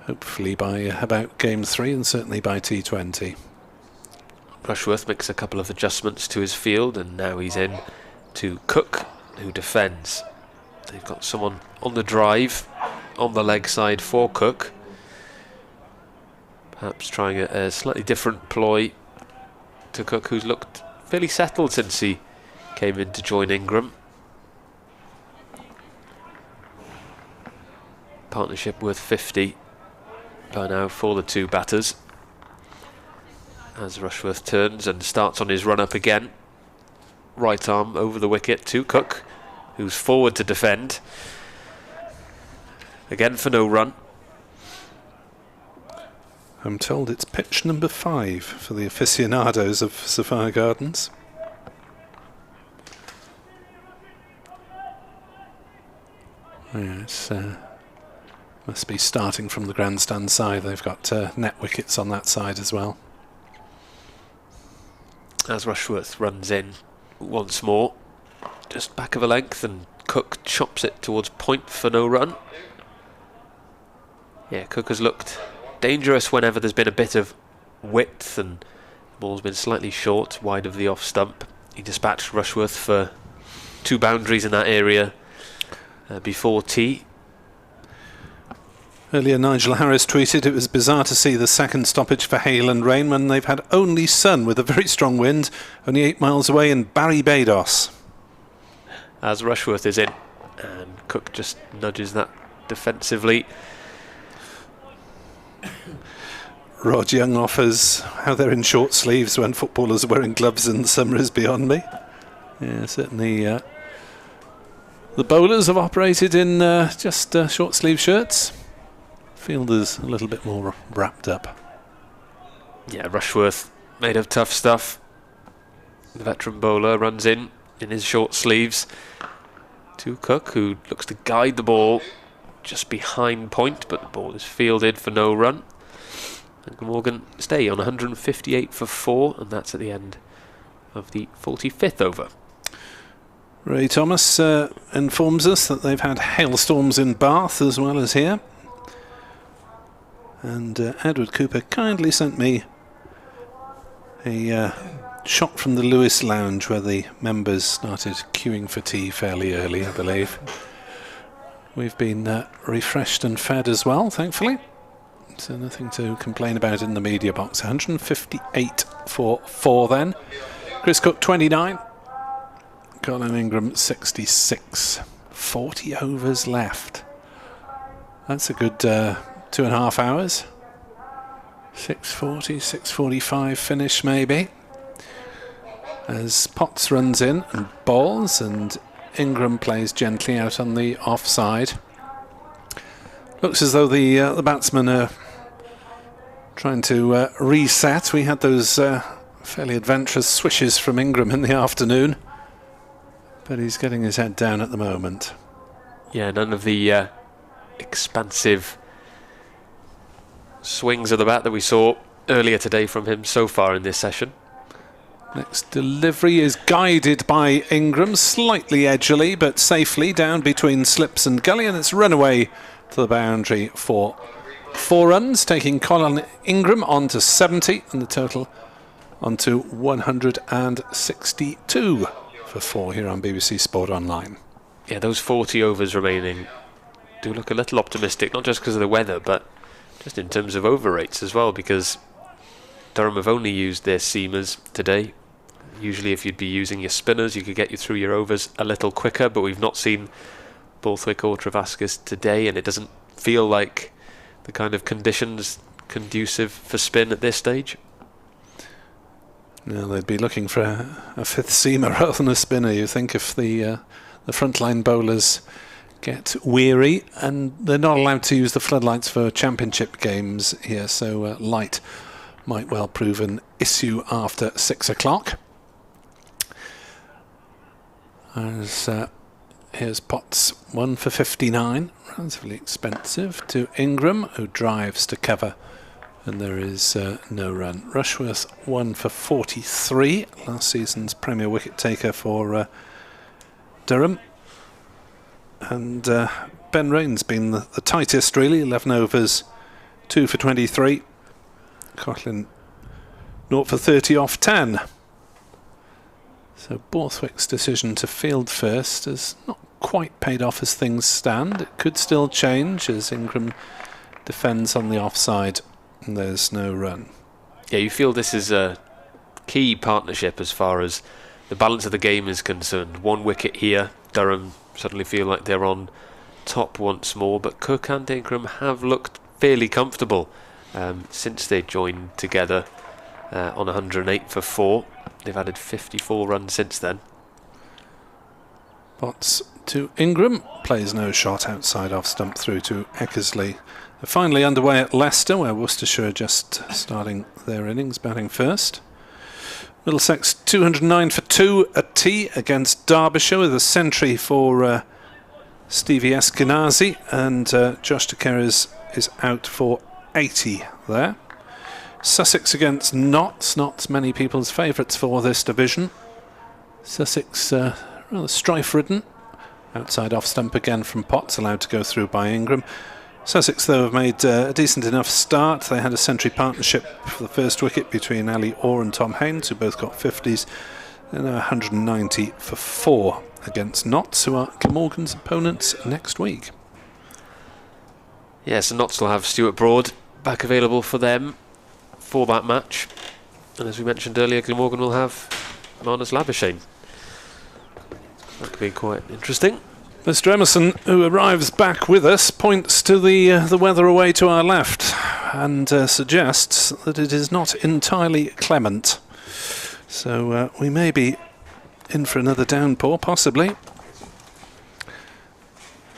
Hopefully by about game 3 and certainly by T20. Rushworth makes a couple of adjustments to his field, and now he's in to Cook, who defends. They've got someone on the drive on the leg side for Cook, perhaps trying a slightly different ploy to Cook, who's looked fairly settled since he came in to join Ingram. Partnership worth 50 by now for the two batters, as Rushworth turns and starts on his run up again. Right arm over the wicket to Cook, who's forward to defend. Again for no run. I'm told it's pitch number 5 for the aficionados of Sophia Gardens. Yes, must be starting from the grandstand side. They've got net wickets on that side as well. As Rushworth runs in once more, just back of a length, and Cook chops it towards point for no run. Yeah, Cook has looked dangerous whenever there's been a bit of width and the ball's been slightly short, wide of the off stump. He dispatched Rushworth for 2 boundaries in that area before tea. Earlier Nigel Harris tweeted it was bizarre to see the second stoppage for hail and rain when they've had only sun with a very strong wind only 8 miles away in Barbados. As Rushworth is in, and Cook just nudges that defensively. Rod Young offers how they're in short sleeves when footballers are wearing gloves in the summer is beyond me. Yeah, certainly the bowlers have operated in just short sleeve shirts. Fielders a little bit more wrapped up. Yeah, Rushworth made of tough stuff. The veteran bowler runs in his short sleeves to Cook, who looks to guide the ball just behind point, but the ball is fielded for no run. And Glamorgan stay on 158 for 4, and that's at the end of the 45th over. Ray Thomas informs us that they've had hailstorms in Bath as well as here. And Edward Cooper kindly sent me a shot from the Lewis Lounge where the members started queuing for tea fairly early, I believe. We've been refreshed and fed as well, thankfully. So nothing to complain about in the media box. 158 for 4 then. Chris Cook 29. Colin Ingram 66. 40 overs left. That's a good 2.5 hours. 6:40, 6:45 finish maybe. As Potts runs in and bowls, and Ingram plays gently out on the offside. Looks as though the batsmen are trying to reset. We had those fairly adventurous swishes from Ingram in the afternoon, but he's getting his head down at the moment. Yeah, none of the expansive swings of the bat that we saw earlier today from him so far in this session. Next delivery is guided by Ingram, slightly edgily but safely down between slips and gully, and it's run away to the boundary for 4 runs, taking Colin Ingram on to 70 and the total on to 162 for 4 here on BBC Sport Online. Yeah, those 40 overs remaining do look a little optimistic, not just because of the weather, but just in terms of over rates as well, because Durham have only used their seamers today. Usually if you'd be using your spinners, you could get you through your overs a little quicker, but we've not seen Borthwick or Travaskis today, and it doesn't feel like the kind of conditions conducive for spin at this stage. No, they'd be looking for a 5th seamer rather than a spinner, you think, if the frontline bowlers get weary, and they're not allowed to use the floodlights for championship games here, so light might well prove an issue after 6 o'clock. Here's Potts, 1 for 59, relatively expensive, to Ingram, who drives to cover, and there is no run. Rushworth, 1 for 43, last season's premier wicket taker for Durham. And Ben Rain's been the tightest, really, 11 overs, 2 for 23. Coughlin, 0 for 30 off 10. So Borthwick's decision to field first has not quite paid off as things stand. It could still change as Ingram defends on the offside and there's no run. Yeah, you feel this is a key partnership as far as the balance of the game is concerned. 1 wicket here, Durham suddenly feel like they're on top once more, but Cook and Ingram have looked fairly comfortable since they joined together on 108 for 4. They've added 54 runs since then. Potts to Ingram, plays no shot outside off stump through to Eckersley. They're finally underway at Leicester, where Worcestershire are just starting their innings, batting first. Middlesex 209 for 2 at tea against Derbyshire, with a century for Stevie Eskenazi, and Josh Decker is out for 80 there. Sussex against Notts. Notts, many people's favourites for this division. Sussex rather strife-ridden. Outside off stump again from Potts, allowed to go through by Ingram. Sussex, though, have made a decent enough start. They had a century partnership for the first wicket between Ali Orr and Tom Haynes, who both got 50s, and 190 for 4 against Notts, who are Glamorgan's opponents next week. Yes, and Notts will have Stuart Broad back available for them for that match. And as we mentioned earlier, Glamorgan will have Marnus Labuschagne. That could be quite interesting. Mr. Emerson, who arrives back with us, points to the weather away to our left and suggests that it is not entirely clement. So we may be in for another downpour, possibly.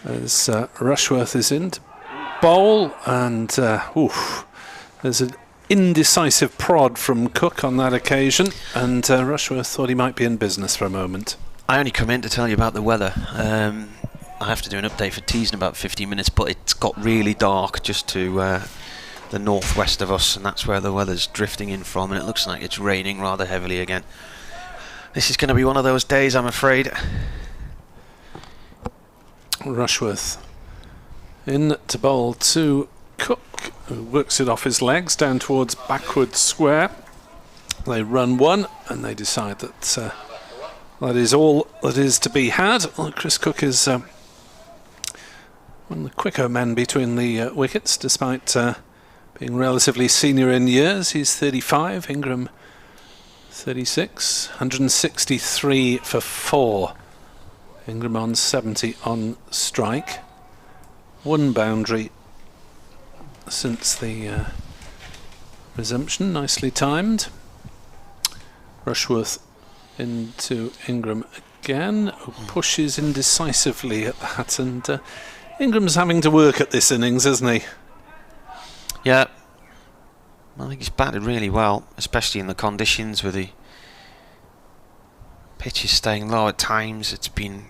As Rushworth is in to bowl, and there's an indecisive prod from Cook on that occasion, and Rushworth thought he might be in business for a moment. I only come in to tell you about the weather. I have to do an update for Tees in about 15 minutes, but it's got really dark just to the northwest of us, and that's where the weather's drifting in from, and it looks like it's raining rather heavily again. This is going to be one of those days, I'm afraid. Rushworth in to bowl to Cook, who works it off his legs down towards backward square. They run 1 and they decide that that is all that is to be had. Well, Chris Cook is one of the quicker men between the wickets, despite being relatively senior in years. He's 35, Ingram 36, 163 for 4. Ingram on 70 on strike. 1 boundary since the resumption, nicely timed. Rushworth into Ingram again, who pushes indecisively at that, and Ingram's having to work at this innings, isn't he? Yeah. I think he's batted really well, especially in the conditions with the pitches staying low at times. It's been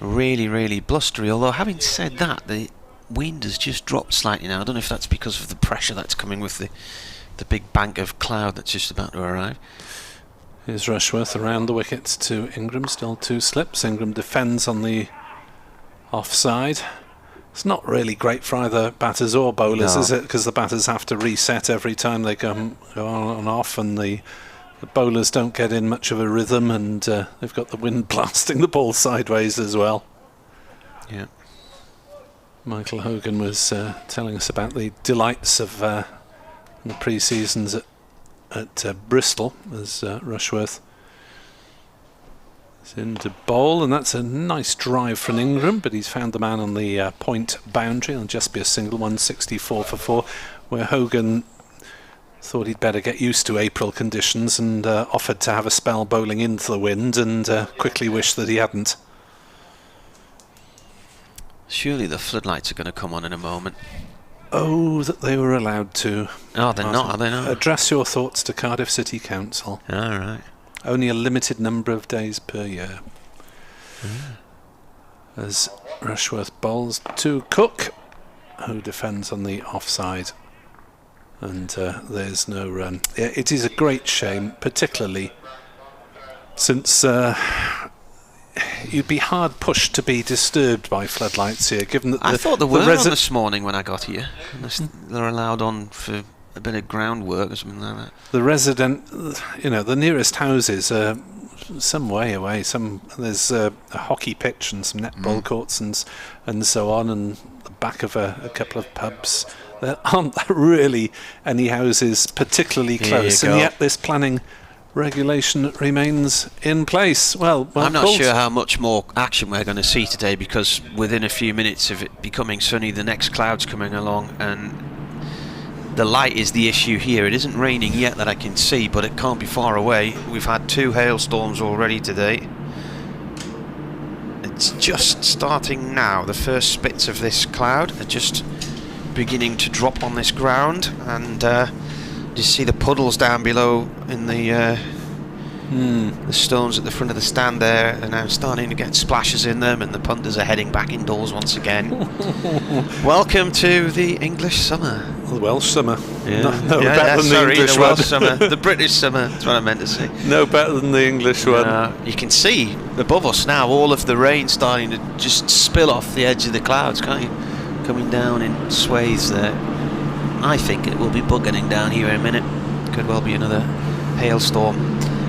really, really blustery. Although, having said that, the wind has just dropped slightly now. I don't know if that's because of the pressure that's coming with the big bank of cloud that's just about to arrive. Here's Rushworth around the wickets to Ingram, still 2 slips. Ingram defends on the offside. It's not really great for either batters or bowlers, is it? Because the batters have to reset every time they go on and off, and the bowlers don't get in much of a rhythm, and they've got the wind blasting the ball sideways as well. Yeah. Michael Hogan was telling us about the delights of the pre-seasons at Bristol as Rushworth is in to bowl, and that's a nice drive from Ingram, but he's found the man on the point boundary. It'll just be a single, 164 for 4, where Hogan thought he'd better get used to April conditions and offered to have a spell bowling into the wind, and quickly wished that he hadn't. Surely the floodlights are going to come on in a moment. Oh, that they were allowed to. Oh, they're not, are they not? Address your thoughts to Cardiff City Council. All right. Only a limited number of days per year. As Rushworth bowls to Cook, who defends on the offside. And there's no run. It is a great shame, particularly since you'd be hard pushed to be disturbed by floodlights here, given that I thought there were on this morning when I got here. They're allowed on for a bit of groundwork or something like that. The the nearest houses are some way away. There's a hockey pitch and some netball courts and so on, and the back of a couple of pubs. There aren't really any houses particularly close, and yet this planning regulation remains in place. Well I'm not sure how much more action we're going to see today, because within a few minutes of it becoming sunny, the next cloud's coming along, and the light is the issue here. It isn't raining yet that I can see, but it can't be far away. We've had 2 hailstorms already today. It's just starting now. The first spits of this cloud are just beginning to drop on this ground, and you see the puddles down below in the stones at the front of the stand there are now starting to get splashes in them, and the punters are heading back indoors once again. Welcome to the English summer. The Welsh summer. Yeah. No better than the English the Welsh one. summer. The British summer, that's what I meant to say. No better than the English one. You can see above us now all of the rain starting to just spill off the edge of the clouds, can't you? Coming down in swathes there. I think it will be bugging down here in a minute. Could well be another hailstorm.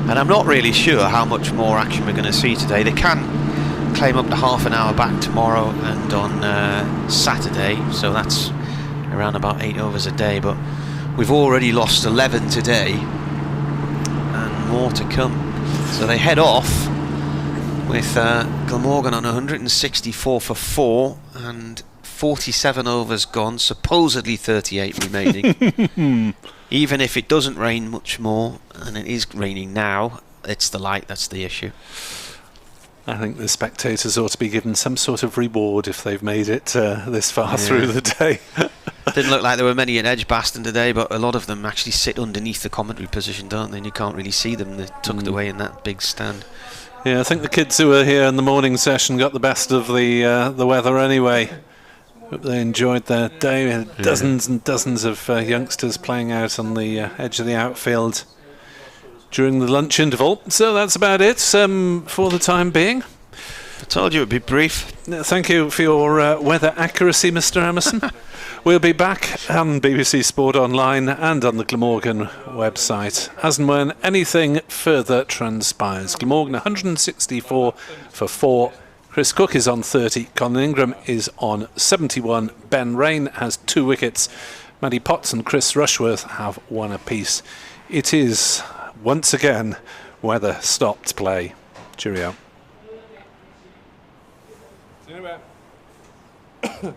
And I'm not really sure how much more action we're going to see today. They can claim up to half an hour back tomorrow and on Saturday, so that's around about 8 overs a day, but we've already lost 11 today and more to come. So they head off with Glamorgan on 164 for 4 and 47 overs gone, supposedly 38 remaining. Even if it doesn't rain much more, and it is raining now, it's the light that's the issue. I think the spectators ought to be given some sort of reward if they've made it this far through the day. Didn't look like there were many in Edgbaston today, but a lot of them actually sit underneath the commentary position, don't they? And you can't really see them. They're tucked away in that big stand. Yeah, I think the kids who were here in the morning session got the best of the weather anyway. Hope they enjoyed their day. We had dozens and dozens of youngsters playing out on the edge of the outfield during the lunch interval. So that's about it for the time being. I told you it would be brief. Thank you for your weather accuracy, Mr. Emerson. We'll be back on BBC Sport Online and on the Glamorgan website as and when anything further transpires. Glamorgan 164 for 4. Chris Cook is on 30, Colin Ingram is on 71, Ben Rain has 2 wickets, Matty Potts and Chris Rushworth have 1 apiece. It is, once again, weather stopped play. Cheerio. See you in a bit.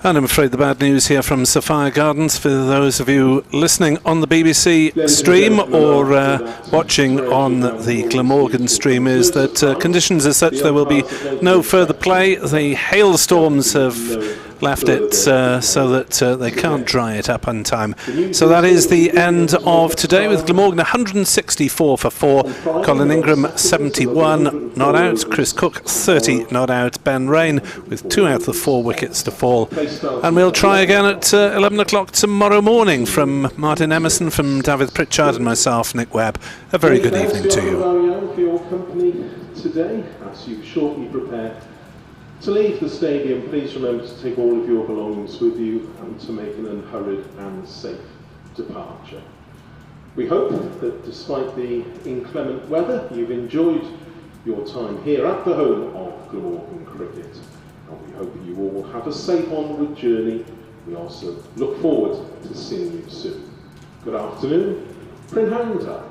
And I'm afraid the bad news here from Sophia Gardens for those of you listening on the BBC stream or watching on the Glamorgan stream is that conditions are such there will be no further play. The hailstorms have left it so that they can't dry it up on time. So that is the end of today with Glamorgan 164 for 4, Colin Ingram 71 not out, Chris Cook 30 not out, Ben Rain with 2 out of the 4 wickets to fall. And we'll try again at 11 o'clock tomorrow morning. From Martin Emerson, from David Pritchard and myself, Nick Webb, a very good evening to you. For your company today, as you shortly prepare to leave the stadium, please remember to take all of your belongings with you and to make an unhurried and safe departure. We hope that despite the inclement weather, you've enjoyed your time here at the home of Glamorgan Cricket. And we hope you all have a safe onward journey. We also look forward to seeing you soon. Good afternoon, Prynhawn.